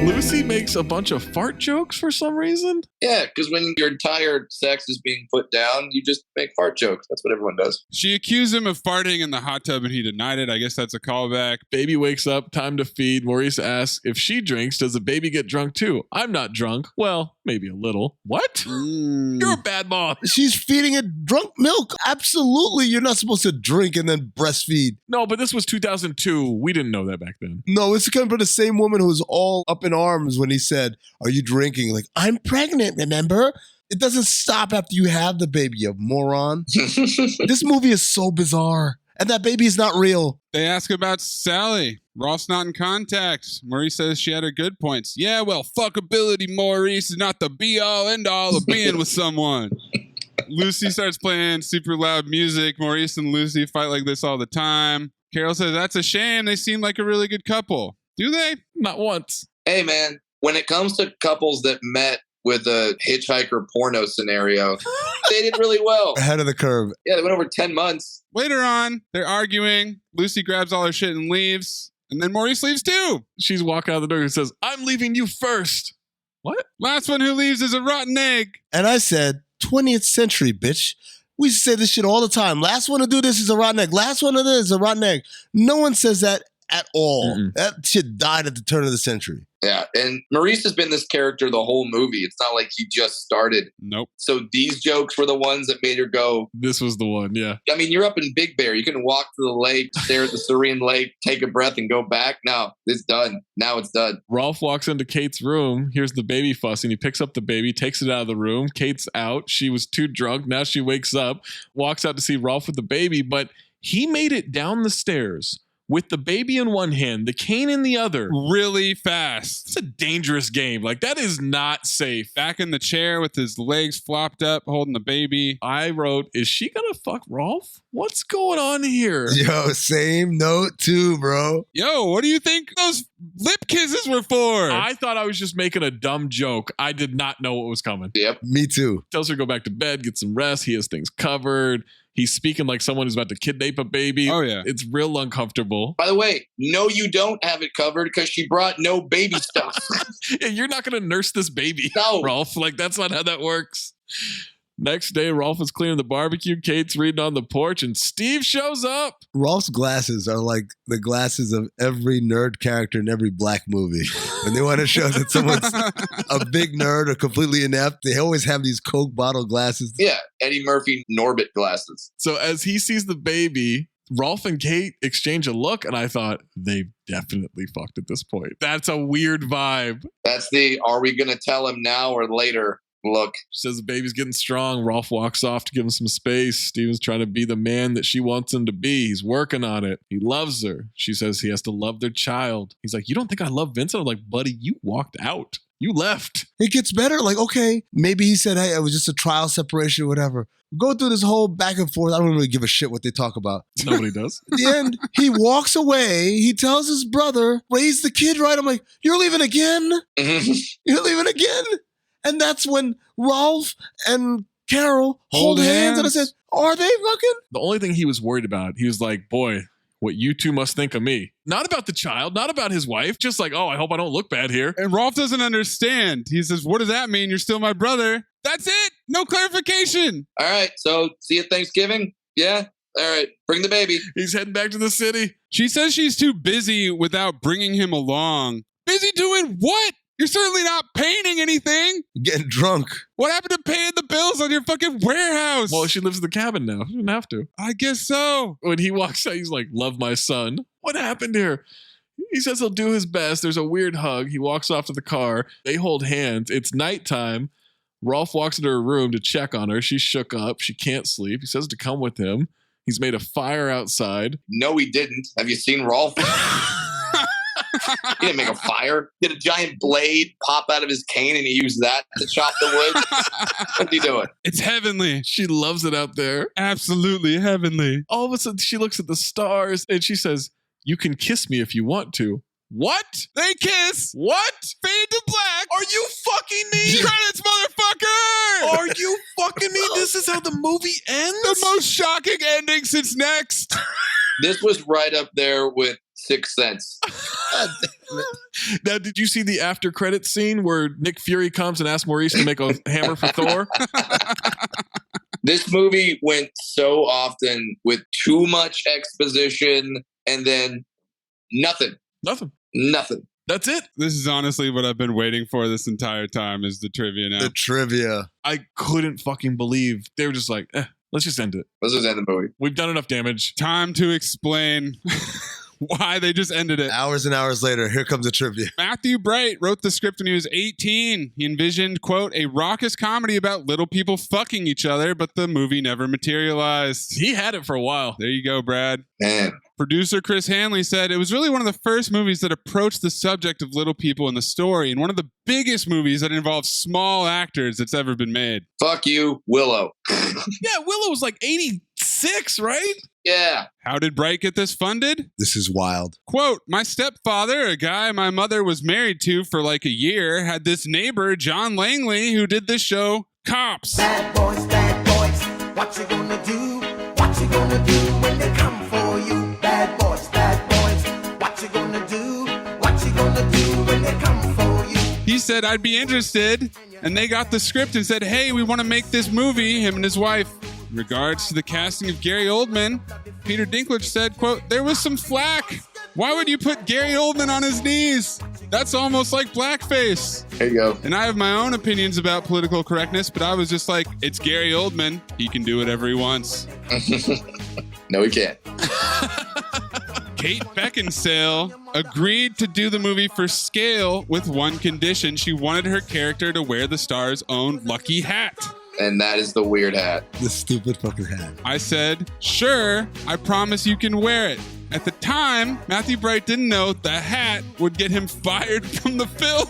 Lucy makes a bunch of fart jokes for some reason. Yeah, because when your entire sex is being put down, you just make fart jokes. That's what everyone does. She accused him of farting in the hot tub and he denied it. I guess that's a callback. Baby wakes up, time to feed. Maurice asks if she drinks, does the baby get drunk too? I'm not drunk. Well, maybe a little. What? You're a bad mom. She's feeding it drunk milk. Absolutely. You're not supposed to drink and then breastfeed. No, but this was 2002. We didn't know that back then. No, it's coming from the same woman who was all up in arms when he said, are you drinking? Like, I'm pregnant, remember? It doesn't stop after you have the baby, you moron. This movie is so bizarre. And that baby is not real. They ask about Sally. Rolf's not in contact. Maurice says she had her good points. Yeah, well, fuckability, Maurice, is not the be-all, end-all of being with someone. Lucy starts playing super loud music. Maurice and Lucy fight like this all the time. Carol says, that's a shame. They seem like a really good couple. Do they? Not once. Hey, man, when it comes to couples that met with a hitchhiker porno scenario, they did really well. Ahead of the curve. Yeah, they went over 10 months. Later on, they're arguing. Lucy grabs all her shit and leaves. And then Maurice leaves too. She's walking out the door and says, I'm leaving you first. What? Last one who leaves is a rotten egg. And I said, 20th century, bitch. We used to say this shit all the time. Last one to do this is a rotten egg. Last one to do this is a rotten egg. No one says that at all. That shit died at the turn of the century. Yeah, and Maurice has been this character the whole movie. It's not like he just started. Nope. So these jokes were the ones that made her go. This was the one, yeah. I mean, you're up in Big Bear. You can walk to the lake, stare at the serene lake, take a breath, and go back. No, it's done. Now it's done. Rolf walks into Kate's room. Here's the baby fussing. He picks up the baby, takes it out of the room. Kate's out. She was too drunk. Now she wakes up, walks out to see Rolf with the baby, but he made it down the stairs with the baby in one hand, the cane in the other. Really fast. It's a dangerous game. Like, that is not safe. Back in the chair with his legs flopped up, holding the baby. I wrote, is she gonna fuck Rolf? What's going on here? Yo, same note too, bro. Yo, what do you think those lip kisses were for? I thought I was just making a dumb joke. I did not know what was coming. Yep. Me too. Tells her to go back to bed, get some rest. He has things covered. He's speaking like someone who's about to kidnap a baby. Oh, yeah. It's real uncomfortable. By the way, no, you don't have it covered because she brought no baby stuff. Yeah, you're not going to nurse this baby, no. Rolf. Like, that's not how that works. Next day, Rolf is cleaning the barbecue, Kate's reading on the porch, and Steve shows up. Rolf's glasses are like the glasses of every nerd character in every black movie. When they want to show that someone's a big nerd or completely inept, they always have these Coke bottle glasses. Yeah, Eddie Murphy Norbit glasses. So as he sees the baby, Rolf and Kate exchange a look, and I thought, they've definitely fucked at this point. That's a weird vibe. That's the, are we going to tell him now or later look. She says the baby's getting strong. Rolf walks off to give him some space. Steven's trying to be the man that she wants him to be. He's working on it. He loves her. She says he has to love their child. He's like, you don't think I love Vincent? I'm like, buddy, you walked out. You left. It gets better. Like, okay, maybe he said, hey, it was just a trial separation or whatever. Go through this whole back and forth. I don't really give a shit what they talk about. Nobody does. At the end, he walks away. He tells his brother, raise the kid right. I'm like, you're leaving again? You're leaving again? And that's when Rolf and Carol hold hands. And I said, are they fucking? The only thing he was worried about, he was like, boy, what you two must think of me. Not about the child, not about his wife. Just like, oh, I hope I don't look bad here. And Rolf doesn't understand. He says, what does that mean? You're still my brother. That's it. No clarification. All right. So see you at Thanksgiving? Yeah. All right. Bring the baby. He's heading back to the city. She says she's too busy without bringing him along. Busy doing what? You're certainly not painting anything. Getting drunk. What happened to paying the bills on your fucking warehouse? Well, she lives in the cabin now. She didn't have to. I guess so. When he walks out, he's like, love my son. What happened here? He says he'll do his best. There's a weird hug. He walks off to the car. They hold hands. It's nighttime. Rolf walks into her room to check on her. She's shook up. She can't sleep. He says to come with him. He's made a fire outside. No, he didn't. Have you seen Rolf? He didn't make a fire. He had a giant blade pop out of his cane and he used that to chop the wood. What's he doing? It's heavenly. She loves it out there. Absolutely heavenly. All of a sudden, she looks at the stars and she says, you can kiss me if you want to. What? They kiss. What? Fade to black. Are you fucking me? Credits, motherfucker. Are you fucking me? This is how the movie ends? The most shocking ending since Next. This was right up there with Sixth Sense. Now, did you see the after credits scene where Nick Fury comes and asks Maurice to make a hammer for Thor? This movie went so often with too much exposition and then nothing. Nothing. That's it. This is honestly what I've been waiting for this entire time is the trivia now. The trivia. I couldn't fucking believe. They were just like, let's just end it. Let's just end the movie. We've done enough damage. Time to explain why they just ended it. Hours and hours later, here comes the trivia. Matthew Bright wrote the script when he was 18. He envisioned, quote, a raucous comedy about little people fucking each other, but the movie never materialized. He had it for a while. There you go, Brad. Man. Producer Chris Hanley said it was really one of the first movies that approached the subject of little people in the story, and one of the biggest movies that involves small actors that's ever been made. Fuck you, Willow. Yeah, Willow was like 86, right? Yeah. How did Bright get this funded? This is wild. Quote, my stepfather, a guy my mother was married to for like a year, had this neighbor, John Langley, who did this show, Cops. Bad boys, what you gonna do? What you gonna do when they come for you? Bad boys, what you gonna do? What you gonna do when they come for you? He said, I'd be interested. And they got the script and said, hey, we want to make this movie, him and his wife. In regards to the casting of Gary Oldman, Peter Dinklage said, quote, there was some flack. Why would you put Gary Oldman on his knees? That's almost like blackface. There you go. And I have my own opinions about political correctness, but I was just like, it's Gary Oldman. He can do whatever he wants. No, he can't. Kate Beckinsale agreed to do the movie for scale with one condition. She wanted her character to wear the star's own lucky hat. And that is the weird hat. The stupid fucking hat. I said, sure, I promise you can wear it. At the time, Matthew Bright didn't know the hat would get him fired from the film.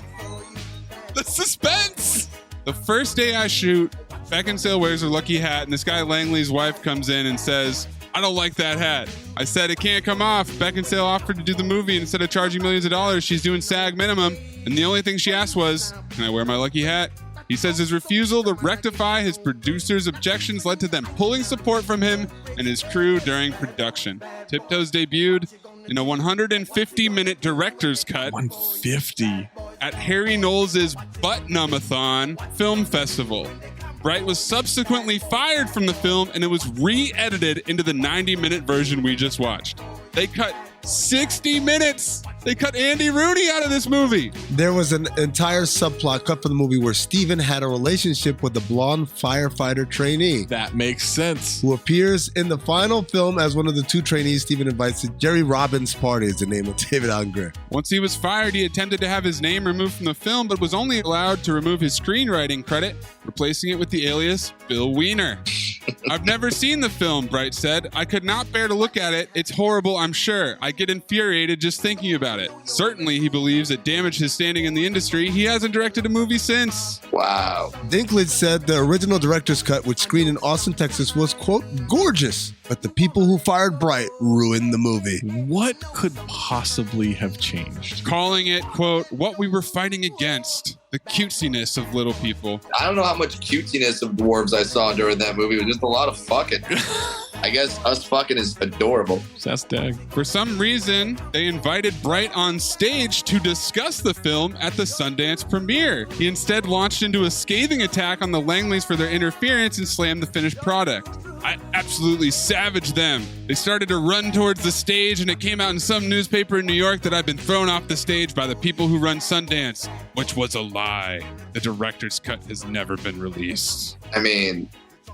The suspense! The first day I shoot, Beckinsale wears her lucky hat, and this guy Langley's wife comes in and says, I don't like that hat. I said, it can't come off. Beckinsale offered to do the movie, and instead of charging millions of dollars, she's doing SAG minimum. And the only thing she asked was, can I wear my lucky hat? He says his refusal to rectify his producer's objections led to them pulling support from him and his crew during production. Tiptoes debuted in a 150-minute director's cut 150 at Harry Knowles' Butt-Numb-a-thon Film Festival. Bright was subsequently fired from the film, and it was re-edited into the 90-minute version we just watched. They cut 60 minutes. They cut Andy Rooney out of this movie. There was an entire subplot cut from the movie where Steven had a relationship with the blonde firefighter trainee. That makes sense. Who appears in the final film as one of the two trainees Steven invites to Jerry Robbins' party, is the name of David Allen Greer. Once he was fired, he attempted to have his name removed from the film, but was only allowed to remove his screenwriting credit, replacing it with the alias Bill Weiner. I've never seen the film, Bright said. I could not bear to look at it. It's horrible, I'm sure. I get infuriated just thinking about it. Certainly, he believes it damaged his standing in the industry. He hasn't directed a movie since. Wow. Dinklage said the original director's cut, which screened in Austin, Texas, was, quote, gorgeous, but the people who fired Bright ruined the movie. What could possibly have changed? Calling it, quote, what we were fighting against. The cutesiness of little people. I don't know how much cutesiness of dwarves I saw during that movie. It was just a lot of fucking. I guess us fucking is adorable. Sastag. For some reason, they invited Bright on stage to discuss the film at the Sundance premiere. He instead launched into a scathing attack on the Langleys for their interference and slammed the finished product. I absolutely savaged them. They started to run towards the stage, and it came out in some newspaper in New York that I've been thrown off the stage by the people who run Sundance, which was a lie. The director's cut has never been released. I mean,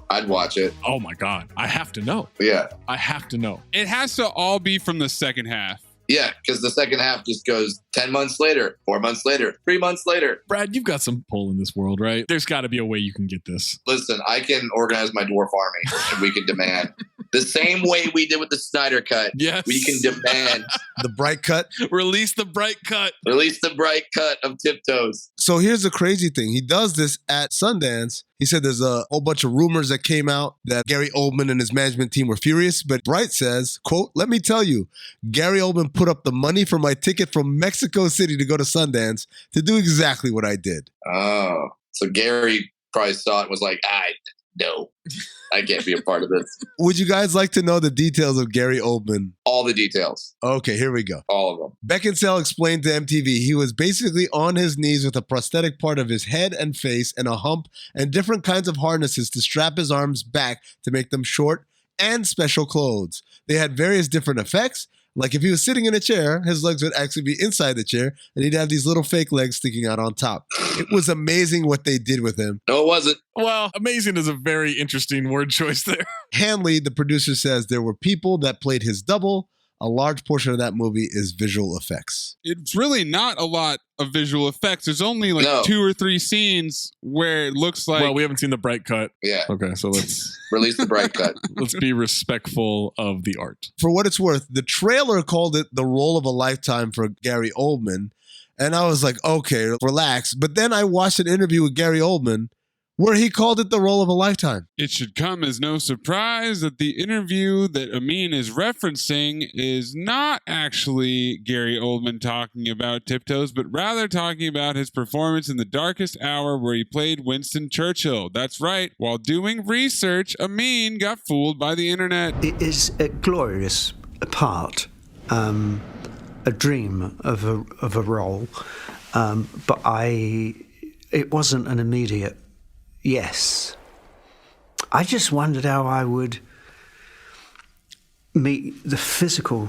I'd watch it. Oh my God. I have to know. Yeah. I have to know. It has to all be from the second half. Yeah, because the second half just goes 10 months later, 4 months later, 3 months later. Brad, you've got some pull in this world, right? There's got to be a way you can get this. Listen, I can organize my dwarf army and we can demand the same way we did with the Snyder cut. Yes. We can demand the Bright cut. Release the Bright cut. Release the Bright cut of Tiptoes. So here's the crazy thing. He does this at Sundance. He said there's a whole bunch of rumors that came out that Gary Oldman and his management team were furious, but Bright says, quote, let me tell you, Gary Oldman put up the money for my ticket from Mexico City to go to Sundance to do exactly what I did. Oh, so Gary probably saw it and was like, no, I can't be a part of this. Would you guys like to know the details of Gary Oldman? All the details. Okay, here we go. All of them. Beckinsale explained to MTV he was basically on his knees with a prosthetic part of his head and face and a hump and different kinds of harnesses to strap his arms back to make them short and special clothes. They had various different effects. Like if he was sitting in a chair, his legs would actually be inside the chair and he'd have these little fake legs sticking out on top. It was amazing what they did with him. No, it wasn't. Well, amazing is a very interesting word choice there. Hanley, the producer, says there were people that played his double. A large portion of that movie is visual effects. It's really not a lot of visual effects. There's only like 2 or 3 scenes where it looks like... Well, we haven't seen the Bright cut. Yeah. Okay, so let's... Release the Bright cut. Let's be respectful of the art. For what it's worth, the trailer called it the role of a lifetime for Gary Oldman. And I was like, okay, relax. But then I watched an interview with Gary Oldman where he called it the role of a lifetime. It should come as no surprise that the interview that Amin is referencing is not actually Gary Oldman talking about Tiptoes, but rather talking about his performance in The Darkest Hour where he played Winston Churchill. That's right. While doing research, Amin got fooled by the internet. It is a glorious part, a dream of a role, but it wasn't an immediate yes. I just wondered how I would meet the physical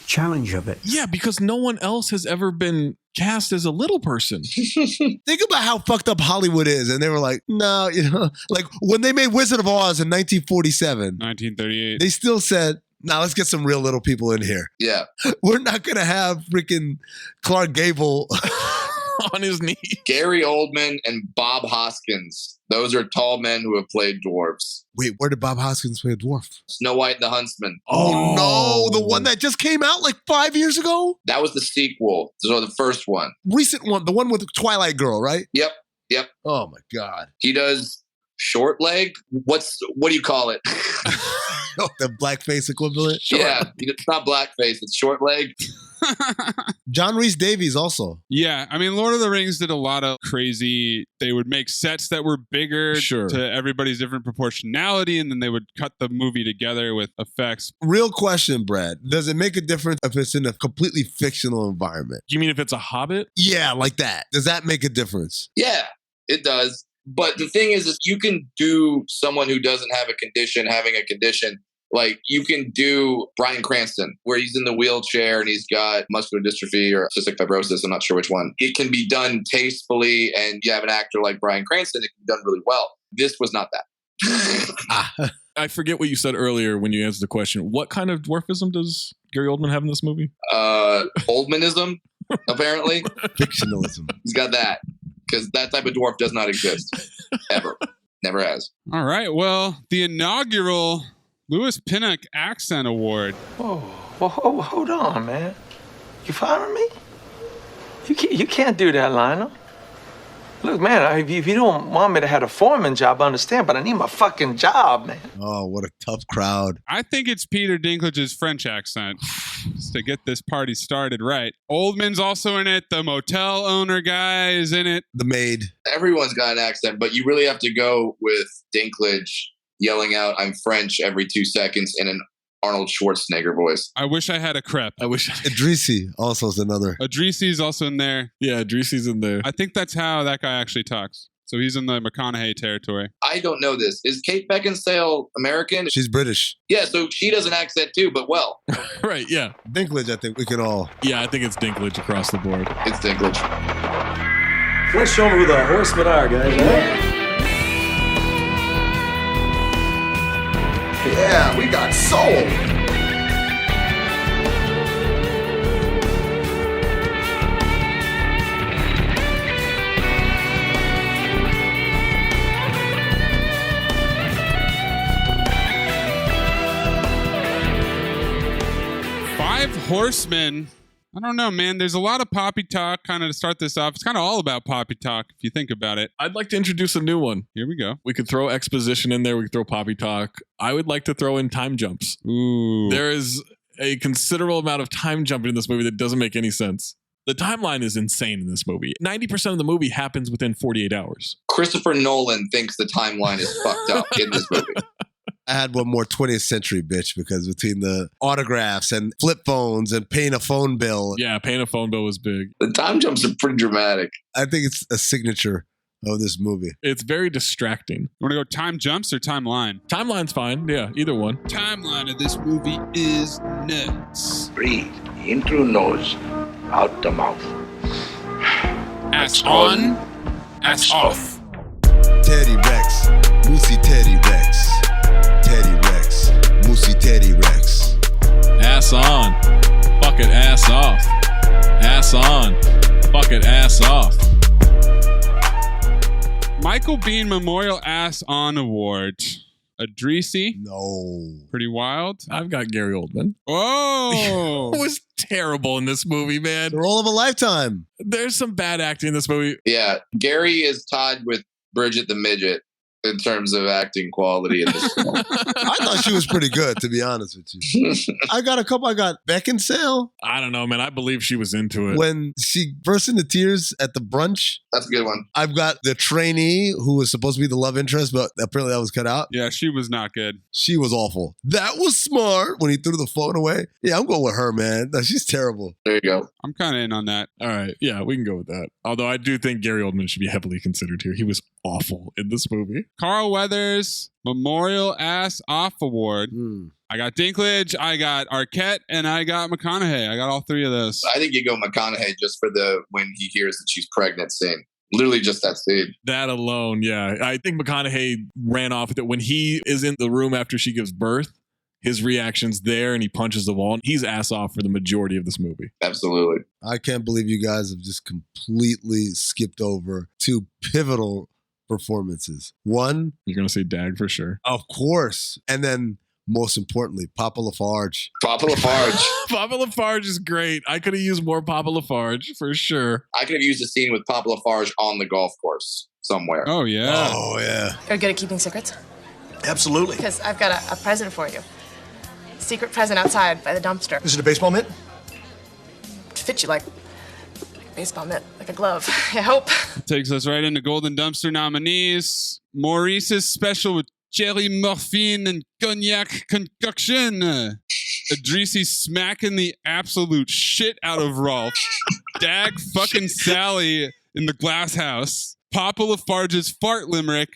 challenge of it. Yeah, because no one else has ever been cast as a little person. Think about how fucked up Hollywood is. And they were like, no, like when they made Wizard of Oz in 1947. 1938. They still said, now let's get some real little people in here. Yeah. We're not going to have freaking Clark Gable on his knee. Gary Oldman and Bob Hoskins. Those are tall men who have played dwarves. Wait, where did Bob Hoskins play a dwarf? Snow White and the Huntsman. Oh no, the one that just came out like 5 years ago? That was the sequel. So the first one. Recent one, the one with the Twilight Girl, right? Yep. Oh my God. He does short leg. What do you call it? The blackface equivalent? Yeah, it's not blackface, it's short leg. John Rhys Davies also. Yeah, I mean, Lord of the Rings did a lot of crazy. They would make sets that were bigger to everybody's different proportionality, and then they would cut the movie together with effects. Real question, Brad. Does it make a difference if it's in a completely fictional environment? You mean if it's a Hobbit? Yeah, like that. Does that make a difference? Yeah, it does. But the thing is you can do someone who doesn't have a condition having a condition. Like, you can do Bryan Cranston, where he's in the wheelchair and he's got muscular dystrophy or cystic fibrosis. I'm not sure which one. It can be done tastefully, and you have an actor like Bryan Cranston, it can be done really well. This was not that. I forget what you said earlier when you answered the question. What kind of dwarfism does Gary Oldman have in this movie? Oldmanism, apparently. Fictionalism. He's got that, because that type of dwarf does not exist. Ever. Never has. All right. Well, the inaugural Louis Pinnock Accent Award. Whoa, hold on, man. You following me? You can't do that, Lionel. Look, man, if you don't want me to have a foreman job, I understand, but I need my fucking job, man. Oh, what a tough crowd. I think it's Peter Dinklage's French accent just to get this party started right. Oldman's also in it. The motel owner guy is in it. The maid. Everyone's got an accent, but you really have to go with Dinklage yelling out, "I'm French," every 2 seconds in an Arnold Schwarzenegger voice. I wish I had a crepe. Idrisi also is another. Idrisi's also in there. Yeah, Idrisi's in there. I think that's how that guy actually talks. So he's in the McConaughey territory. I don't know this. Is Kate Beckinsale American? She's British. Yeah, so she does an accent too, but well. Right, yeah. Dinklage, I think we can all. Yeah, I think it's Dinklage across the board. It's Dinklage. Let's show them who the horsemen are, guys. Yeah, we got soul. 5 Horsemen. I don't know, man. There's a lot of poppy talk kind of to start this off. It's kind of all about poppy talk if you think about it. I'd like to introduce a new one. Here we go. We could throw exposition in there. We could throw poppy talk. I would like to throw in time jumps. Ooh. There is a considerable amount of time jumping in this movie that doesn't make any sense. The timeline is insane in this movie. 90% of the movie happens within 48 hours. Christopher Nolan thinks the timeline is fucked up in this movie. I had one more 20th century bitch because between the autographs and flip phones and paying a phone bill. Yeah, paying a phone bill was big. The time jumps are pretty dramatic. I think it's a signature of this movie. It's very distracting. You want to go time jumps or timeline? Timeline's fine. Yeah, either one. Timeline of this movie is nuts. Breathe in through nose, out the mouth. Ass on, ass off. Teddy Rex, Moosey Teddy Rex. Teddy Rex, Moosey Teddy Rex. Ass on, fuck it, ass off. Ass on, fuck it, ass off. Michael Biehn Memorial Ass On Award. Idrisi. No. Pretty wild. I've got Gary Oldman. Oh. It was terrible in this movie, man. The role of a lifetime. There's some bad acting in this movie. Yeah, Gary is tied with Bridget the Midget in terms of acting quality in this film. I thought she was pretty good, to be honest with you. I got Beckinsale. I don't know, man. I believe she was into it. When she burst into tears at the brunch. That's a good one. I've got the trainee who was supposed to be the love interest, but apparently that was cut out. Yeah, she was not good. She was awful. That was smart when he threw the phone away. Yeah, I'm going with her, man. No, she's terrible. There you go. I'm kind of in on that. All right. Yeah, we can go with that. Although I do think Gary Oldman should be heavily considered here. He was awful in this movie. Carl Weathers Memorial Ass Off Award. I got Dinklage, I got Arquette, and I got McConaughey. I got all 3 of those. I think you go McConaughey just for the when he hears that she's pregnant scene. Literally just that scene. That alone, yeah. I think McConaughey ran off with it. When he is in the room after she gives birth, his reaction's there and he punches the wall. He's ass off for the majority of this movie. Absolutely. I can't believe you guys have just completely skipped over 2 pivotal performances. One, you're going to say Dag for sure. Of course. And then most importantly, Papa Lafarge. Papa Lafarge. Papa Lafarge is great. I could have used more Papa Lafarge for sure. I could have used a scene with Papa Lafarge on the golf course somewhere. Oh, yeah. Oh, yeah. Are you good at keeping secrets? Absolutely. Because I've got a present for you. Secret present outside by the dumpster. Is it a baseball mitt? It fits you like a baseball mitt, like a glove. I hope. It takes us right into Golden Dumpster nominees. Maurice's special with cherry morphine and cognac concoction. Idrisi smacking the absolute shit out of Rolf. Dag fucking Sally in the glass house. Papa Lafarge's fart limerick,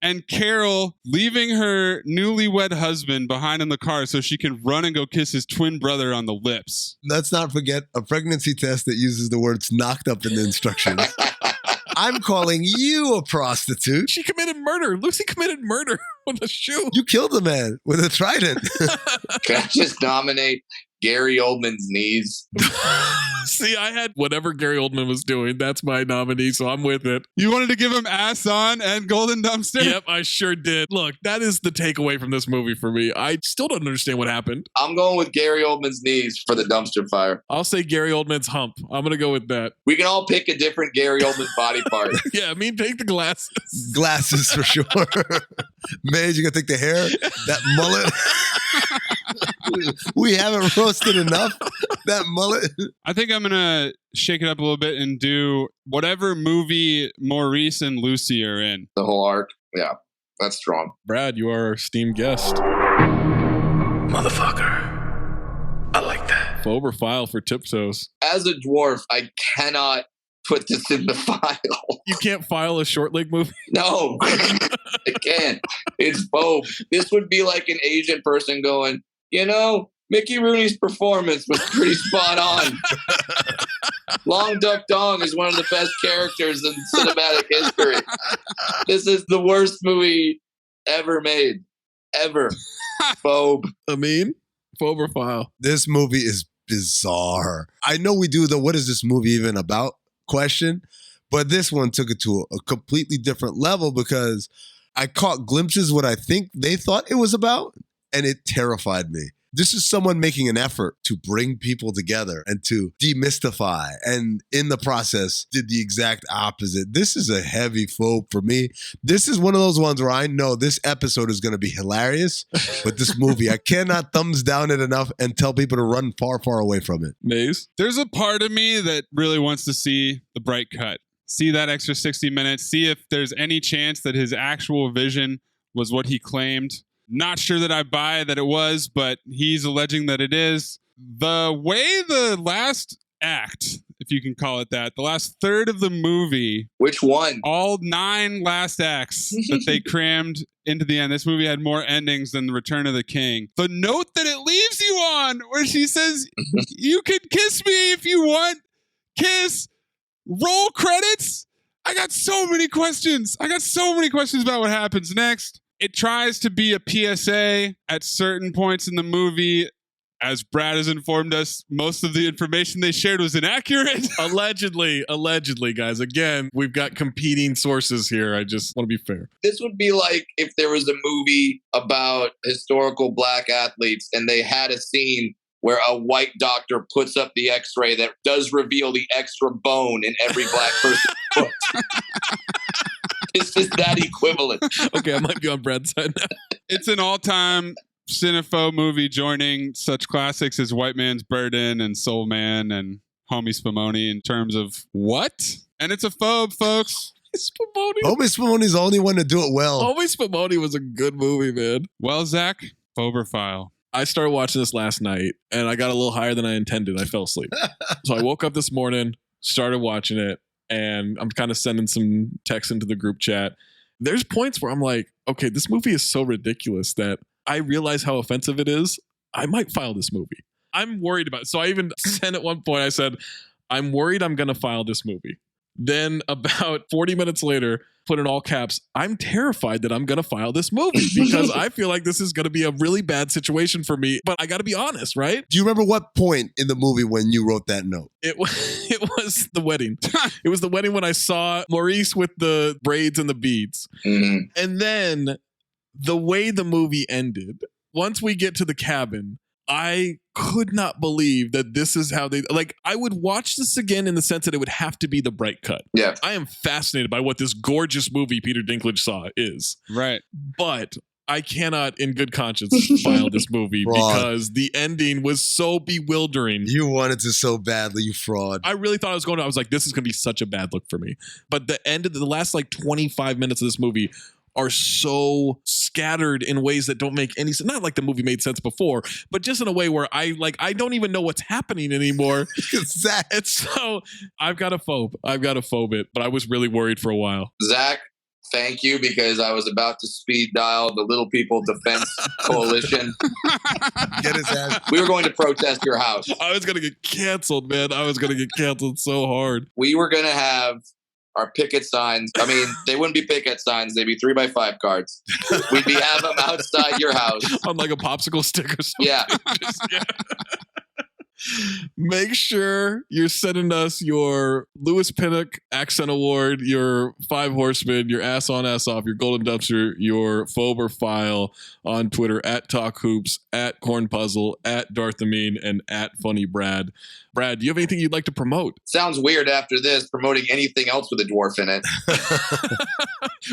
and Carol leaving her newlywed husband behind in the car so she can run and go kiss his twin brother on the lips. Let's not forget a pregnancy test that uses the words knocked up in the instructions. I'm calling you a prostitute. She committed murder. Lucy committed murder with a shoe. You killed a man with a trident. Can I just nominate Gary Oldman's knees? See, I had whatever Gary Oldman was doing. That's my nominee, so I'm with it. You wanted to give him Ass On and Golden Dumpster? Yep, I sure did. Look, that is the takeaway from this movie for me. I still don't understand what happened. I'm going with Gary Oldman's knees for the dumpster fire. I'll say Gary Oldman's hump. I'm going to go with that. We can all pick a different Gary Oldman body part. Yeah, I mean, take the glasses. Glasses for sure. Maze, you going to take the hair? That mullet? We haven't roasted enough. That mullet. I think I'm going to shake it up a little bit and do whatever movie Maurice and Lucy are in. The whole arc. Yeah, that's strong. Brad, you are our esteemed guest. Motherfucker. I like that. Phobe or file for Tiptoes. As a dwarf, I cannot put this in the file. You can't file a short leg movie? No, I can't. It's Phobe. This would be like an Asian person going, you know, Mickey Rooney's performance was pretty spot on. Long Duck Dong is one of the best characters in cinematic history. This is the worst movie ever made. Ever. Phobe. Amin? Phobe or file? This movie is bizarre. I know we do the what is this movie even about question, but this one took it to a completely different level because I caught glimpses what I think they thought it was about, and it terrified me. This is someone making an effort to bring people together and to demystify, and in the process did the exact opposite. This is a heavy Phobe for me. This is one of those ones where I know this episode is going to be hilarious, but this movie, I cannot thumbs down it enough and tell people to run far, far away from it. Maze? There's a part of me that really wants to see the bright cut. See that extra 60 minutes. See if there's any chance that his actual vision was what he claimed. Not sure that I buy that it was, but he's alleging that it is. The way the last act, if you can call it that, the last third of the movie. Which one? All 9 last acts that they crammed into the end. This movie had more endings than The Return of the King. The note that it leaves you on, where she says, you can kiss me if you want. Kiss. Roll credits. I got so many questions. About what happens next. It tries to be a PSA at certain points in the movie. As Brad has informed us, most of the information they shared was inaccurate. Allegedly, guys. Again, we've got competing sources here. I just want to be fair. This would be like if there was a movie about historical black athletes and they had a scene where a white doctor puts up the x-ray that does reveal the extra bone in every black person's foot. It's just that equivalent. Okay, I might be on Brad's side now. It's an all-time Cinephobe movie joining such classics as White Man's Burden and Soul Man and Homie Spumoni in terms of what? And it's a phobe, folks. Spumoni. Homie Spumoni's the only one to do it well. Homie Spumoni was a good movie, man. Well, Zach, phobe or file? I started watching this last night, and I got a little higher than I intended. I fell asleep. So I woke up this morning, started watching it, and I'm kind of sending some texts into the group chat. There's points where I'm like, okay, this movie is so ridiculous that I realize how offensive it is. I might file this movie. I'm worried about it. So I even sent at one point, I said, I'm worried I'm going to file this movie. Then about 40 minutes later, put in all caps, I'm terrified that I'm going to file this movie because I feel like this is going to be a really bad situation for me. But I got to be honest, right? Do you remember what point in the movie when you wrote that note? It was the wedding. It was the wedding when I saw Maurice with the braids and the beads. Mm-hmm. And then the way the movie ended, once we get to the cabin, I could not believe that this is how they, like, I would watch this again in the sense that it would have to be the bright cut. Yeah. I am fascinated by what this gorgeous movie Peter Dinklage saw is. Right. But I cannot in good conscience file this movie Fraud. because the ending was so bewildering. You wanted to so badly, you fraud. I really thought I was like, this is going to be such a bad look for me. But the end of the last like 25 minutes of this movie are so scattered in ways that don't make any sense. Not like the movie made sense before, but just in a way where I don't even know what's happening anymore. Exactly. And so I've got to phobe it, but I was really worried for a while. Zach, thank you, because I was about to speed dial the Little People Defense Coalition. Get his ass. We were going to protest your house. I was going to get canceled, man. I was going to get canceled so hard. We were going to have our picket signs. I mean, they wouldn't be picket signs. They'd be 3x5 cards. We'd have them outside your house. On like a popsicle stick or something. Yeah. Make sure you're sending us your Lewis Pinnock Accent Award, your 5 Horsemen, your Ass On, Ass Off, your Golden Dumpster, your Phober File on Twitter at Talk Hoops, at Corn Puzzle, at Darth Amin, and at Funny Brad. Brad, do you have anything you'd like to promote? Sounds weird after this, promoting anything else with a dwarf in it.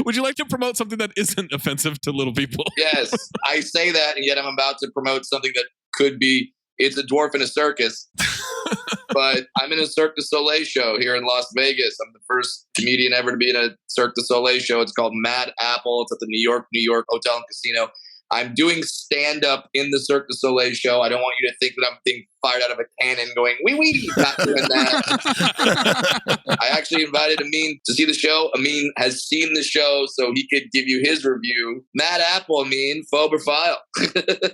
Would you like to promote something that isn't offensive to little people? Yes, I say that, and yet I'm about to promote something that could be. It's a dwarf in a circus, but I'm in a Cirque du Soleil show here in Las Vegas. I'm the first comedian ever to be in a Cirque du Soleil show. It's called Mad Apple. It's at the New York Hotel and Casino. I'm doing stand-up in the Cirque du Soleil show. I don't want you to think that I'm being fired out of a cannon going, wee wee, not doing that. I actually invited Amin to see the show. Amin has seen the show, so he could give you his review. Mad Apple, Amin, Phober File.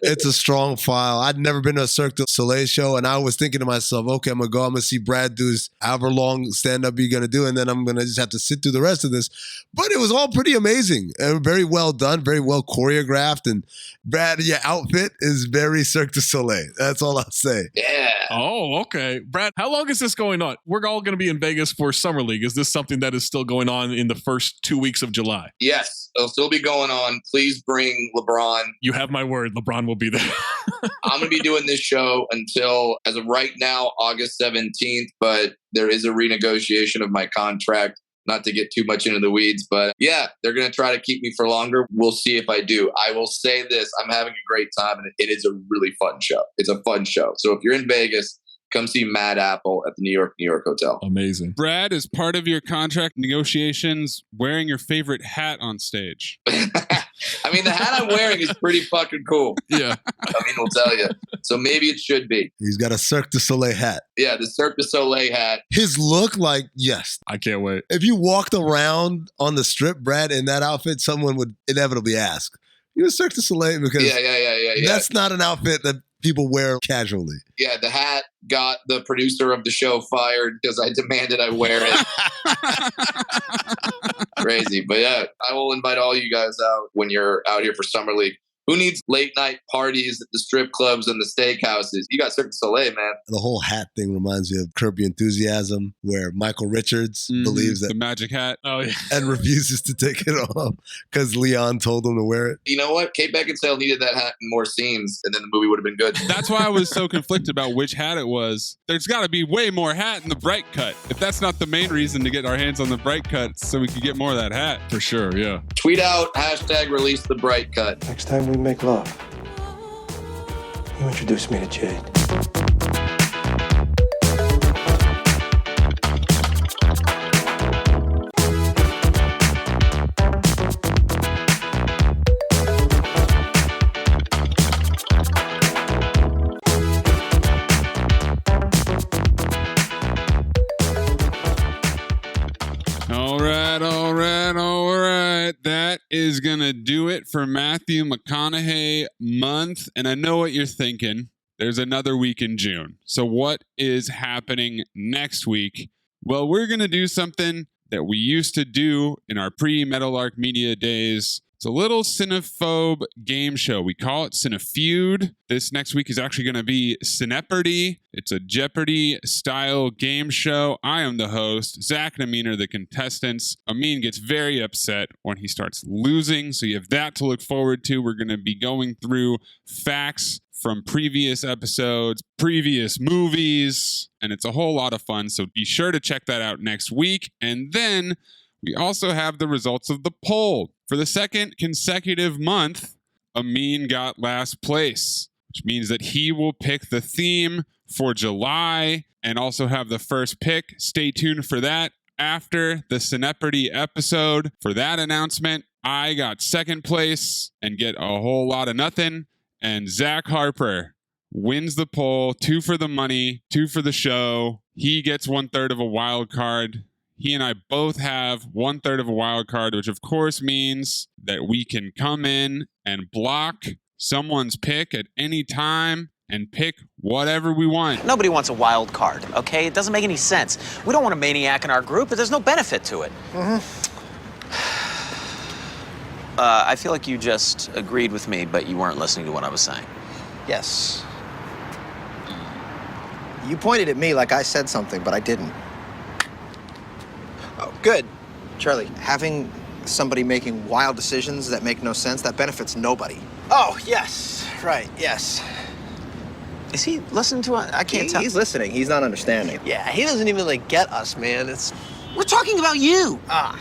It's a strong file. I'd never been to a Cirque du Soleil show, and I was thinking to myself, okay, I'm going to see Brad do his however long stand-up you're going to do, and then I'm going to just have to sit through the rest of this. But it was all pretty amazing and very well done, very well choreographed, and Brad, your outfit is very Cirque du Soleil. That's all I'll say. Yeah. Oh, okay. Brad, how long is this going on? We're all going to be in Vegas for Summer League. Is this something that is still going on in the first 2 weeks of July? Yes, it'll still be going on. Please bring LeBron. You have my word. LeBron will be there. I'm going to be doing this show until, as of right now, August 17th, but there is a renegotiation of my contract. Not to get too much into the weeds, but yeah, they're going to try to keep me for longer. We'll see if I do. I will say this. I'm having a great time, and it is a really fun show. It's a fun show. So if you're in Vegas, come see Mad Apple at the New York Hotel. Amazing. Brad, as part of your contract negotiations, wearing your favorite hat on stage. I mean, the hat I'm wearing is pretty fucking cool. Yeah. I mean, we'll tell you. So maybe it should be. He's got a Cirque du Soleil hat. Yeah, the Cirque du Soleil hat. His look, yes. I can't wait. If you walked around on the strip, Brad, in that outfit, someone would inevitably ask, you a Cirque du Soleil? Because yeah. that's not an outfit that people wear casually. Yeah, the hat got the producer of the show fired because I demanded I wear it. Crazy. But yeah, I will invite all you guys out when you're out here for Summer League. Who needs late night parties at the strip clubs and the steakhouses? You got Cirque du Soleil, man. The whole hat thing reminds me of Curb Your Enthusiasm, where Michael Richards believes that the magic hat. Oh, yeah. And refuses to take it off because Leon told him to wear it. You know what? Kate Beckinsale needed that hat in more scenes, and then the movie would have been good. That's why I was so conflicted about which hat it was. There's got to be way more hat in the bright cut. If that's not the main reason to get our hands on the bright cut, so we could get more of that hat. For sure, yeah. Tweet out #release the bright cut. Next time we make love, you introduce me to Jade. All right. That is going to do it for Matthew McConaughey month. And I know what you're thinking. There's another week in June. So what is happening next week? Well, we're going to do something that we used to do in our pre-Meadowlark Media days. It's a little Cinephobe game show. We call it Cinefeud. This next week is actually going to be Cinepardy. It's a Jeopardy-style game show. I am the host. Zach and Amin are the contestants. Amin gets very upset when he starts losing, so you have that to look forward to. We're going to be going through facts from previous episodes, previous movies, and it's a whole lot of fun, so be sure to check that out next week. And then we also have the results of the poll. For the second consecutive month, Amin got last place, which means that he will pick the theme for July and also have the first pick. Stay tuned for that after the Cinepardy episode for that announcement. I got second place and get a whole lot of nothing. And Zach Harper wins the poll, 2 for the money, 2 for the show. He gets 1/3 of a wild card. He and I both have 1/3 of a wild card, which of course means that we can come in and block someone's pick at any time and pick whatever we want. Nobody wants a wild card, okay? It doesn't make any sense. We don't want a maniac in our group, but there's no benefit to it. I feel like you just agreed with me, but you weren't listening to what I was saying. Yes. You pointed at me like I said something, but I didn't. Oh, good. Charlie, having somebody making wild decisions that make no sense, that benefits nobody. Oh, yes. Right, yes. Is he listening to it? I can't tell. He's listening. He's not understanding. Yeah, he doesn't even, like, get us, man. We're talking about you. Ah.